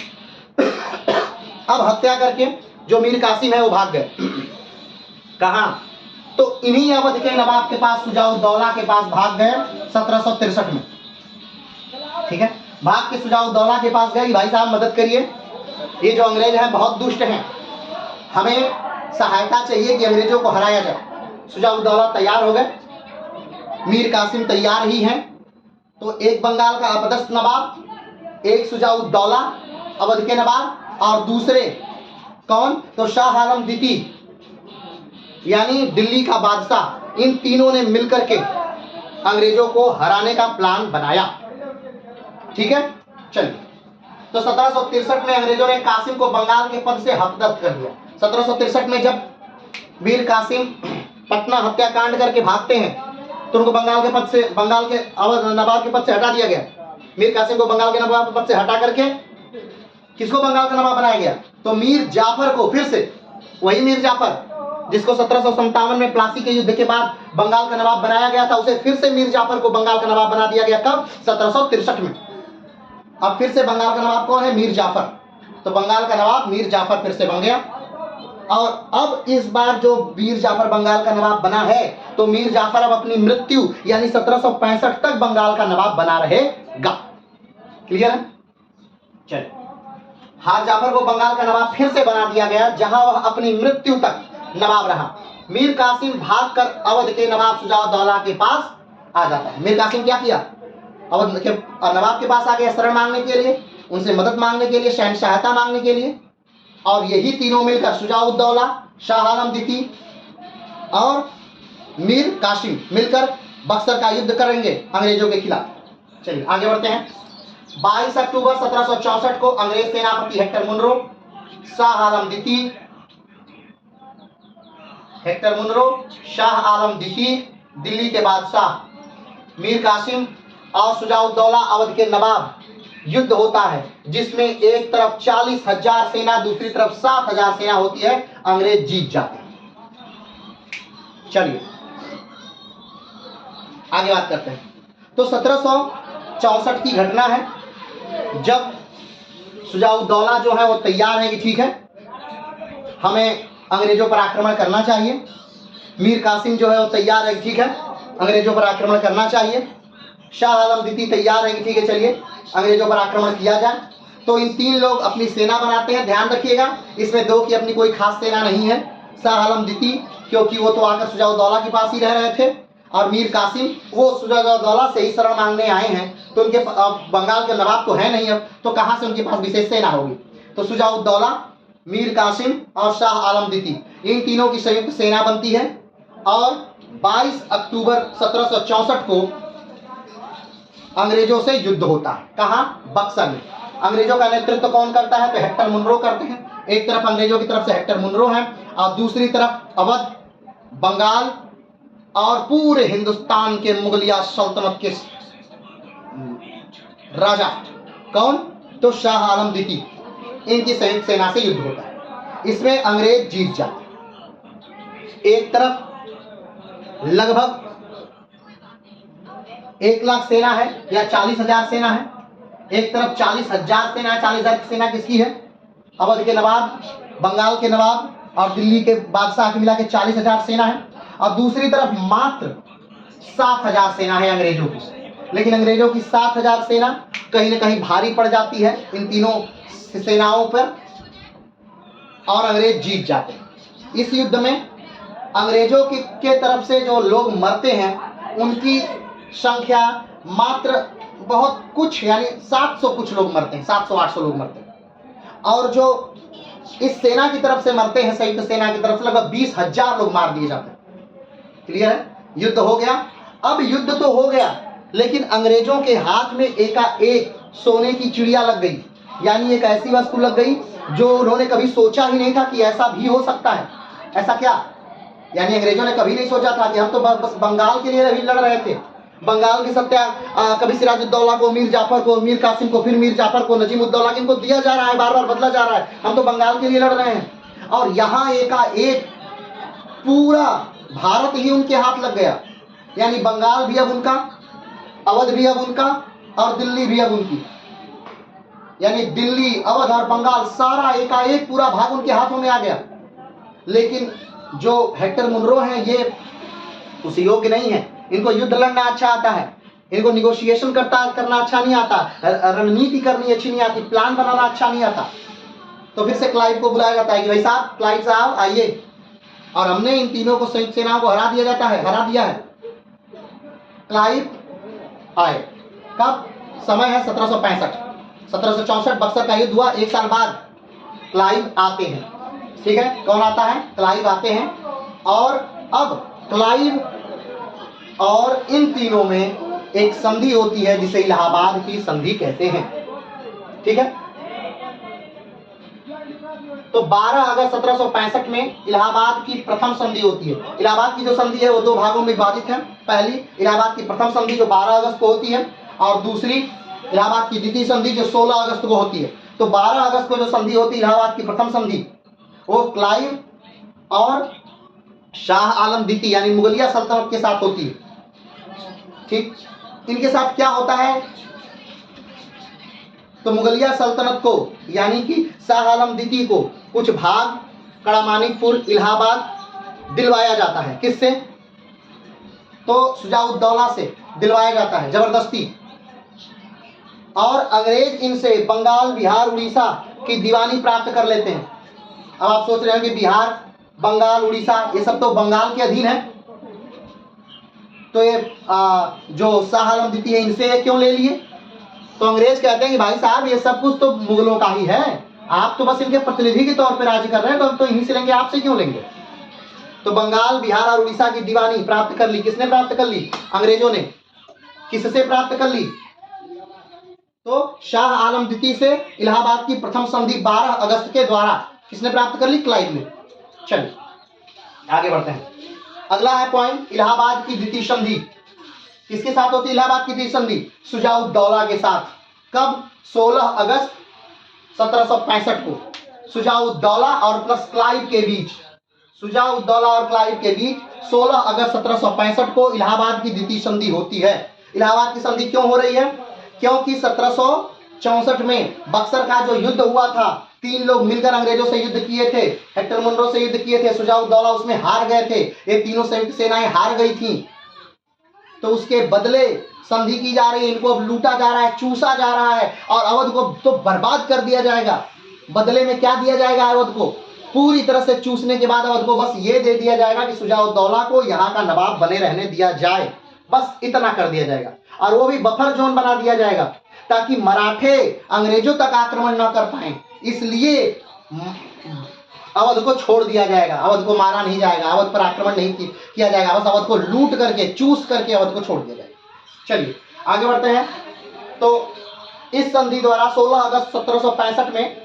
अब हत्या करके जो मीर कासिम है वो भाग गए। कहां? तो इन्हीं अवध के नवाब के पास, सुजाउद्दौला के पास भाग गए 1763 में। ठीक है, भाग के सुजाउद्दौला के पास गए कि भाई साहब मदद करिए, ये जो अंग्रेज हैं बहुत दुष्ट हैं, हमें सहायता चाहिए कि अंग्रेजों को हराया जाए। सुजाउद्दौला तैयार हो गए, मीर कासिम तैयार ही हैं। तो एक बंगाल का अपदस्थ नवाब, एक सुजाउद्दौला अवध के नवाब, और दूसरे कौन? तो शाह आलम द्वितीय यानी दिल्ली का बादशाह, इन तीनों ने मिलकर के अंग्रेजों को हराने का प्लान बनाया। ठीक है, चलिए। तो 1763 में अंग्रेजों ने कासिम को बंगाल के पद से हतदस्त कर दिया। 1763 में जब मीर कासिम पटना हत्याकांड करके भागते हैं, तो उनको बंगाल के पद से, बंगाल के अवध नवाब के पद से हटा दिया गया। मीर कासिम को बंगाल के नवाब के पद से हटा करके किसको बंगाल का नवाब बनाया गया? तो मीर जाफर को, फिर से वही मीर जाफर जिसको 1757 में प्लासी के युद्ध के बाद बंगाल का नवाब बनाया गया था, उसे फिर से मीर जाफर को बंगाल का नवाब बना दिया गया। कब? 1763 में। अब फिर से बंगाल का नवाब कौन है? मीर जाफर। तो बंगाल का नवाब मीर जाफर फिर से बन गया। और अब इस बार जो मीर जाफर बंगाल का नवाब बना है, तो मीर जाफर अब अपनी मृत्यु यानी 1765 तक बंगाल का नवाब बना रहेगा। क्लियर है? चलिए, हार जाफर को बंगाल का नवाब फिर से बना दिया गया, जहां वह अपनी मृत्यु तक नवाब रहा। मीर कासिम भागकर अवध के नवाब सुजाउद्दौला के पास आ जाता है। मीर कासिम क्या किया? अवध के नवाब के पास आ गया शरण मांगने के लिए, उनसे मदद मांगने के लिए, सहायता मांगने के लिए। और यही तीनों मिलकर, सुजाउद्दौला, शाह आलम द्वितीय और मीर कासिम मिलकर बक्सर का युद्ध करेंगे अंग्रेजों के खिलाफ। चलिए आगे बढ़ते हैं। 22 अक्टूबर 1764 को अंग्रेज सेनापति हेक्टर मुनरो, शाह आलम द्वितीय, हेक्टर मुनरो, शाह आलम द्वितीय, दिल्ली के बादशाह मीर कासिम और सुजाउद्दौला अवध के नवाब युद्ध होता है, जिसमें एक तरफ 40,000 सेना, दूसरी तरफ 7,000 सेना होती है। अंग्रेज जीत जाते हैं। चलिए आगे बात करते हैं। तो 1764 की घटना है, जब सुजाउद्दौला जो है वो तैयार है कि ठीक है, हमें अंग्रेजों पर आक्रमण करना चाहिए। मीर कासिम जो है वो तैयार है कि ठीक है, अंग्रेजों पर आक्रमण करना चाहिए। शाह आलम द्वितीय तैयार है कि ठीक है, चलिए अंग्रेजों पर आक्रमण किया जाए। तो इन तीन लोग अपनी सेना बनाते हैं। ध्यान रखिएगा, इसमें दो की अपनी कोई खास सेना नहीं है। शाह आलम द्वितीय क्योंकि वो तो आकर सुजाउद्दौला के पास ही रह रहे थे, और मीर कासिम वो सुजाउद्दौला से ही शरण मांगने आए हैं, तो उनके बंगाल के नवाब तो है नहीं अब, तो कहाँ से उनके पास विशेष सेना होगी? तो सुजाउद्दौला, मीर कासिम और शाह आलम द्वितीय, इन तीनों की संयुक्त सेना बनती है। और 22 अक्टूबर 1764 को अंग्रेजों से युद्ध होता है। कहाँ? बक्सर में। अंग्रेजों का नेतृत्व कौन करता है? तो हेक्टर मुनरो करते हैं। एक तरफ अंग्रेजों की तरफ से हेक्टर मुनरो है, और दूसरी तरफ अवध, बंगाल और पूरे हिंदुस्तान के मुगलिया सल्तनत के राजा कौन? तो शाह आलम द्वितीय, इनकी संयुक्त सेना से युद्ध होता है। इसमें अंग्रेज जीत जाते हैं। एक तरफ लगभग 1 लाख सेना है या 40,000 सेना है, एक तरफ 40,000 सेना है। 40,000 की सेना किसकी है? अवध के नवाब, बंगाल के नवाब और दिल्ली के बादशाह की मिला के 40,000 सेना है। और दूसरी तरफ मात्र 7,000 सेना है अंग्रेजों की। लेकिन अंग्रेजों की 7,000 सेना कहीं न कहीं भारी पड़ जाती है इन तीनों सेनाओं पर, और अंग्रेज जीत जाते हैं। इस युद्ध में अंग्रेजों के तरफ से जो लोग मरते हैं, उनकी संख्या मात्र बहुत कुछ, यानी 700 कुछ लोग मरते हैं, 700-800 लोग मरते हैं। और जो इस सेना की तरफ से मरते हैं, संयुक्त सेना की तरफ से लगभग 20,000 लोग मार दिए जाते हैं। क्लियर है? युद्ध हो गया। अब युद्ध तो हो गया, लेकिन अंग्रेजों के हाथ में एकाएक सोने की चिड़िया लग गई, यानी एक ऐसी वस्तु लग गई जो उन्होंने कभी सोचा ही नहीं था कि ऐसा भी हो सकता है। ऐसा क्या? यानी अंग्रेजों ने कभी नहीं सोचा था कि हम तो बस बंगाल के लिए अभी लड़ रहे थे, बंगाल की सत्या कभी सिराजुद्दौला को, मीर जाफर को, मीर कासिम को, फिर मीर जाफर को, नजीमुद्दौला को, इनको दिया जा रहा है, बार बार बदला जा रहा है, हम तो बंगाल के लिए लड़ रहे हैं। और यहाँ एकाएक पूरा भारत ही उनके हाथ लग गया, यानी बंगाल भी अब उनका, अवध भी अब उनका, और दिल्ली भी अब उनकी। यानी दिल्ली, अवध और बंगाल सारा एकाएक पूरा भाग उनके हाथों में आ गया। लेकिन जो हेक्टर मुनरो हैं, ये उस योग्य नहीं है। इनको युद्ध लड़ना अच्छा आता है, इनको निगोशिएशन करना अच्छा नहीं आता, रणनीति करनी अच्छी नहीं आती, प्लान बनाना अच्छा नहीं आता। तो फिर से क्लाइव को बुलाया जाता है कि भाई साहब, क्लाइव साहब आइए, और हमने इन तीनों को, संयुक्त सेनाओं को हरा दिया है। क्लाइव आए कब? समय है 1765, 1764 बक्सर का युद्ध हुआ, एक साल बाद क्लाइव आते हैं। ठीक है, कौन आता है? क्लाइव आते हैं। और अब क्लाइव और इन तीनों में एक संधि होती है जिसे इलाहाबाद की संधि कहते हैं। ठीक है, तो 12 अगस्त 1765 में इलाहाबाद की प्रथम संधि होती है। इलाहाबाद की जो संधि है वो दो भागों में विभाजित है। पहली इलाहाबाद की प्रथम संधि जो 12 अगस्त को होती है, और दूसरी इलाहाबाद की द्वितीय संधि जो 16 अगस्त को होती है। तो 12 अगस्त को जो संधि होती है, इलाहाबाद की प्रथम संधि, वो क्लाइव और शाह आलम द्वितीय यानी मुगलिया सल्तनत के साथ होती है। ठीक, इनके साथ क्या होता है? तो मुगलिया सल्तनत को यानी कि शाह आलम द्वितीय को कुछ भाग कड़ामानिकपुर, इलाहाबाद दिलवाया जाता है। किससे? तो शुजाउद्दौला से दिलवाया जाता है जबरदस्ती। और अंग्रेज इनसे बंगाल, बिहार, उड़ीसा की दीवानी प्राप्त कर लेते हैं। अब आप सोच रहे हैं कि बिहार, बंगाल, उड़ीसा ये सब तो बंगाल के अधीन है, तो ये जो शाह आलम द्वितीय है, इनसे क्यों ले लिए? तो अंग्रेज कहते हैं कि भाई साहब, ये सब कुछ तो मुगलों का ही है, आप तो बस इनके प्रतिनिधि के तौर पर राज्य कर रहे हैं, तो हम तो इन्हीं से लेंगे, आपसे क्यों लेंगे? तो बंगाल, बिहार और उड़ीसा की दीवानी प्राप्त कर ली। किसने प्राप्त कर ली? अंग्रेजों ने। किससे प्राप्त कर ली? तो शाह आलम द्वितीय से इलाहाबाद की प्रथम संधि 12 अगस्त के द्वारा किसने प्राप्त कर ली? क्लाइव ने। चलिए आगे बढ़ते हैं। अगला है पॉइंट, इलाहाबाद की द्वितीय संधि किसके साथ होती है? इलाहाबाद की द्वितीय संधि शुजाउद्दौला के साथ। कब? 16 अगस्त 1765 को शुजाउद्दौला और प्लस क्लाइव के बीच, शुजाउद्दौला और क्लाइव के बीच 16 अगस्त 1765 को इलाहाबाद की द्वितीय संधि होती है। इलाहाबाद की संधि क्यों हो रही है? क्योंकि 1764 में बक्सर का जो युद्ध हुआ था, 3 लोग मिलकर अंग्रेजों से युद्ध किए थे, हेक्टर मुनरो से युद्ध किए थे, शुजाउद्दौला उसमें हार गए थे, ये तीनों संयुक्त सेनाएं हार गई थी। तो उसके बदले संधि की जा रही है, इनको अब लूटा जा रहा है, चूसा जा रहा है, और अवध को तो बर्बाद कर दिया जाएगा। बदले में क्या दिया जाएगा? अवध को पूरी तरह से चूसने के बाद अवध को बस ये दे दिया जाएगा कि शुजाउद्दौला को यहाँ का नवाब बने रहने दिया जाए, बस इतना कर दिया जाएगा। और वो भी बफर जोन बना दिया जाएगा ताकि मराठे अंग्रेजों तक आक्रमण न कर पाए, इसलिए अवध को छोड़ दिया जाएगा, अवध को मारा नहीं जाएगा, अवध पर आक्रमण नहीं किया जाएगा, बस अवध को लूट करके, चूस करके अवध को छोड़ दिया जाएगा। चलिए आगे बढ़ते हैं। तो इस संधि द्वारा 16 अगस्त 1765 में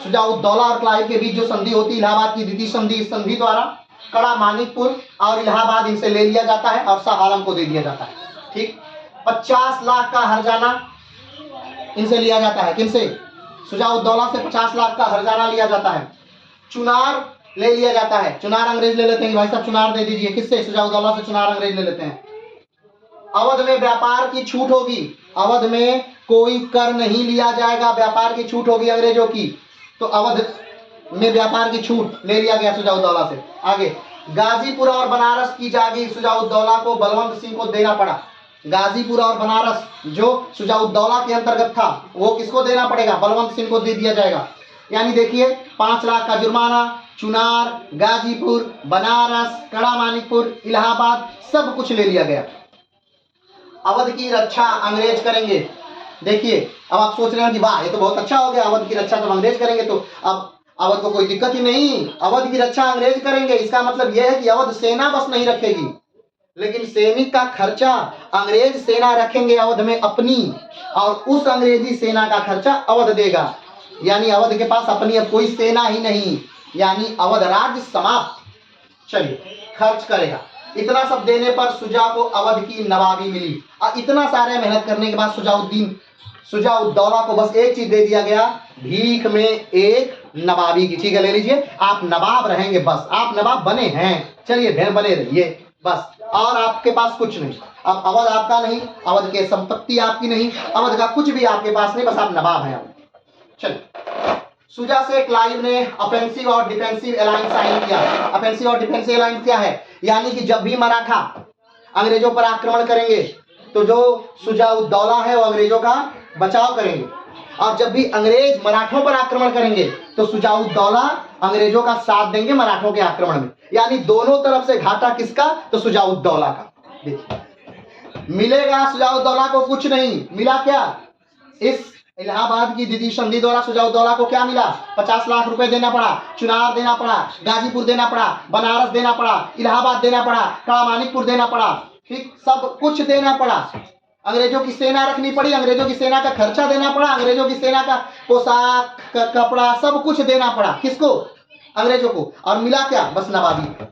शुजाउद्दौला और क्लाइव के बीच जो संधि होती है, इलाहाबाद की द्वितीय संधि, इस संधि द्वारा कड़ा, मानिकपुर और इलाहाबाद इनसे ले लिया जाता है और शाह आलम को दे दिया जाता है। ठीक, 50 लाख का हर्जाना इनसे लिया जाता है। किनसे? शुजाउद्दौला से 50 लाख का हर्जाना लिया जाता है। चुनार ले लिया जाता है, चुनार अंग्रेज ले लेते हैं, भाई साहब चुनार दे दीजिए। किससे? शुजाउद्दौला से चुनार अंग्रेज ले लेते हैं। अवध में व्यापार की छूट होगी, अवध में कोई कर नहीं लिया जाएगा, व्यापार की छूट होगी अंग्रेजों की। तो अवध में व्यापार की छूट ले लिया गया शुजाउद्दौला से। आगे, गाजीपुर और बनारस की जागीर शुजाउद्दौला को बलवंत सिंह को देना पड़ा। गाजीपुर और बनारस जो शुजाउद्दौला के अंतर्गत था, वो किसको देना पड़ेगा? बलवंत सिंह को दे दिया जाएगा। यानी देखिए, 5 लाख का जुर्माना, चुनार, गाजीपुर, बनारस, कड़ा मानिकपुर, इलाहाबाद सब कुछ ले लिया गया। अवध की रक्षा अंग्रेज करेंगे। देखिए, अब आप सोच रहे हैं कि वाह ये तो बहुत अच्छा हो गया, अवध की रक्षा तो अंग्रेज करेंगे। तो अब अवध को कोई दिक्कत ही नहीं, अवध की रक्षा अंग्रेज करेंगे। इसका मतलब यह है कि अवध सेना बस नहीं रखेगी, लेकिन सैनिक का खर्चा अंग्रेज सेना रखेंगे अवध में अपनी, और उस अंग्रेजी सेना का खर्चा अवध देगा। यानी अवध के पास अपनी अब कोई सेना ही नहीं, यानी अवध राज्य समाप्त। चलिए, खर्च करेगा। इतना सब देने पर शुजा को अवध की नवाबी मिली। और इतना सारे मेहनत करने के बाद शुजाउद्दौला को बस एक चीज दे दिया गया, भीख में एक नवाबी की। ठीक है, ले लीजिए, आप नवाब रहेंगे, बस आप नवाब बने हैं, चलिए भेड़ बने रहिए बस, और आपके पास कुछ नहीं। अब अवध आपका नहीं, अवध के संपत्ति आपकी नहीं, अवध का कुछ भी आपके पास नहीं, बस आप नवाब हैं। चलिए, शुजा से क्लाइव ने ऑफेंसिव और डिफेंसिव अलायंस साइन किया। ऑफेंसिव और डिफेंसिव अलायंस क्या है? यानी कि जब भी मराठा अंग्रेजों पर आक्रमण करेंगे तो जो शुजाउद्दौला है वो अंग्रेजों का बचाव करेंगे, और जब भी अंग्रेज मराठों पर आक्रमण करेंगे तो शुजाउद्दौला अंग्रेजों का साथ देंगे मराठों के आक्रमण में। यानी दोनों तरफ से घाटा किसका? तो शुजाउद्दौला का। देखिए, मिलेगा शुजाउद्दौला को कुछ नहीं मिला। क्या? इस इलाहाबाद की द्वितीय संधि द्वारा शुजाउद्दौला को क्या मिला? 50 लाख रुपए देना पड़ा, चुनार देना पड़ा, गाजीपुर देना पड़ा, बनारस देना पड़ा, इलाहाबाद देना पड़ा, कामानिकपुर देना पड़ा, ठीक, सब कुछ देना पड़ा। अंग्रेजों की सेना रखनी पड़ी, अंग्रेजों की सेना का खर्चा देना पड़ा, अंग्रेजों की सेना का पोशाक कपड़ा सब कुछ देना पड़ा। किसको? अंग्रेजों को। और मिला क्या? बस नवाबी।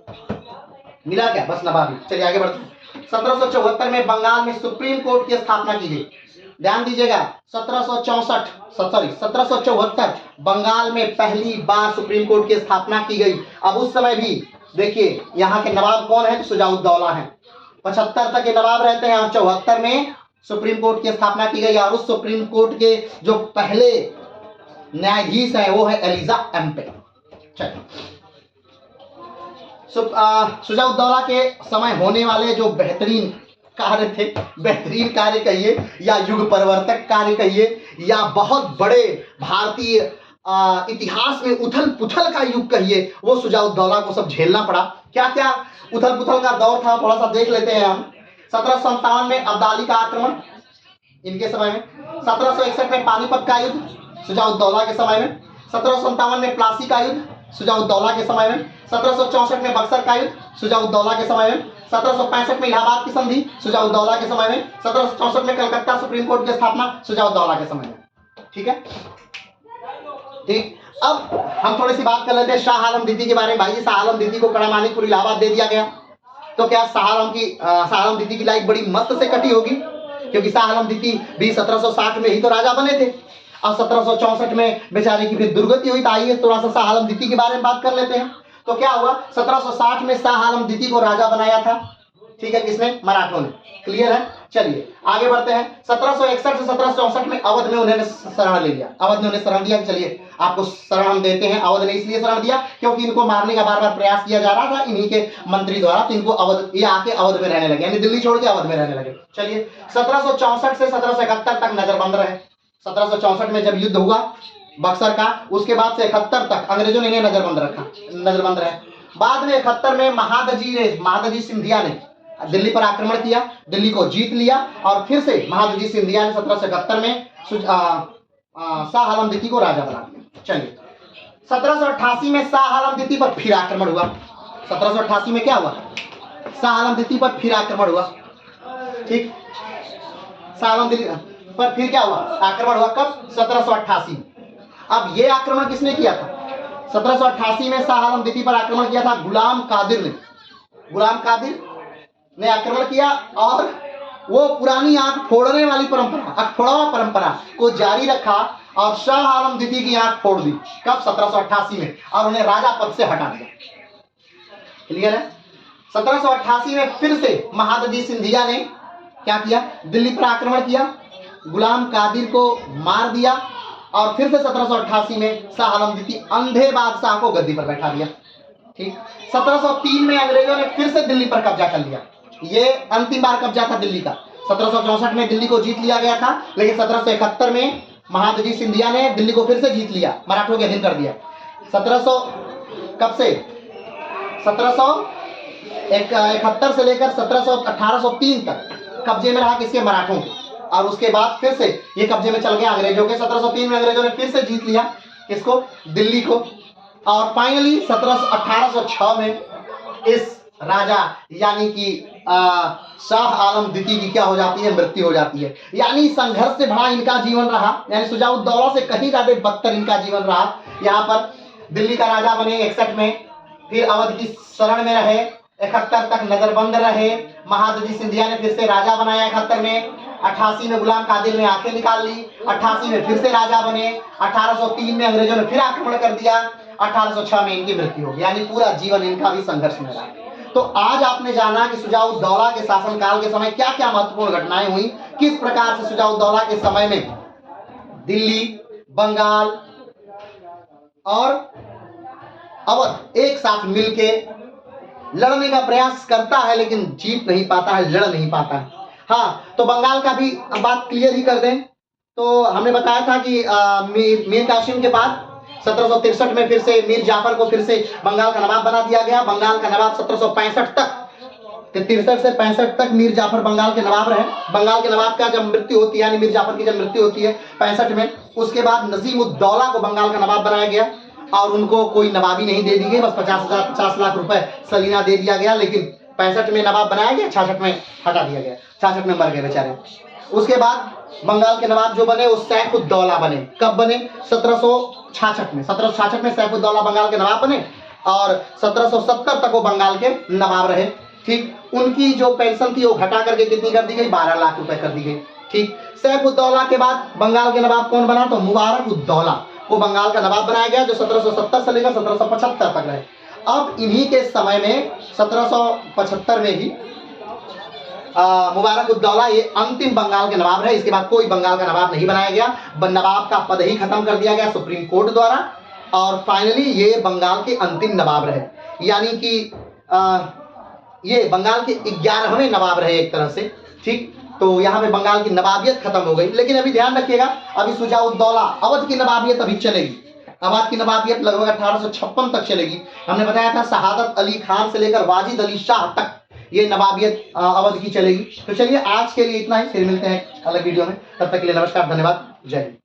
मिला क्या? बस नवाबी। चलिए आगे बढ़ते हैं। 1774 में बंगाल में सुप्रीम कोर्ट की स्थापना की गई। ध्यान दीजिएगा, 1774 बंगाल में पहली बार सुप्रीम कोर्ट की स्थापना की गई। अब उस समय भी देखिए, यहाँ के नवाब कौन है? तो शुजाउद्दौला है। 75 तक के नवाब रहते हैं और 74 में सुप्रीम कोर्ट की स्थापना की गई। और उस सुप्रीम कोर्ट के जो पहले न्यायाधीश है वो है एलिजा एम्पे। चलिए, शुजाउद्दौला के समय होने वाले जो बेहतरीन कार्य थे, बेहतरीन कार्य कहिए या युग परिवर्तक कार्य कहिए या बहुत बड़े भारतीय इतिहास में उथल पुथल का युग कहिए, वो शुजाउद्दौला को सब झेलना पड़ा। क्या क्या उथल पुथल का दौर था, थोड़ा सा देख लेते हैं हम। 1757 में अब्दाली का आक्रमण इनके समय में, 1761 में पानीपत का युद्ध शुजाउद्दौला के समय में, 1757 में प्लासी का युद्ध शुजाउद्दौला के समय में, 1764 में बक्सर का युद्ध शुजाउद्दौला के समय में, 1765 में इलाहाबाद की संधि शुजाउद्दौला के समय में, 1764 में कलकत्ता सुप्रीम कोर्ट की स्थापना शुजाउद्दौला के समय में। ठीक है, ठीक। अब हम थोड़ी सी बात कर लेते हैं शाह आलम द्वितीय के बारे में। भाई, शाह आलम द्वितीय को कड़ामानिकपुर इलाहाबाद दे दिया गया, तो क्या शाह आलम द्वितीय की लाइफ बड़ी मस्त से कटी होगी? क्योंकि शाह आलम द्वितीय भी 1760 में ही तो राजा बने थे, और 1764 में बेचारे की फिर दुर्गति हुई। तो आइए थोड़ा सा शाह आलम द्वितीय के बारे में बात कर लेते हैं। तो क्या हुआ? 1760 में शाह आलम द्वितीय को राजा बनाया था। ठीक है, किसने? मराठों ने। क्लियर है? चलिए आगे बढ़ते हैं। 1761 से 1764 में अवध में उन्होंने शरण ले लिया। अवध ने उन्हें शरण दिया कि चलिए आपको शरण हम देते हैं। अवध ने इसलिए शरण दिया क्योंकि इनको मारने का बार बार प्रयास किया जा रहा था इन्हीं के मंत्री द्वारा, तो इनको अवध, ये आके अवध में रहने लगे, यानी दिल्ली छोड़ के अवध में रहने लगे। चलिए, 1764 से 1771 तक नजरबंद रहे। 1764 में जब युद्ध हुआ बक्सर का, उसके बाद से 71 तक अंग्रेजों ने इन्हें नजरबंद रहे। बाद में 71 में महादजी सिंधिया ने दिल्ली पर आक्रमण किया, दिल्ली को जीत लिया, और फिर से महादजी सिंधिया ने 1771 में शाह आलम द्वितीय को राजा बना दिया। चलिए, 1788 में शाह आलम द्वितीय पर फिर आक्रमण हुआ। 1788 में क्या हुआ? शाह आलम द्वितीय पर फिर आक्रमण हुआ। ठीक, शाह आलम द्वितीय पर फिर क्या हुआ? आक्रमण हुआ। कब? 1788। अब ये आक्रमण किसने किया था? 1788 में शाह आलम द्वितीय पर आक्रमण किया था गुलाम कादिर ने आक्रमण किया, और वो पुरानी आंख फोड़ने वाली परंपरा, आंख फोड़वा परंपरा को जारी रखा और शाह आलम द्वितीय की आंख फोड़ दी। कब? 1788 में, और उन्हें राजा पद से हटा दिया। क्लियर है? 1788 में फिर से महादजी सिंधिया ने क्या किया? दिल्ली पर आक्रमण किया, गुलाम कादिर को मार दिया, और फिर से 1788 में शाह आलम द्वितीय अंधे बादशाह को गद्दी पर बैठा दिया। ठीक, 1703 में अंग्रेजों ने फिर से दिल्ली पर कब्जा कर लिया। ये अंतिम बार कब्जा था दिल्ली का। 1764 में दिल्ली को जीत लिया गया था, लेकिन 1771 में महादजी सिंधिया ने दिल्ली को फिर से जीत लिया, मराठों के अधीन कर दिया। 1700 कब से? 1771 से लेकर 1803 तक कब्जे में रहा किसके? मराठों के, और उसके बाद फिर से ये कब्जे में चल गया अंग्रेजों के। 1703 में अंग्रेजों ने फिर से जीत लिया किसको? दिल्ली को। और फाइनली 1806 में इस राजा यानी कि शाह आलम द्वितीय की क्या हो जाती है, मृत्यु हो जाती है। यानी संघर्ष से भरा इनका जीवन रहा, यानी शुजाउद्दौला से कहीं ज्यादा बदतर इनका जीवन रहा। यहाँ पर दिल्ली का राजा बने 61 में, फिर अवध की शरण में रहे, 71 तक नजरबंद रहे। महादजी सिंधिया ने फिर से राजा बनाया 71 में, 88 में गुलाम कादिर ने आंखें निकाल ली, 88 में फिर से राजा बने, 1803 में अंग्रेजों ने फिर आक्रमण कर दिया, 1806 में इनकी मृत्यु हो गई। यानी पूरा जीवन इनका भी संघर्ष में रहा। तो आज आपने जाना कि शुजाउद्दौला के शासनकाल के समय क्या क्या महत्वपूर्ण घटनाएं हुई, किस प्रकार से शुजाउद्दौला के समय में दिल्ली, बंगाल और अवध एक साथ मिलके लड़ने का प्रयास करता है, लेकिन जीत नहीं पाता है, लड़ नहीं पाता है। हाँ, तो बंगाल का भी बात क्लियर ही कर दें तो हमने बताया था कि मीर कासिम के बाद 1763 में फिर से मीर जाफर को फिर से बंगाल का नवाब बना दिया गया। बंगाल का नवाब 1765 तक, 63 से 65 तक मीर जाफर बंगाल के नवाब रहे। बंगाल के नवाब का जब मृत्यु होती है, यानी मीर जाफर की जब मृत्यु होती है 65 में, उसके बाद नजीमुद्दौला को बंगाल का नवाब बनाया गया और उनको कोई नवाबी नहीं दे दी गई, बस 50 लाख रुपए सलीना दे दिया गया। लेकिन 65 में नवाब बनाया गया, 66 में हटा दिया गया, 66 में मर गए बेचारे। उसके बाद बंगाल के नवाब जो बने वो सैफुद्दौला बने। कब बने? 1766 में। 1766 में सैफुद्दौला बंगाल के नवाब बने और 1770 तक वो बंगाल के नवाब रहे। ठीक, उनकी जो पेंशन थी वो घटा करके कितनी कर दी गई? 12 लाख रुपए कर दी गई। ठीक, सैफुद्दौला के बाद बंगाल के नवाब कौन बना? तो मुबारकुद्दौला को बंगाल का नवाब बनाया गया, जो 1770 से लेकर 1775 तक रहे। अब इन्हीं के समय में 1775 में ही मुबारकुद्दौला ये अंतिम बंगाल के नवाब रहे। इसके बाद कोई बंगाल का नवाब नहीं बनाया गया, नवाब का पद ही खत्म कर दिया गया सुप्रीम कोर्ट द्वारा और फाइनली ये बंगाल के अंतिम नवाब रहे। यानी कि ये बंगाल के 11वें नवाब रहे एक तरह से। ठीक, तो यहाँ पे बंगाल की नवाबियत खत्म हो गई। लेकिन अभी ध्यान रखिएगा, अभी शुजाउद्दौला अवध की नवाबियत अभी चलेगी। अवध की नवाबियत लगभग 1856 तक चलेगी। हमने बताया था शहादत अली खान से लेकर वाजिद अली शाह तक ये नवाबियत अवध की चलेगी। तो चलिए आज के लिए इतना ही, फिर मिलते हैं अलग वीडियो में। तब तक के लिए नमस्कार, धन्यवाद, जय हिंद।